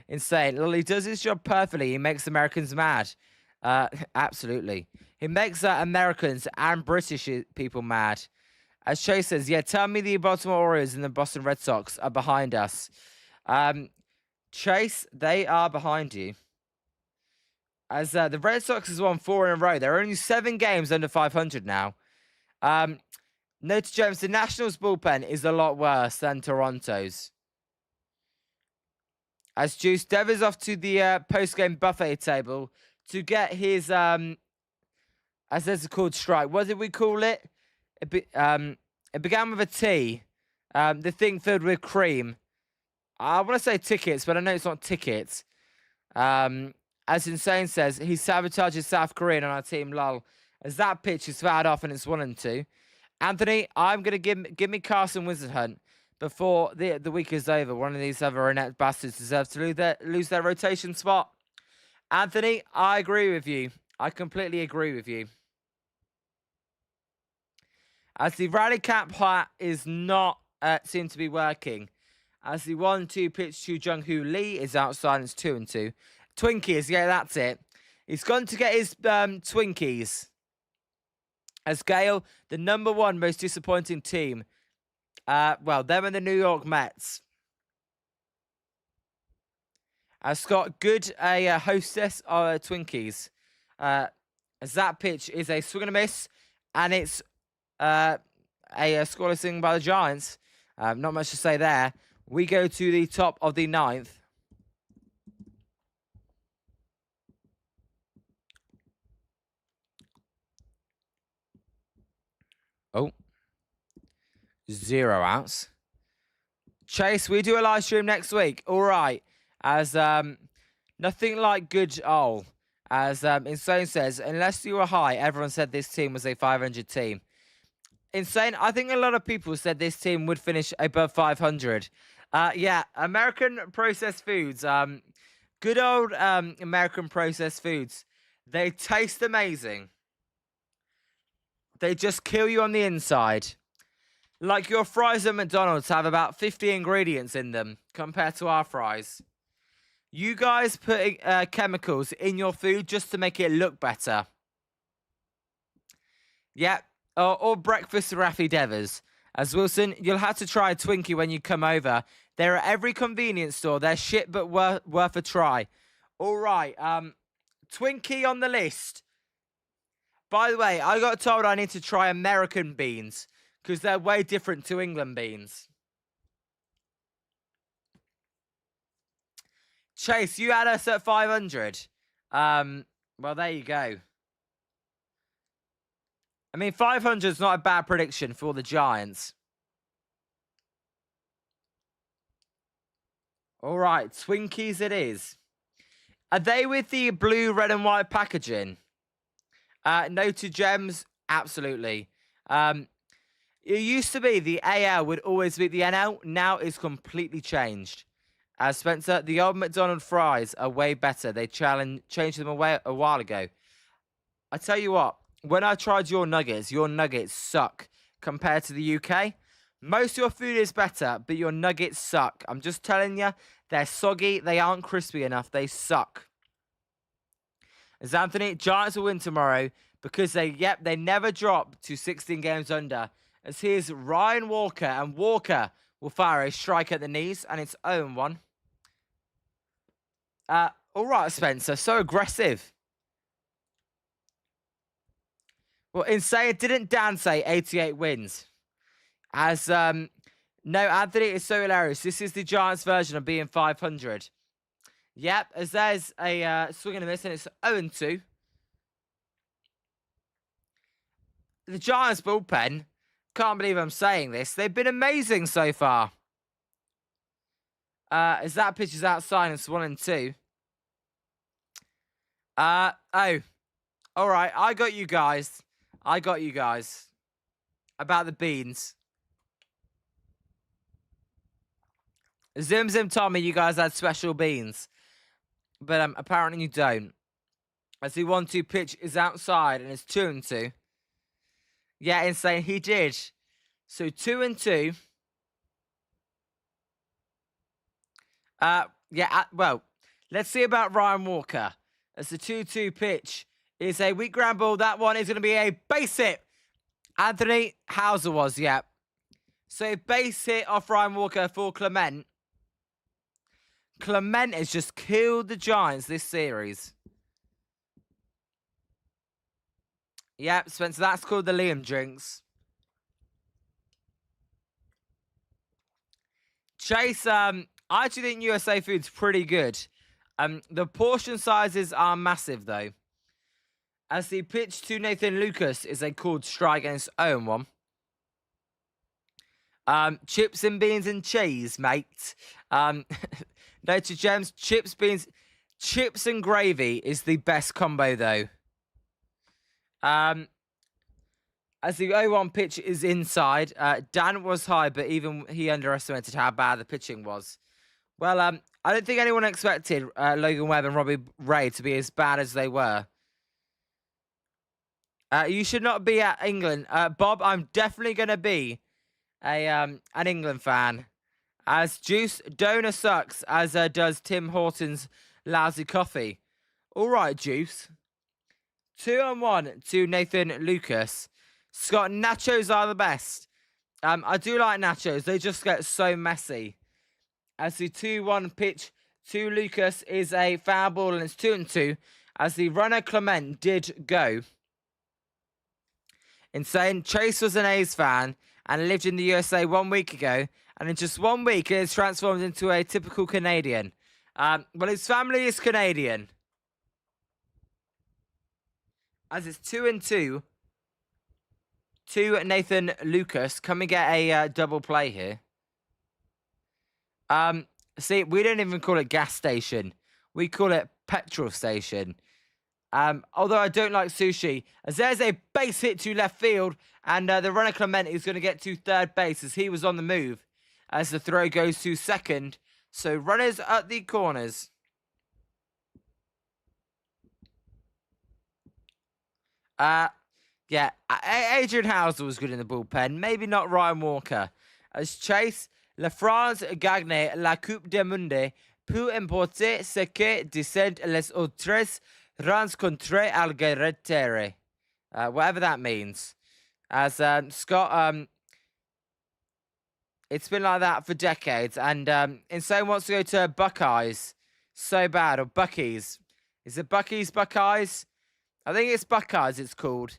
Insane. Well, he does his job perfectly. He makes Americans mad. Absolutely. He makes Americans and British people mad. As Chase says, yeah, tell me the Baltimore Orioles and the Boston Red Sox are behind us. Chase, they are behind you. As the Red Sox has won 4 in a row. They're only 7 games under 500 now. Note to James, the Nationals bullpen is a lot worse than Toronto's. As Juice Devers off to the post-game buffet table to get his, as there's a called strike. What did we call it? It began with a T. The thing filled with cream. I want to say tickets, but I know it's not tickets. As Insane says, he sabotages South Korean on our team, lol. As that pitch is fouled off and it's 1-2. Anthony, I'm going to give me Carson Wizardhunt before the week is over. One of these other inept bastards deserves to lose their rotation spot. Anthony, I agree with you. I completely agree with you. As the rally cap hat is not seem to be working. As the 1-2 pitch to Jung-Hoo Lee is outside and it's 2-2. Twinkies, yeah, that's it. He's gone to get his Twinkies. As Gale, the number 1 most disappointing team. Well, them and the New York Mets. As Scott, good a hostess of Twinkies. As that pitch is a swing and a miss. And it's a scoreless thing by the Giants. Not much to say there. We go to the top of the 9th. Oh. 0 outs. Chase, we do a live stream next week. All right. As nothing like good old. As Insane says, unless you were high, everyone said this team was a 500 team. Insane, I think a lot of people said this team would finish above 500. Yeah, American processed foods. Good old American processed foods. They taste amazing. They just kill you on the inside. Like your fries at McDonald's have about 50 ingredients in them compared to our fries. You guys put chemicals in your food just to make it look better. Yeah, or breakfast Raffy Devers. As Wilson, you'll have to try a Twinkie when you come over. They're at every convenience store. They're shit but worth a try. All right, Twinkie on the list. By the way, I got told I need to try American beans because they're way different to England beans. Chase, you had us at 500. Well, there you go. I mean, 500 is not a bad prediction for the Giants. All right, Twinkies it is. Are they with the blue, red, and white packaging? No to gems, absolutely. It used to be the AL would always beat the NL. Now it's completely changed. Spencer, the old McDonald's fries are way better. They changed them away a while ago. I tell you what, when I tried your nuggets suck compared to the UK. Most of your food is better, but your nuggets suck. I'm just telling you, they're soggy. They aren't crispy enough. They suck. As Anthony, Giants will win tomorrow because they never drop to 16 games under. As here's Ryan Walker, and Walker will fire a strike at the knees, and it's 0-1. All right, Spencer, so aggressive. Well, insane. Didn't Dan say 88 wins? As no, Anthony, it's so hilarious. This is the Giants' version of being 500. Yep, as there's a swing and a miss, and it's 0-2. The Giants' bullpen, can't believe I'm saying this, they've been amazing so far. As that pitch is outside, and it's 1-2. Oh. All right, I got you guys. About the beans. Zim Zim told me you guys had special beans. But apparently you don't. As the 1-2 pitch is outside and it's 2-2. Yeah, insane. He did. So 2-2. Well, let's see about Ryan Walker. As the 2-2 pitch is a weak ground ball. That one is going to be a base hit. Anthony Hauser was, yeah. So base hit off Ryan Walker for Clement. Clement has just killed the Giants this series. Yep, Spencer, that's called the Liam drinks. Chase, I actually think USA food's pretty good. The portion sizes are massive, though. As the pitch to Nathan Lucas is a called strike, and it's 0-1. Chips and beans and cheese, mate. No to gems, chips, beans, chips and gravy is the best combo, though. As the 0-1 pitch is inside, Dan was high, but even he underestimated how bad the pitching was. Well, I don't think anyone expected Logan Webb and Robbie Ray to be as bad as they were. You should not be at England. Bob, I'm definitely going to be an England fan. As Juice Donor sucks, as does Tim Horton's lousy coffee. All right, Juice. 2-1 to Nathan Lucas. Scott, nachos are the best. I do like nachos. They just get so messy. As the 2-1 pitch to Lucas is a foul ball, and it's 2-2. As the runner Clement did go. Insane. Chase was an A's fan and lived in the USA 1 week ago. And in just 1 week, it has transformed into a typical Canadian. Well, his family is Canadian. As it's 2-2 to Nathan Lucas. Can we get a double play here? See, we don't even call it gas station. We call it petrol station. Although I don't like sushi. As there's a base hit to left field. And the runner Clement is going to get to third base as he was on the move. As the throw goes to second. So runners at the corners. Yeah, Adrian Hauser was good in the bullpen. Maybe not Ryan Walker. As Chase, La France gagne la Coupe du Monde. Peu importe ce que disent les autres rencontres algériennes. Whatever that means. As Scott, it's been like that for decades. And Insane wants to go to Buckeyes. So bad. Or Buckies. Is it Buckies, Buckeyes? I think it's Buckeyes it's called.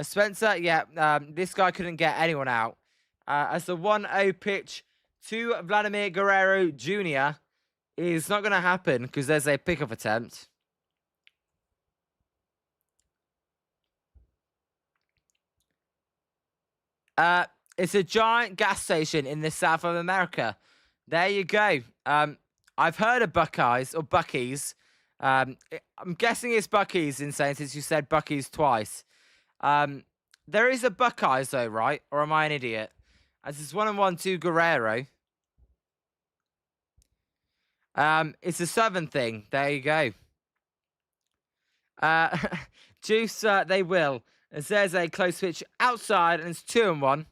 Spencer, yeah, this guy couldn't get anyone out. As the 1-0 pitch to Vladimir Guerrero Jr. is not going to happen because there's a pickup attempt. It's a giant gas station in the south of America. There you go. I've heard of Buckeyes or Buckies. I'm guessing it's Bucky's, Insane, since you said Bucky's twice. There is a Buckeyes though, right? Or am I an idiot? As it's 1-1 to Guerrero. It's a Southern thing. There you go. Juice, they will. As there's a close pitch outside, and it's 2-1.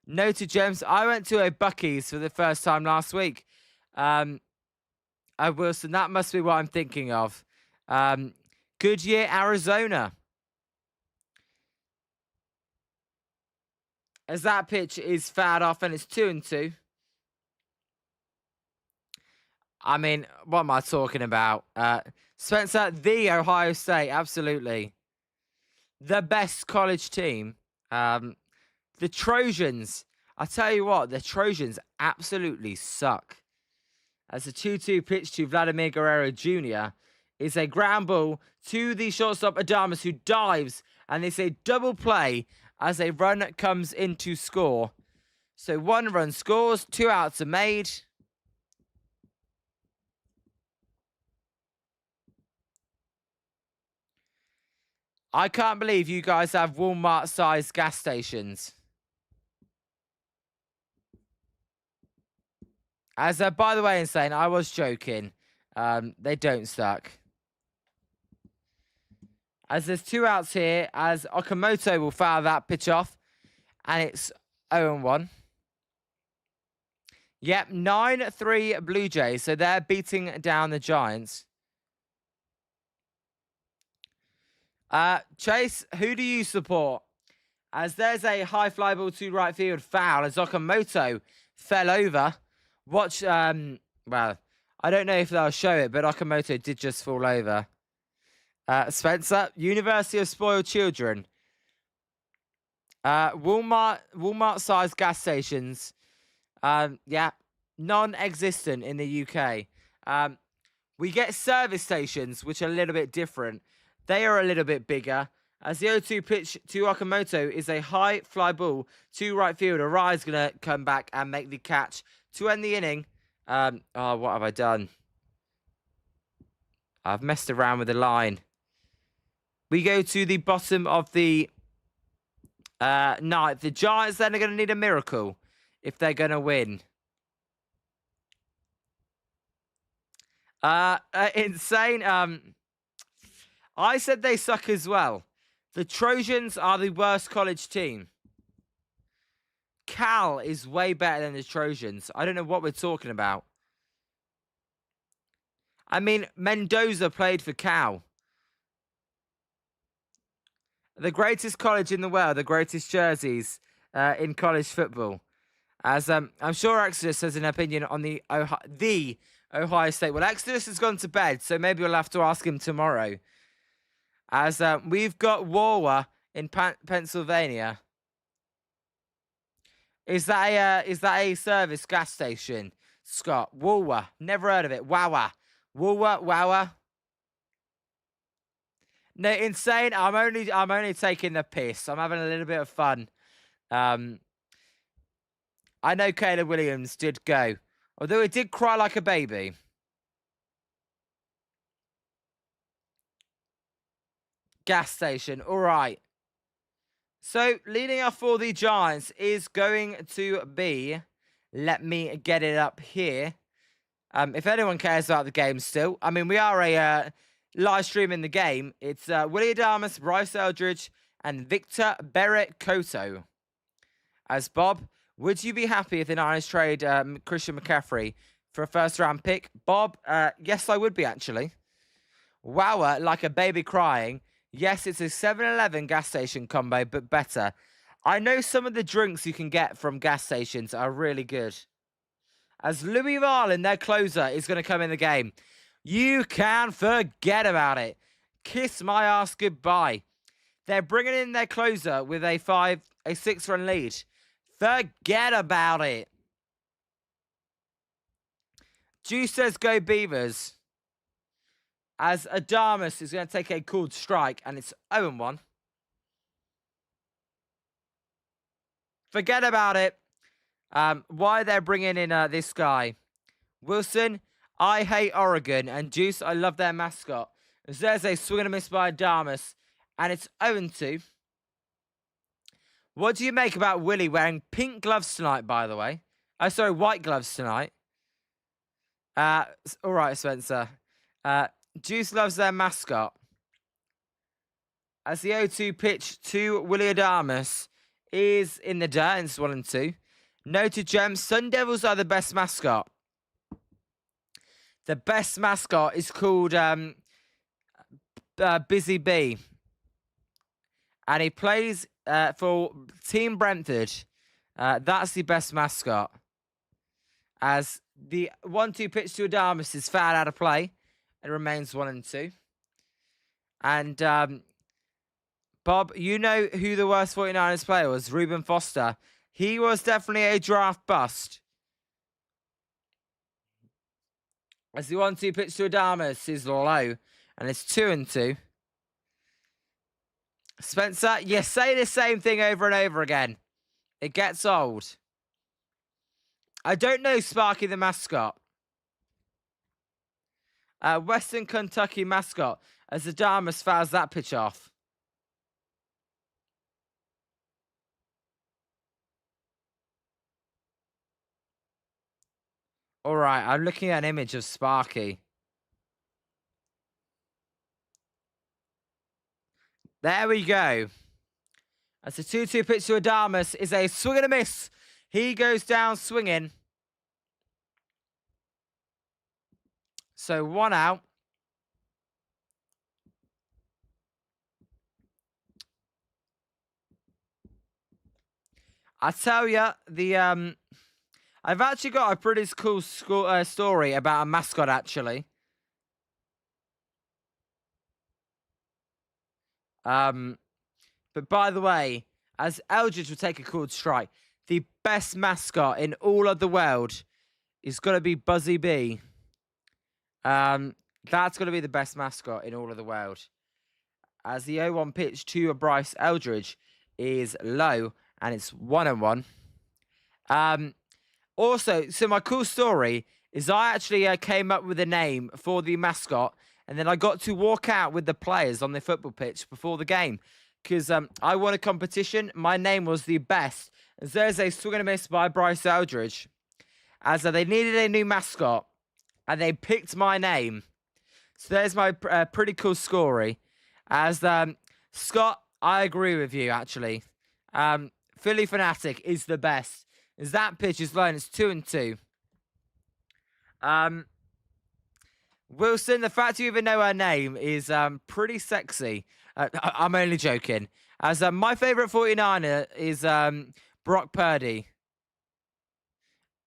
Noted, James. I went to a Bucky's for the first time last week. Wilson, that must be what I'm thinking of. Goodyear, Arizona. As that pitch is fouled off, and it's 2-2. I mean, what am I talking about? Spencer, the Ohio State, absolutely. The best college team. The Trojans. I tell you what, the Trojans absolutely suck. As a 2-2 pitch to Vladimir Guerrero Jr. is a ground ball to the shortstop Adames, who dives, and it's a double play as a run comes in to score. So 1 run scores, 2 outs are made. I can't believe you guys have Walmart-sized gas stations. As, by the way, Insane, I was joking. They don't suck. As there's 2 outs here, as Okamoto will foul that pitch off. And it's 0-1. Yep, 9-3 Blue Jays. So they're beating down the Giants. Chase, who do you support? As there's a high fly ball to right field foul as Okamoto fell over. Watch, well, I don't know if they'll show it, but Okamoto did just fall over. Spencer, University of Spoiled Children. Walmart-sized gas stations. Yeah, non-existent in the UK. We get service stations, which are a little bit different. They are a little bit bigger. As the 0-2 pitch to Okamoto is a high fly ball to right field. Arai's going to come back and make the catch to end the inning. What have I done? I've messed around with the line. We go to the bottom of the ninth. The Giants then are going to need a miracle if they're going to win. Insane. I said they suck as well. The Trojans are the worst college team. Cal is way better than the Trojans. I don't know what we're talking about. I mean, Mendoza played for Cal. The greatest college in the world, the greatest jerseys in college football. As I'm sure Exodus has an opinion on the Ohio State. Well, Exodus has gone to bed, so maybe we'll have to ask him tomorrow. As we've got Wawa in Pennsylvania. Is that a service gas station, Scott? Wawa, never heard of it. Wawa, Wawa. No, Insane. I'm only taking the piss. I'm having a little bit of fun. I know Caleb Williams did go, although he did cry like a baby. Gas station. All right. So, leading off for the Giants is going to be... Let me get it up here. If anyone cares about the game still. I mean, we are a live streaming the game. It's Willie Adames, Bryce Eldridge, and Victor Berrett-Cotto. As Bob, would you be happy if the Niners trade Christian McCaffrey for a first-round pick? Bob, yes, I would be, actually. Wow, like a baby crying. Yes, it's a 7-Eleven gas station combo, but better. I know some of the drinks you can get from gas stations are really good. As Louis Varlin, their closer, is going to come in the game. You can forget about it. Kiss my ass goodbye. They're bringing in their closer with a 6-run lead. Forget about it. Juice says go Beavers. As Adames is going to take a called strike, and it's 0-1. Forget about it. Why they're bringing in this guy. Wilson, I hate Oregon, and Juice, I love their mascot. There's a swing and a miss by Adamas, and it's 0-2. What do you make about Willie wearing pink gloves tonight, by the way? Oh, sorry, white gloves tonight. All right, Spencer. Juice loves their mascot. As the 0-2 pitch to Willie Adamas is in the dirt, and it's 1-2. Noted Gems, Sun Devils are the best mascot. The best mascot is called Busy Bee. And he plays for Team Brentford. That's the best mascot. As the 1-2 pitch to Adamas is fouled out of play. It remains 1-2. And Bob, you know who the worst 49ers player was? Reuben Foster. He was definitely a draft bust. As the 1-2 pitch to Adamas is low. And it's 2-2. Spencer, you say the same thing over and over again. It gets old. I don't know Sparky the mascot. Western Kentucky mascot. As Adamas fouls that pitch off. All right, I'm looking at an image of Sparky. There we go. As a 2-2 pitch to Adamas is a swing and a miss. He goes down swinging. So 1 out. I tell you, I've actually got a pretty cool story about a mascot, actually. But by the way, as Eldridge will take a called strike, the best mascot in all of the world is going to be Buzzy Bee. That's going to be the best mascot in all of the world. As the 0-1 pitch to Bryce Eldridge is low, and it's 1-1. Also, so my cool story is I actually came up with a name for the mascot, and then I got to walk out with the players on the football pitch before the game because I won a competition. My name was the best. As there's a swing and a miss by Bryce Eldridge, as they needed a new mascot, and they picked my name. So there's my pretty cool story. As Scott, I agree with you actually. Philly Fanatic is the best. As that pitch is low and it's 2-2. Wilson, the fact you even know her name is pretty sexy. I'm only joking. As my favourite 49er is Brock Purdy.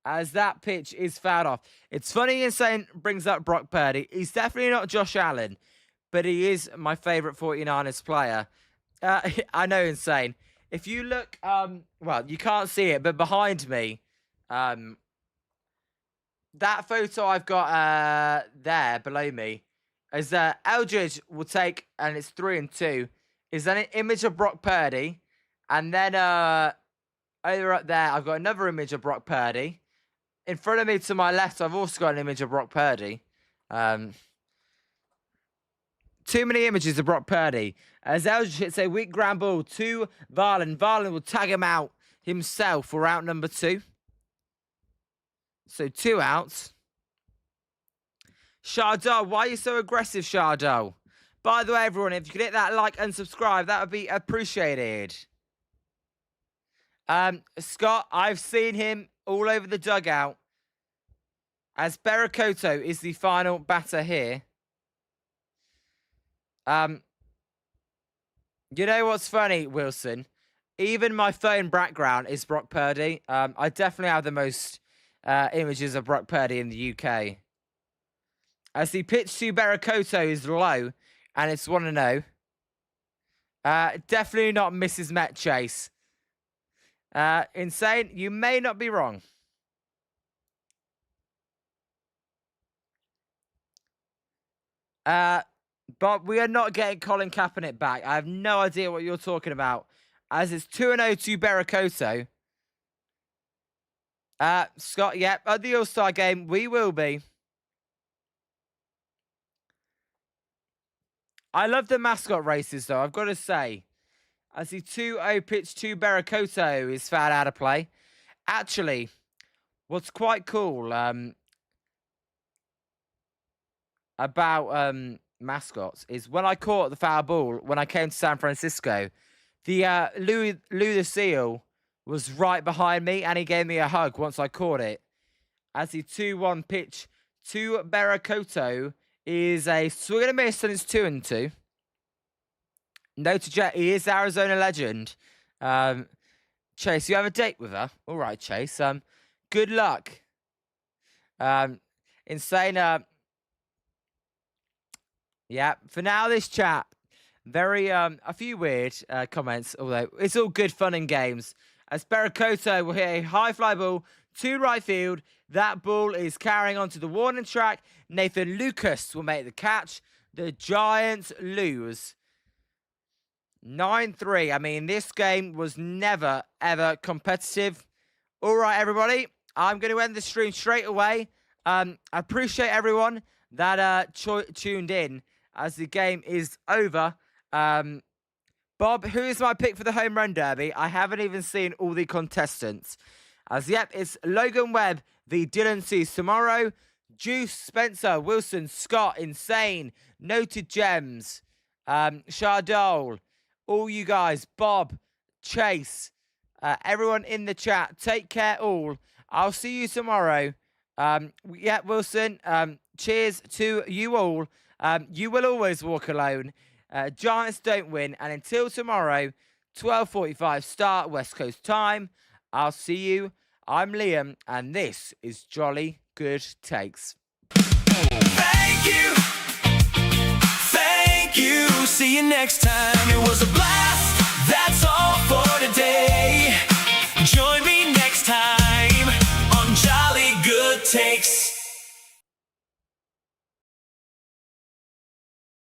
As that pitch is fouled off. It's funny Insane brings up Brock Purdy. He's definitely not Josh Allen, but he is my favourite 49ers player. I know, Insane. If you look, well, you can't see it, but behind me, that photo I've got there below me is Eldridge will take, and it's 3-2, is then an image of Brock Purdy, and then over up there, I've got another image of Brock Purdy. In front of me to my left, I've also got an image of Brock Purdy. Too many images of Brock Purdy. As Eldridge hits a weak ground ball to Varlin. Varlin will tag him out himself for out number 2. So 2 outs. Chardot, why are you so aggressive, Chardot? By the way, everyone, if you could hit that like and subscribe, that would be appreciated. Scott, I've seen him all over the dugout. As Berakoto is the final batter here. You know what's funny, Wilson? Even my phone background is Brock Purdy. I definitely have the most images of Brock Purdy in the UK. As the pitch to Berakoto is low, and it's 1-0. Definitely not Mrs. Met Chase. Insane, you may not be wrong. But we are not getting Colin Kaepernick back. I have no idea what you're talking about. As it's 2-0 to Berakoto. Scott, yep, at the All-Star game, we will be. I love the mascot races, though, I've got to say. I see 2-0 pitch 2 Barakoto is fouled out of play. Actually, what's quite cool about mascots is when I caught the foul ball, when I came to San Francisco, the Louis the Seal was right behind me, and he gave me a hug once I caught it. As the 2-1 pitch to Barakoto is a swing and a miss, and it's 2-2. Note to Jet, he is Arizona legend. Chase, you have a date with her? All right, Chase. Good luck. Insane. Yeah, for now, this chat, a few weird comments, although it's all good fun and games. As Barakoto will hit a high fly ball to right field. That ball is carrying onto the warning track. Nathan Lucas will make the catch. The Giants lose 9-3. I mean, this game was never, ever competitive. All right, everybody. I'm going to end the stream straight away. I appreciate everyone that tuned in as the game is over. Bob, who is my pick for the home run derby? I haven't even seen all the contestants. Yep, it's Logan Webb, the Dylan Cease tomorrow. Juice, Spencer, Wilson, Scott, Insane, Noted Gems, Shardole, all you guys, Bob, Chase, everyone in the chat. Take care all. I'll see you tomorrow. Yeah, Wilson, cheers to you all. You will always walk alone. Giants don't win. And until tomorrow, 12:45 start West Coast time. I'll see you. I'm Liam, and this is Jolly Good Takes. Thank you. Thank you. See you next time. It was a blast. That's all for today. Join me next time on Jolly Good Takes.